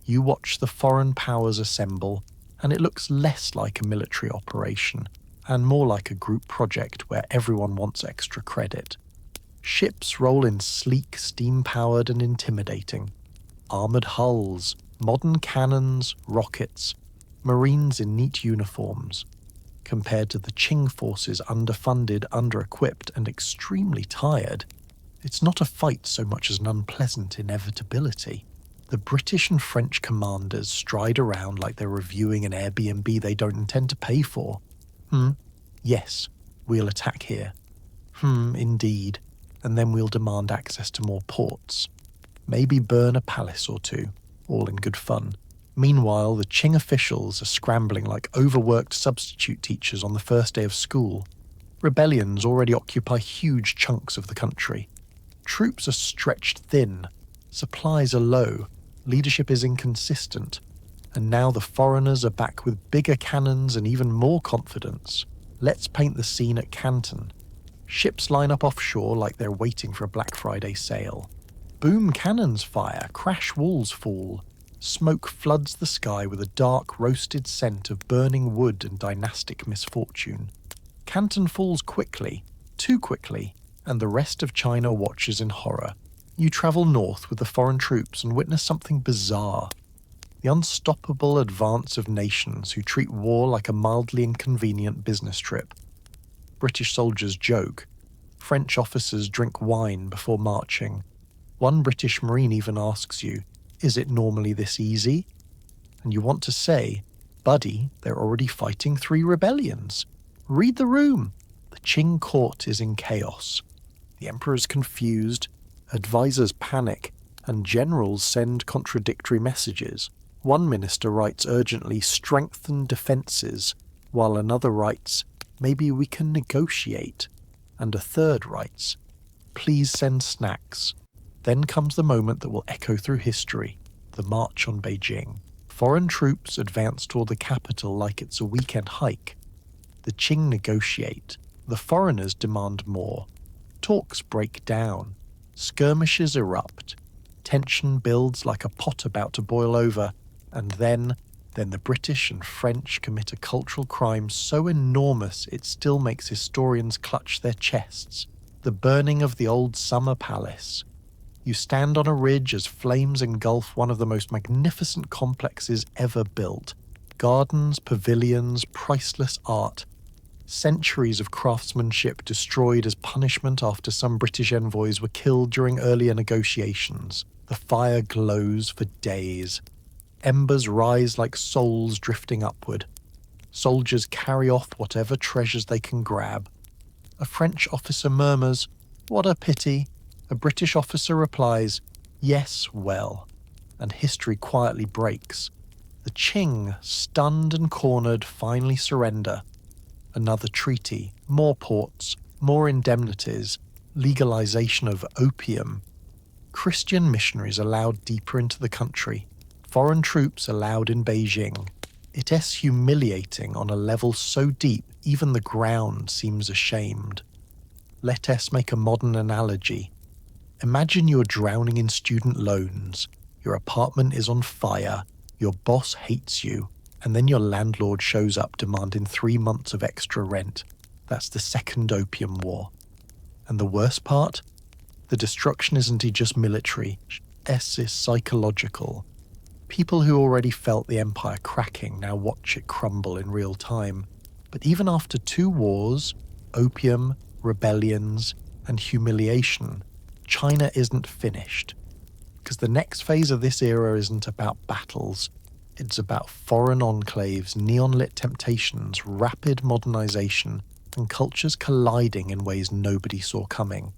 You watch the foreign powers assemble, and it looks less like a military operation, and more like a group project where everyone wants extra credit. Ships roll in sleek, steam-powered and intimidating. Armoured hulls, modern cannons, rockets, Marines in neat uniforms. Compared to the Qing forces underfunded, under-equipped and extremely tired, it's not a fight so much as an unpleasant inevitability. The British and French commanders stride around like they're reviewing an Airbnb they don't intend to pay for. Yes, we'll attack here. Indeed. And then we'll demand access to more ports. Maybe burn a palace or two, all in good fun. Meanwhile, the Qing officials are scrambling like overworked substitute teachers on the first day of school. Rebellions already occupy huge chunks of the country. Troops are stretched thin, supplies are low, leadership is inconsistent, and now the foreigners are back with bigger cannons and even more confidence. Let's paint the scene at Canton. Ships line up offshore like they're waiting for a Black Friday sale. Boom cannons fire, crash walls fall. Smoke floods the sky with a dark, roasted scent of burning wood and dynastic misfortune. Canton falls quickly, too quickly, and the rest of China watches in horror. You travel north with the foreign troops and witness something bizarre. The unstoppable advance of nations who treat war like a mildly inconvenient business trip. British soldiers joke. French officers drink wine before marching. One British Marine even asks you, "Is it normally this easy?" And you want to say, "Buddy, they're already fighting 3 rebellions. Read the room." The Qing court is in chaos. The emperor's confused, advisors panic, and generals send contradictory messages. One minister writes urgently, "Strengthen defences," while another writes, "Maybe we can negotiate," and a third writes, "Please send snacks." Then comes the moment that will echo through history, the march on Beijing. Foreign troops advance toward the capital like it's a weekend hike. The Qing negotiate. The foreigners demand more. Talks break down. Skirmishes erupt. Tension builds like a pot about to boil over, and then the British and French commit a cultural crime so enormous it still makes historians clutch their chests. The burning of the old summer palace. You stand on a ridge as flames engulf one of the most magnificent complexes ever built. Gardens, pavilions, priceless art. Centuries of craftsmanship destroyed as punishment after some British envoys were killed during earlier negotiations. The fire glows for days. Embers rise like souls drifting upward. Soldiers carry off whatever treasures they can grab. A French officer murmurs, "What a pity." A British officer replies, "Yes, well." And history quietly breaks. The Qing, stunned and cornered, finally surrender. Another treaty, more ports, more indemnities, legalization of opium. Christian missionaries allowed deeper into the country. Foreign troops allowed in Beijing. It is humiliating on a level so deep even the ground seems ashamed. Let us make a modern analogy. Imagine you're drowning in student loans, your apartment is on fire, your boss hates you, and then your landlord shows up demanding 3 months of extra rent. That's the second Opium War. And the worst part? The destruction isn't just military, it's psychological. People who already felt the empire cracking now watch it crumble in real time. But even after 2 wars, opium, rebellions, and humiliation, China isn't finished. Because the next phase of this era isn't about battles. It's about foreign enclaves, neon-lit temptations, rapid modernization, and cultures colliding in ways nobody saw coming.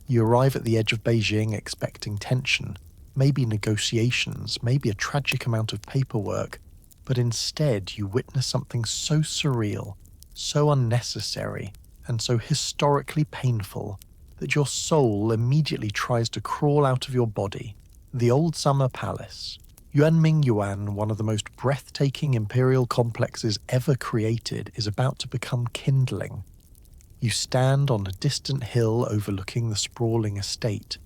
You arrive at the edge of Beijing expecting tension, maybe negotiations, maybe a tragic amount of paperwork, but instead you witness something so surreal, so unnecessary, and so historically painful that your soul immediately tries to crawl out of your body. The old summer palace, Yuan, one of the most breathtaking imperial complexes ever created, is about to become kindling. You stand on a distant hill overlooking the sprawling estate.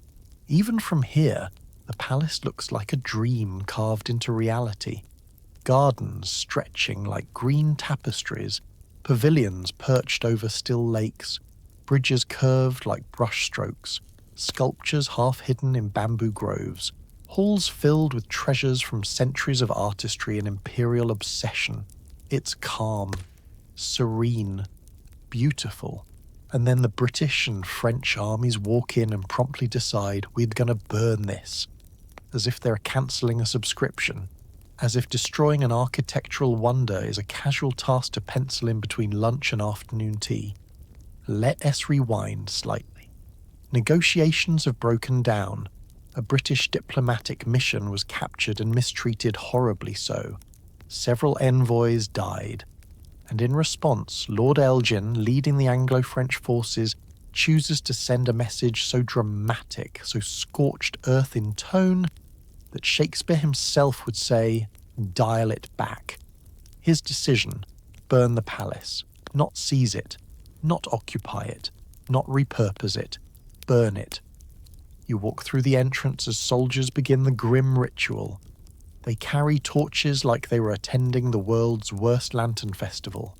Even from here, the palace looks like a dream carved into reality. Gardens stretching like green tapestries, pavilions perched over still lakes, bridges curved like brushstrokes, sculptures half hidden in bamboo groves, halls filled with treasures from centuries of artistry and imperial obsession. It's calm, serene, beautiful. And then the British and French armies walk in and promptly decide we're gonna burn this. As if they're cancelling a subscription. As if destroying an architectural wonder is a casual task to pencil in between lunch and afternoon tea. Let us rewind slightly. Negotiations have broken down. A British diplomatic mission was captured and mistreated horribly so. Several envoys died. And in response, Lord Elgin, leading the Anglo-French forces, chooses to send a message so dramatic, so scorched earth in tone, that Shakespeare himself would say, dial it back. His decision, burn the palace, not seize it, not occupy it, not repurpose it, burn it. You walk through the entrance as soldiers begin the grim ritual. They carry torches like they were attending the world's worst lantern festival.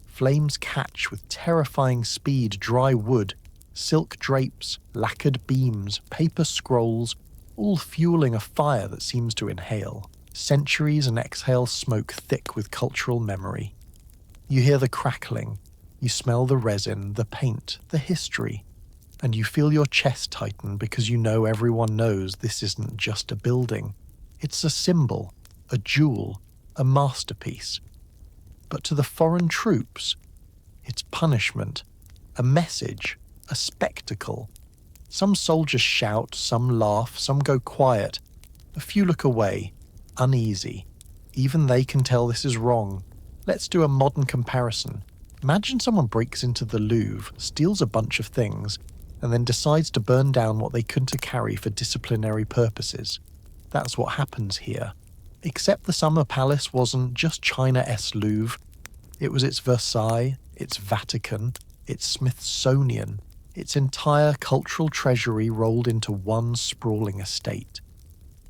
Flames catch with terrifying speed dry wood, silk drapes, lacquered beams, paper scrolls, all fueling a fire that seems to inhale. Centuries and exhale smoke thick with cultural memory. You hear the crackling, you smell the resin, the paint, the history, and you feel your chest tighten because you know everyone knows this isn't just a building. It's a symbol, a jewel, a masterpiece. But to the foreign troops, it's punishment, a message, a spectacle. Some soldiers shout, some laugh, some go quiet. A few look away, uneasy. Even they can tell this is wrong. Let's do a modern comparison. Imagine someone breaks into the Louvre, steals a bunch of things, and then decides to burn down what they couldn't carry for disciplinary purposes. That's what happens here. Except the Summer Palace wasn't just China-esque Louvre. It was its Versailles, its Vatican, its Smithsonian, its entire cultural treasury rolled into one sprawling estate.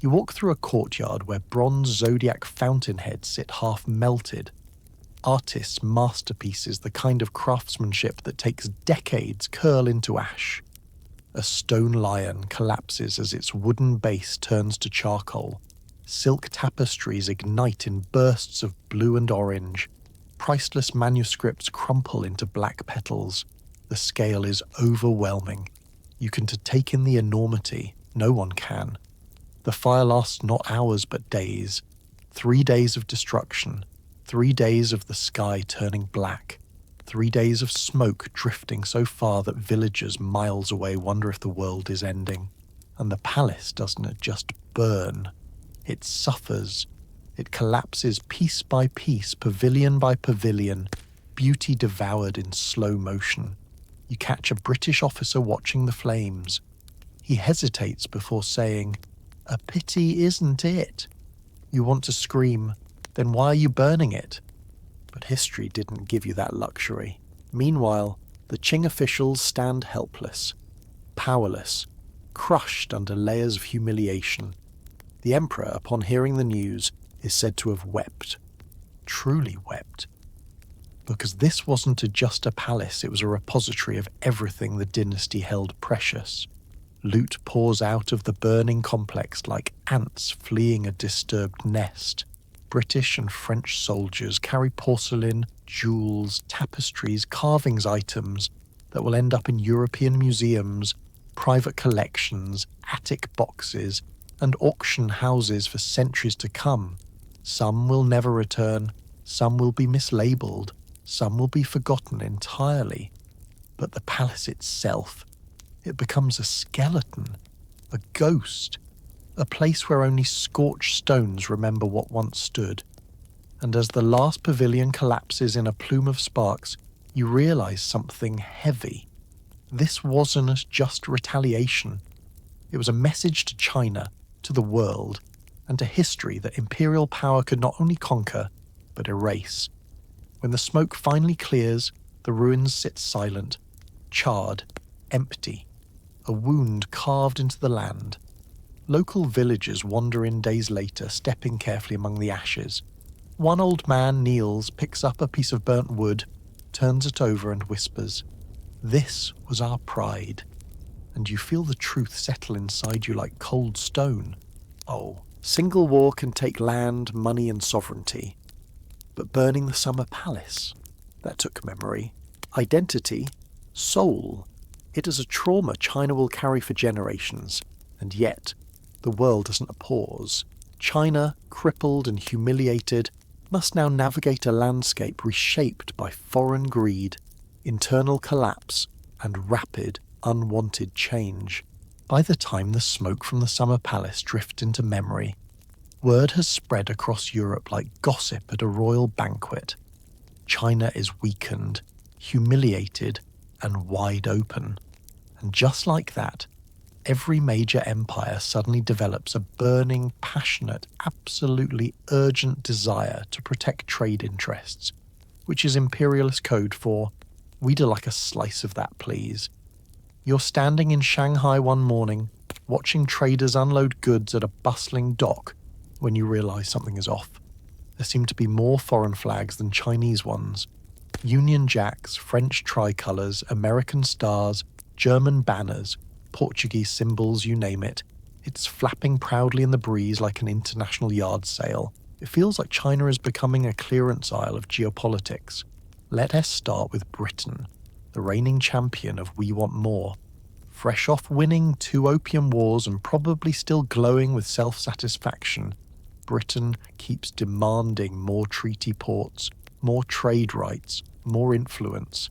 You walk through a courtyard where bronze zodiac fountainheads sit half melted. Artists' masterpieces, the kind of craftsmanship that takes decades, curl into ash. A stone lion collapses as its wooden base turns to charcoal. Silk tapestries ignite in bursts of blue and orange. Priceless manuscripts crumple into black petals. The scale is overwhelming. You can take in the enormity. No one can. The fire lasts not hours but days. 3 days of destruction. 3 days of the sky turning black. 3 days of smoke drifting so far that villagers miles away wonder if the world is ending. And the palace doesn't just burn. It suffers. It collapses piece by piece, pavilion by pavilion, beauty devoured in slow motion. You catch a British officer watching the flames. He hesitates before saying, "A pity, isn't it?" You want to scream, then why are you burning it? But history didn't give you that luxury. Meanwhile, the Qing officials stand helpless, powerless, crushed under layers of humiliation. The emperor, upon hearing the news, is said to have wept. Truly wept. Because this wasn't just a palace, it was a repository of everything the dynasty held precious. Loot pours out of the burning complex like ants fleeing a disturbed nest. British and French soldiers carry porcelain, jewels, tapestries, carvings items that will end up in European museums, private collections, attic boxes, and auction houses for centuries to come. Some will never return, some will be mislabeled, some will be forgotten entirely. But the palace itself, it becomes a skeleton, a ghost, a place where only scorched stones remember what once stood. And as the last pavilion collapses in a plume of sparks, you realize something heavy. This wasn't just retaliation. It was a message to China, to the world, and to history that imperial power could not only conquer, but erase. When the smoke finally clears, the ruins sit silent, charred, empty, a wound carved into the land. Local villagers wander in days later, stepping carefully among the ashes. One old man kneels, picks up a piece of burnt wood, turns it over and whispers, "This was our pride." And you feel the truth settle inside you like cold stone. Oh, single war can take land, money and sovereignty. But burning the summer palace, that took memory, identity, soul. It is a trauma China will carry for generations, and yet the world doesn't pause. China, crippled and humiliated, must now navigate a landscape reshaped by foreign greed, internal collapse, and rapid, unwanted change. By the time the smoke from the summer palace drifts into memory, word has spread across Europe like gossip at a royal banquet. China is weakened, humiliated, and wide open. And just like that, every major empire suddenly develops a burning, passionate, absolutely urgent desire to protect trade interests, which is imperialist code for, "We'd like a slice of that, please." You're standing in Shanghai one morning, watching traders unload goods at a bustling dock, when you realize something is off. There seem to be more foreign flags than Chinese ones. Union Jacks, French tricolors, American stars, German banners, Portuguese symbols, you name it. It's flapping proudly in the breeze like an international yard sale. It feels like China is becoming a clearance aisle of geopolitics. Let us start with Britain, the reigning champion of We Want More. Fresh off winning 2 Opium Wars and probably still glowing with self-satisfaction, Britain keeps demanding more treaty ports, more trade rights, more influence.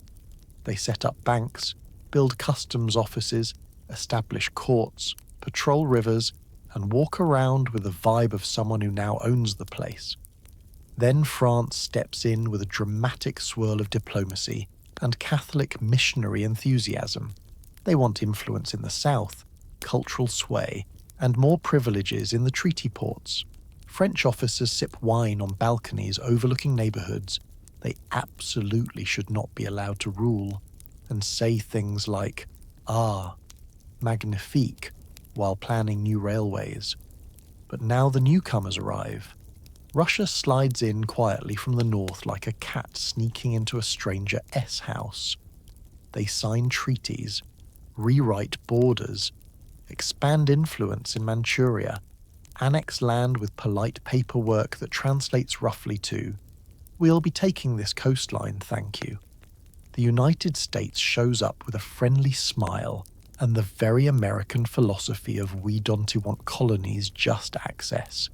They set up banks, build customs offices, establish courts, patrol rivers, and walk around with the vibe of someone who now owns the place. Then France steps in with a dramatic swirl of diplomacy and Catholic missionary enthusiasm. They want influence in the south, cultural sway, and more privileges in the treaty ports. French officers sip wine on balconies overlooking neighbourhoods they absolutely should not be allowed to rule, and say things like, "Ah, magnifique," while planning new railways. But now the newcomers arrive. Russia slides in quietly from the north like a cat sneaking into a stranger house. They sign treaties, rewrite borders, expand influence in Manchuria, annex land with polite paperwork that translates roughly to, "We'll be taking this coastline, thank you." The United States shows up with a friendly smile and the very American philosophy of "we don't want colonies, just access."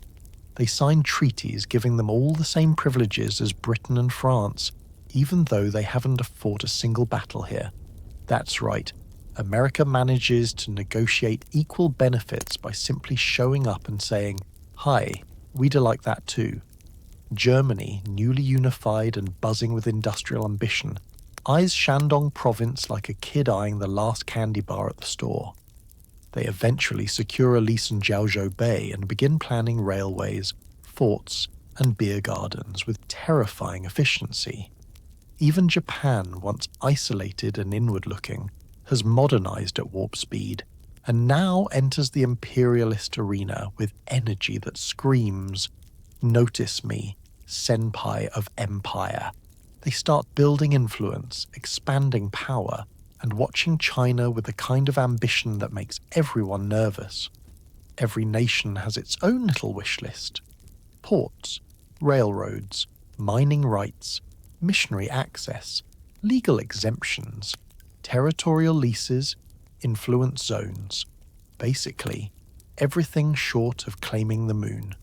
They sign treaties giving them all the same privileges as Britain and France, even though they haven't fought a single battle here. That's right, America manages to negotiate equal benefits by simply showing up and saying, "Hi, we'd like that too." Germany, newly unified and buzzing with industrial ambition, eyes Shandong province like a kid eyeing the last candy bar at the store. They eventually secure a lease in Jiaozhou Bay and begin planning railways, forts, and beer gardens with terrifying efficiency. Even Japan, once isolated and inward-looking, has modernized at warp speed, and now enters the imperialist arena with energy that screams, "Notice me, senpai of empire." They start building influence, expanding power, and watching China with the kind of ambition that makes everyone nervous. Every nation has its own little wish list. Ports, railroads, mining rights, missionary access, legal exemptions, territorial leases, influence zones. Basically, everything short of claiming the moon.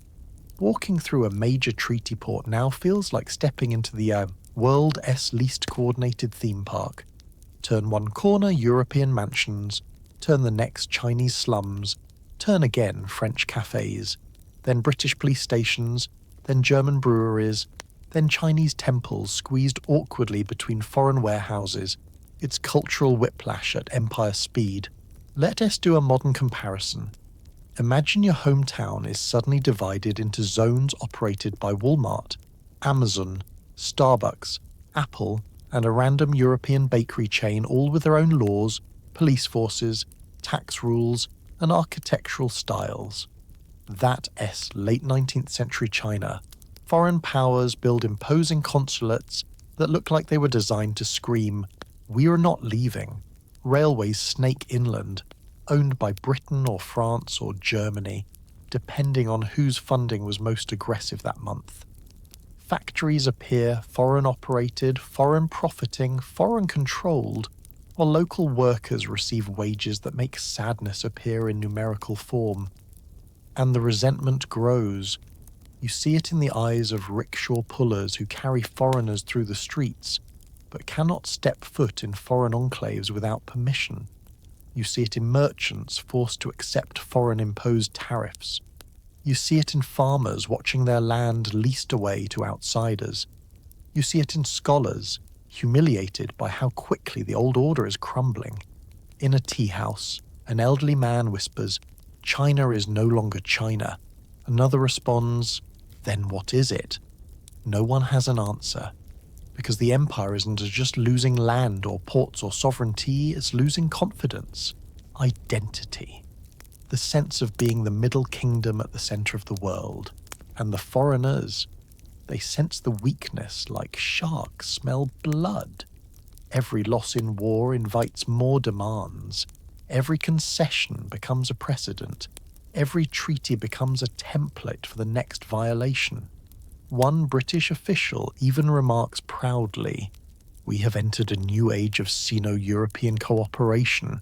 Walking through a major treaty port now feels like stepping into the world's least coordinated theme park. Turn one corner, European mansions, turn the next, Chinese slums, turn again, French cafes, then British police stations, then German breweries, then Chinese temples squeezed awkwardly between foreign warehouses. It's cultural whiplash at empire speed. Let us do a modern comparison. Imagine your hometown is suddenly divided into zones operated by Walmart, Amazon, Starbucks, Apple, and a random European bakery chain, all with their own laws, police forces, tax rules, and architectural styles. That's late 19th century China. Foreign powers build imposing consulates that look like they were designed to scream, "We are not leaving." Railways snake inland, owned by Britain or France or Germany, depending on whose funding was most aggressive that month. Factories appear foreign operated, foreign profiting, foreign controlled, while local workers receive wages that make sadness appear in numerical form. And the resentment grows. You see it in the eyes of rickshaw pullers who carry foreigners through the streets, but cannot step foot in foreign enclaves without permission. You see it in merchants forced to accept foreign-imposed tariffs. You see it in farmers watching their land leased away to outsiders. You see it in scholars, humiliated by how quickly the old order is crumbling. In a tea house, an elderly man whispers, "China is no longer China." Another responds, "Then what is it?" No one has an answer, because the empire isn't just losing land or ports or sovereignty, it's losing confidence, identity, the sense of being the middle kingdom at the center of the world. And the foreigners, they sense the weakness like sharks smell blood. Every loss in war invites more demands. Every concession becomes a precedent. Every treaty becomes a template for the next violation. One British official even remarks proudly, "We have entered a new age of Sino-European cooperation."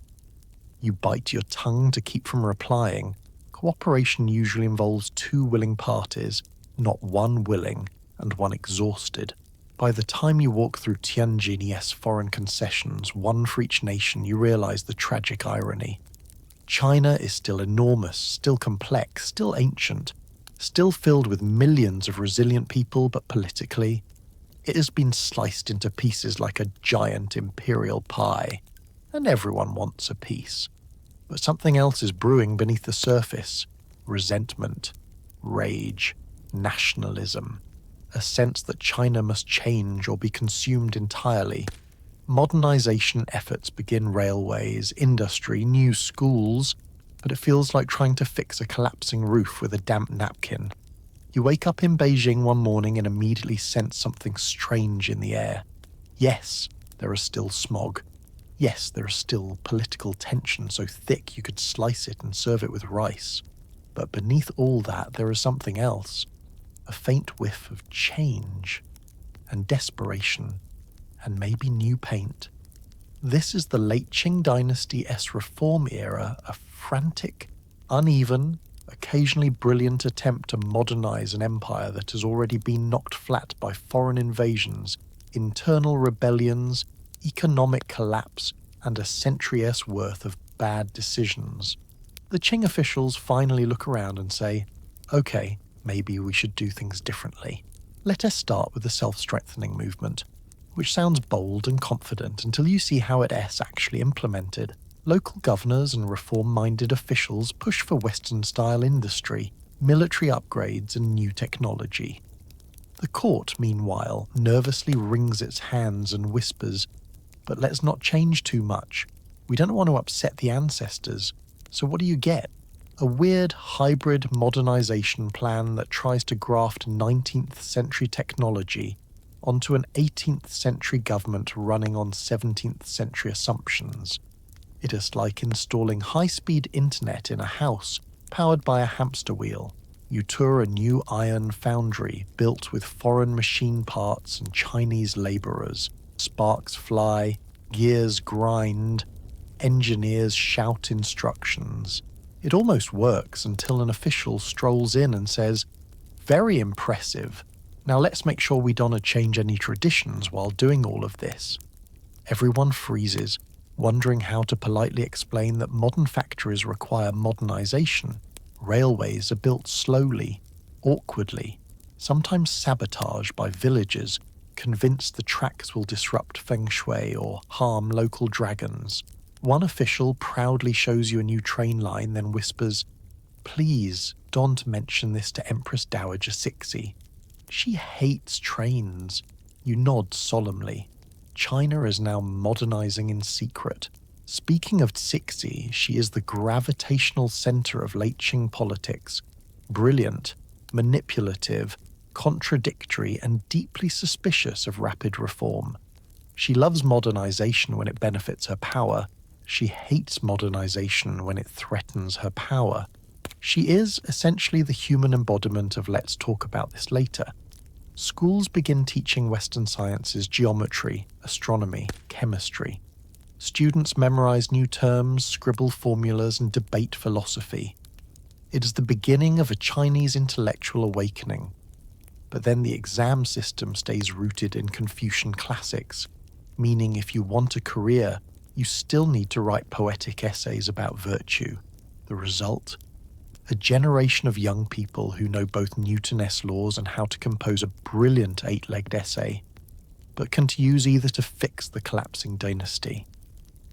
You bite your tongue to keep from replying. Cooperation usually involves two willing parties, not one willing and one exhausted. By the time you walk through Tianjin's foreign concessions, one for each nation, you realize the tragic irony. China is still enormous, still complex, still ancient, still filled with millions of resilient people, but politically, it has been sliced into pieces like a giant imperial pie, and everyone wants a piece. But something else is brewing beneath the surface: resentment, rage, nationalism, a sense that China must change or be consumed entirely. Modernization efforts begin: railways, industry, new schools, but it feels like trying to fix a collapsing roof with a damp napkin. You wake up in Beijing one morning and immediately sense something strange in the air. Yes, there is still smog. Yes, there is still political tension so thick you could slice it and serve it with rice. But beneath all that, there is something else. A faint whiff of change and desperation and maybe new paint. This is the late Qing Dynasty's reform era, a frantic, uneven, occasionally brilliant attempt to modernize an empire that has already been knocked flat by foreign invasions, internal rebellions, economic collapse, and a century's worth of bad decisions. The Qing officials finally look around and say, "Okay, maybe we should do things differently. Let us start with the self-strengthening movement," which sounds bold and confident until you see how it's actually implemented. Local governors and reform-minded officials push for Western-style industry, military upgrades and new technology. The court, meanwhile, nervously wrings its hands and whispers, "But let's not change too much. We don't want to upset the ancestors." So what do you get? A weird hybrid modernization plan that tries to graft 19th century technology onto an 18th century government running on 17th century assumptions. It is like installing high-speed internet in a house powered by a hamster wheel. You tour a new iron foundry built with foreign machine parts and Chinese laborers. Sparks fly, gears grind, engineers shout instructions. It almost works until an official strolls in and says, "Very impressive. Now let's make sure we don't change any traditions while doing all of this." Everyone freezes, wondering how to politely explain that modern factories require modernization. Railways are built slowly, awkwardly, sometimes sabotaged by villagers convinced the tracks will disrupt feng shui or harm local dragons. One official proudly shows you a new train line, then whispers, "Please don't mention this to Empress Dowager Cixi. She hates trains." You nod solemnly. China is now modernizing in secret. Speaking of Cixi, she is the gravitational center of late Qing politics. Brilliant, manipulative, contradictory, and deeply suspicious of rapid reform. She loves modernization when it benefits her power. She hates modernization when it threatens her power. She is essentially the human embodiment of "let's talk about this later." Schools begin teaching Western sciences, geometry, astronomy, chemistry. Students memorize new terms, scribble formulas, and debate philosophy. It is the beginning of a Chinese intellectual awakening. But then the exam system stays rooted in Confucian classics, meaning if you want a career, you still need to write poetic essays about virtue. The result? A generation of young people who know both Newton-esque laws and how to compose a brilliant 8-legged essay, but can use either to fix the collapsing dynasty.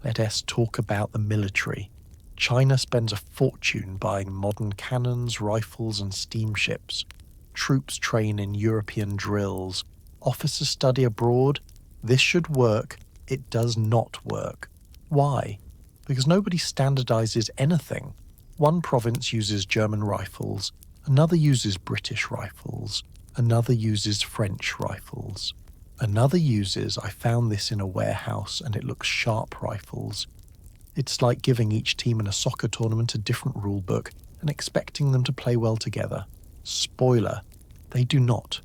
Let us talk about the military. China spends a fortune buying modern cannons, rifles, and steamships. Troops train in European drills. Officers study abroad. This should work. It does not work. Why? Because nobody standardizes anything. One province uses German rifles, another uses British rifles, another uses French rifles. Another uses, I found this in a warehouse and it looks sharp rifles. It's like giving each team in a soccer tournament a different rule book and expecting them to play well together. Spoiler, they do not.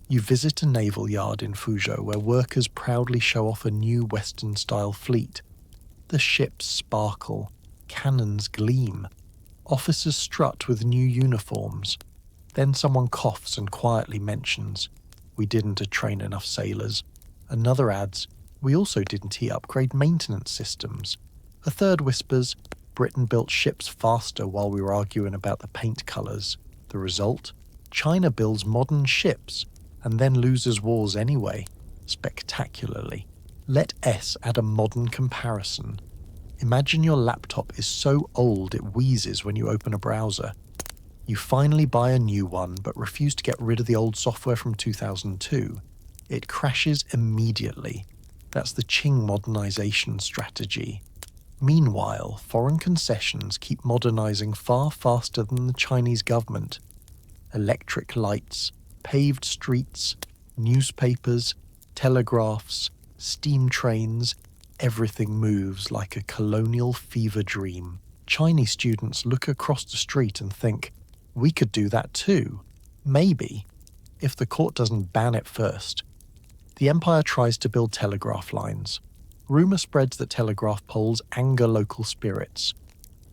You visit a naval yard in Fuzhou where workers proudly show off a new Western-style fleet. The ships sparkle, cannons gleam, officers strut with new uniforms. Then someone coughs and quietly mentions, "We didn't train enough sailors." Another adds, "We also didn't upgrade maintenance systems." A third whispers, "Britain built ships faster while we were arguing about the paint colours." The result? China builds modern ships and then loses wars anyway, spectacularly. Let S add a modern comparison. Imagine your laptop is so old it wheezes when you open a browser. You finally buy a new one but refuse to get rid of the old software from 2002. It crashes immediately. That's the Qing modernization strategy. Meanwhile, foreign concessions keep modernizing far faster than the Chinese government. Electric lights, paved streets, newspapers, telegraphs, steam trains, everything moves like a colonial fever dream. Chinese students look across the street and think, "We could do that too. Maybe, if the court doesn't ban it first." The empire tries to build telegraph lines. Rumour spreads that telegraph poles anger local spirits.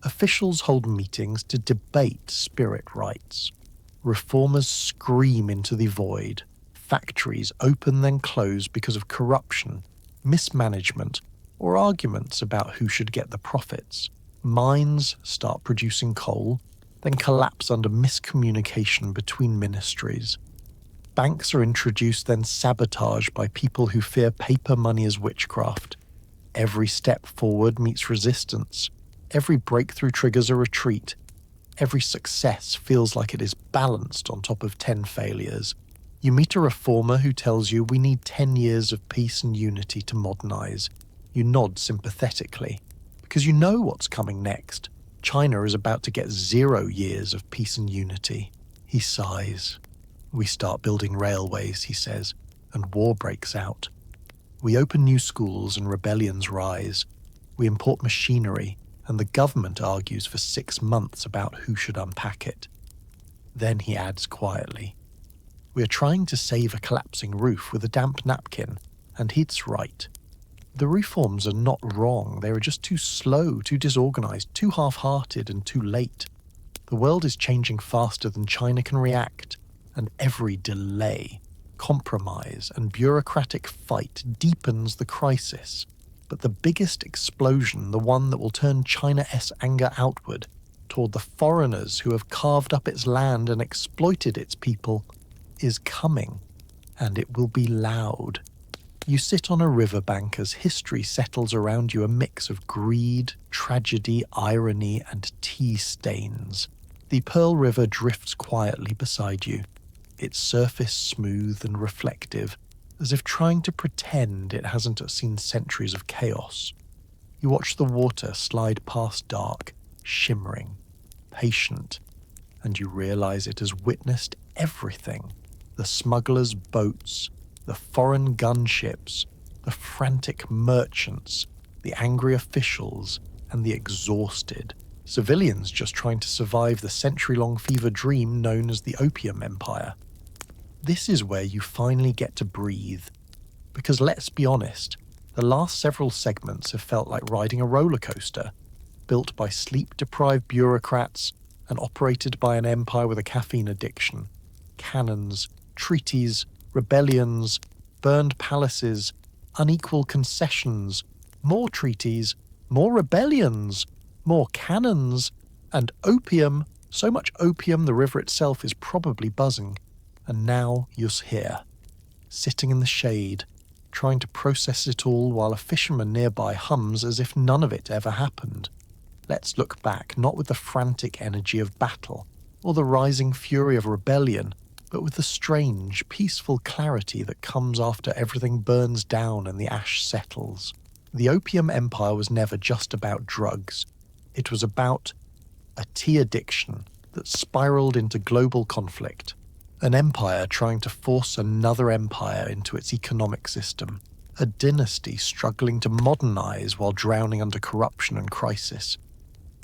Officials hold meetings to debate spirit rights. Reformers scream into the void. Factories open then close because of corruption, mismanagement, or arguments about who should get the profits. Mines start producing coal, then collapse under miscommunication between ministries. Banks are introduced, then sabotaged by people who fear paper money as witchcraft. Every step forward meets resistance. Every breakthrough triggers a retreat. Every success feels like it is balanced on top of 10 failures. You meet a reformer who tells you we need 10 years of peace and unity to modernize. You nod sympathetically, because you know what's coming next. China is about to get 0 years of peace and unity. He sighs. We start building railways, he says, and war breaks out. We open new schools and rebellions rise. We import machinery, and the government argues for 6 months about who should unpack it. Then he adds quietly, we are trying to save a collapsing roof with a damp napkin, and he's right. The reforms are not wrong, they are just too slow, too disorganized, too half-hearted, and too late. The world is changing faster than China can react, and every delay, compromise, and bureaucratic fight deepens the crisis. But the biggest explosion, the one that will turn China's anger outward, toward the foreigners who have carved up its land and exploited its people, is coming, and it will be loud. You sit on a riverbank as history settles around you, a mix of greed, tragedy, irony, and tea stains. The Pearl River drifts quietly beside you, its surface smooth and reflective, as if trying to pretend it hasn't seen centuries of chaos. You watch the water slide past dark, shimmering, patient, and you realize it has witnessed everything. The smugglers' boats, the foreign gunships, the frantic merchants, the angry officials, and the exhausted civilians just trying to survive the century-long fever dream known as the Opium Empire. This is where you finally get to breathe, because let's be honest, the last several segments have felt like riding a roller coaster, built by sleep-deprived bureaucrats and operated by an empire with a caffeine addiction. Cannons, treaties, rebellions, burned palaces, unequal concessions, more treaties, more rebellions, more cannons, and opium, so much opium the river itself is probably buzzing. And now you're here, sitting in the shade, trying to process it all while a fisherman nearby hums as if none of it ever happened. Let's look back, not with the frantic energy of battle, or the rising fury of rebellion, but with the strange, peaceful clarity that comes after everything burns down and the ash settles. The Opium Empire was never just about drugs. It was about a tea addiction that spiraled into global conflict. An empire trying to force another empire into its economic system. A dynasty struggling to modernize while drowning under corruption and crisis.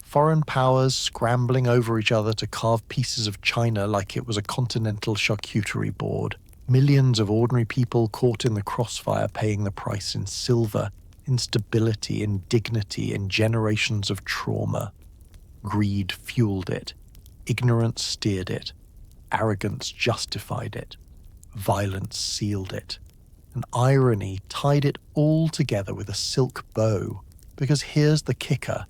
Foreign powers scrambling over each other to carve pieces of China like it was a continental charcuterie board. Millions of ordinary people caught in the crossfire paying the price in silver, instability, indignity, and generations of trauma. Greed fueled it. Ignorance steered it. Arrogance justified it. Violence sealed it. And irony tied it all together with a silk bow. Because here's the kicker.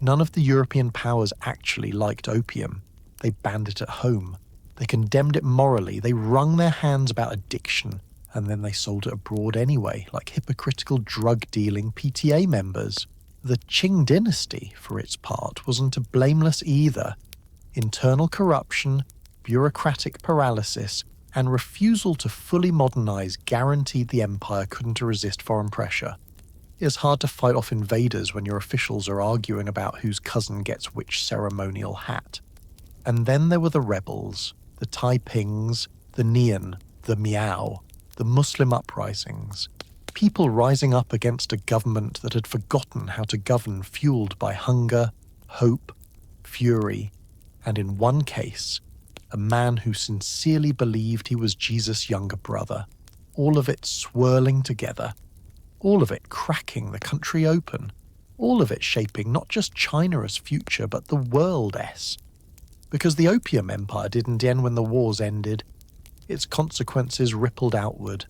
None of the European powers actually liked opium. They banned it at home. They condemned it morally. They wrung their hands about addiction. And then they sold it abroad anyway, like hypocritical drug-dealing PTA members. The Qing dynasty, for its part, wasn't blameless either. Internal corruption, bureaucratic paralysis, and refusal to fully modernize guaranteed the empire couldn't resist foreign pressure. It's hard to fight off invaders when your officials are arguing about whose cousin gets which ceremonial hat. And then there were the rebels, the Taipings, the Nian, the Miao, the Muslim uprisings. People rising up against a government that had forgotten how to govern, fueled by hunger, hope, fury, and in one case, a man who sincerely believed he was Jesus' younger brother. All of it swirling together. All of it cracking the country open. All of it shaping not just China's future, but the world's. Because the Opium Empire didn't end when the wars ended. Its consequences rippled outward.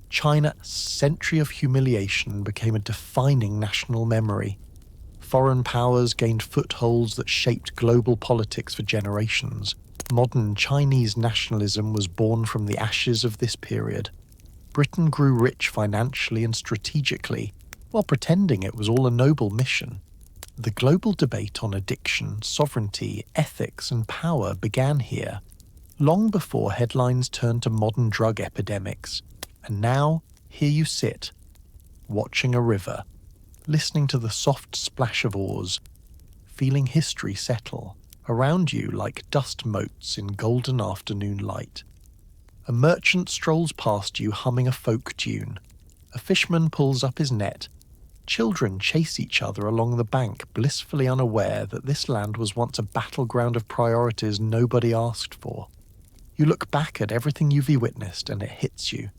China's century of humiliation became a defining national memory. Foreign powers gained footholds that shaped global politics for generations. Modern Chinese nationalism was born from the ashes of this period. Britain grew rich financially and strategically, while pretending it was all a noble mission. The global debate on addiction, sovereignty, ethics, and power began here, long before headlines turned to modern drug epidemics. And now, here you sit, watching a river, listening to the soft splash of oars, feeling history settle around you like dust motes in golden afternoon light. A merchant strolls past you humming a folk tune. A fisherman pulls up his net. Children chase each other along the bank, blissfully unaware that this land was once a battleground of priorities nobody asked for. You look back at everything you've witnessed and it hits you.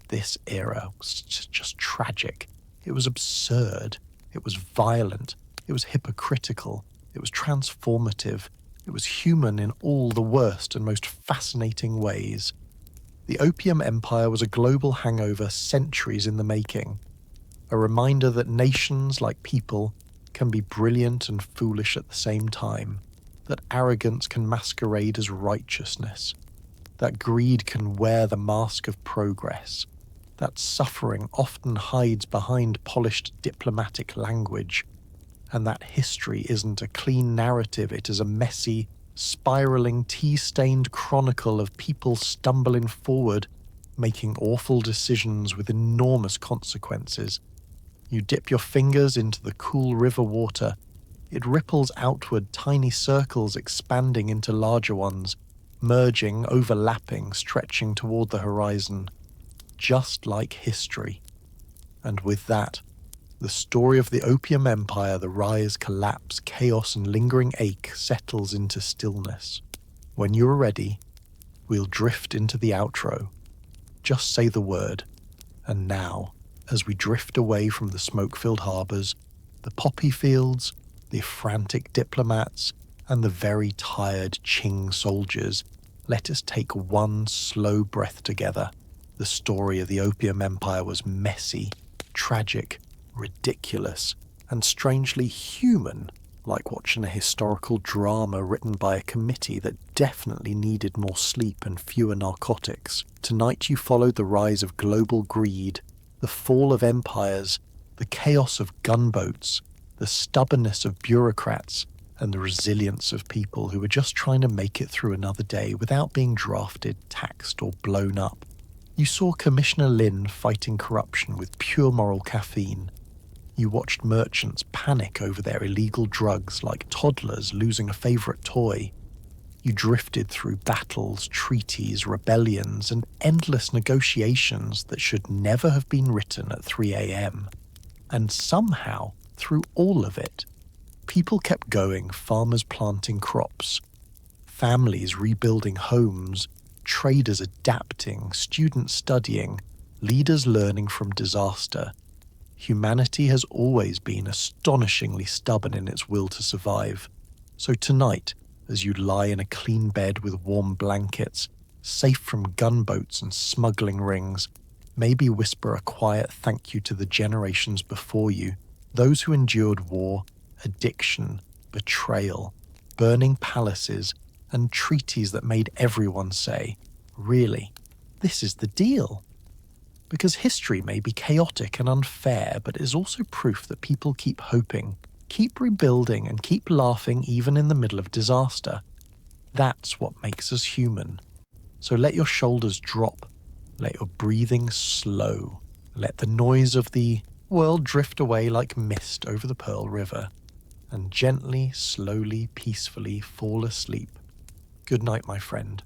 This era was just tragic. It was absurd. It was violent. It was hypocritical. It was transformative. It was human in all the worst and most fascinating ways. The Opium Empire was a global hangover centuries in the making. A reminder that nations, like people, can be brilliant and foolish at the same time. That arrogance can masquerade as righteousness. That greed can wear the mask of progress. That suffering often hides behind polished diplomatic language. And that history isn't a clean narrative, it is a messy, spiraling, tea-stained chronicle of people stumbling forward, making awful decisions with enormous consequences. You dip your fingers into the cool river water. It ripples outward, tiny circles expanding into larger ones, merging, overlapping, stretching toward the horizon. Just like history. And with that, the story of the Opium Empire, the rise, collapse, chaos, and lingering ache settles into stillness. When you are ready, we'll drift into the outro. Just say the word. And now, as we drift away from the smoke-filled harbours, the poppy fields, the frantic diplomats, and the very tired Qing soldiers, let us take one slow breath together. The story of the Opium Empire was messy, tragic, ridiculous, and strangely human, like watching a historical drama written by a committee that definitely needed more sleep and fewer narcotics. Tonight you followed the rise of global greed, the fall of empires, the chaos of gunboats, the stubbornness of bureaucrats, and the resilience of people who were just trying to make it through another day without being drafted, taxed, or blown up. You saw Commissioner Lin fighting corruption with pure moral caffeine. You watched merchants panic over their illegal drugs like toddlers losing a favorite toy. You drifted through battles, treaties, rebellions, and endless negotiations that should never have been written at 3 a.m. And somehow, through all of it, people kept going, farmers planting crops, families rebuilding homes, traders adapting, students studying, leaders learning from disaster. Humanity has always been astonishingly stubborn in its will to survive. So tonight, as you lie in a clean bed with warm blankets, safe from gunboats and smuggling rings, maybe whisper a quiet thank you to the generations before you, those who endured war, addiction, betrayal, burning palaces, and treaties that made everyone say, really, this is the deal. Because history may be chaotic and unfair, but it is also proof that people keep hoping, keep rebuilding, and keep laughing even in the middle of disaster. That's what makes us human. So let your shoulders drop, let your breathing slow, let the noise of the world drift away like mist over the Pearl River, and gently, slowly, peacefully fall asleep. Good night, my friend.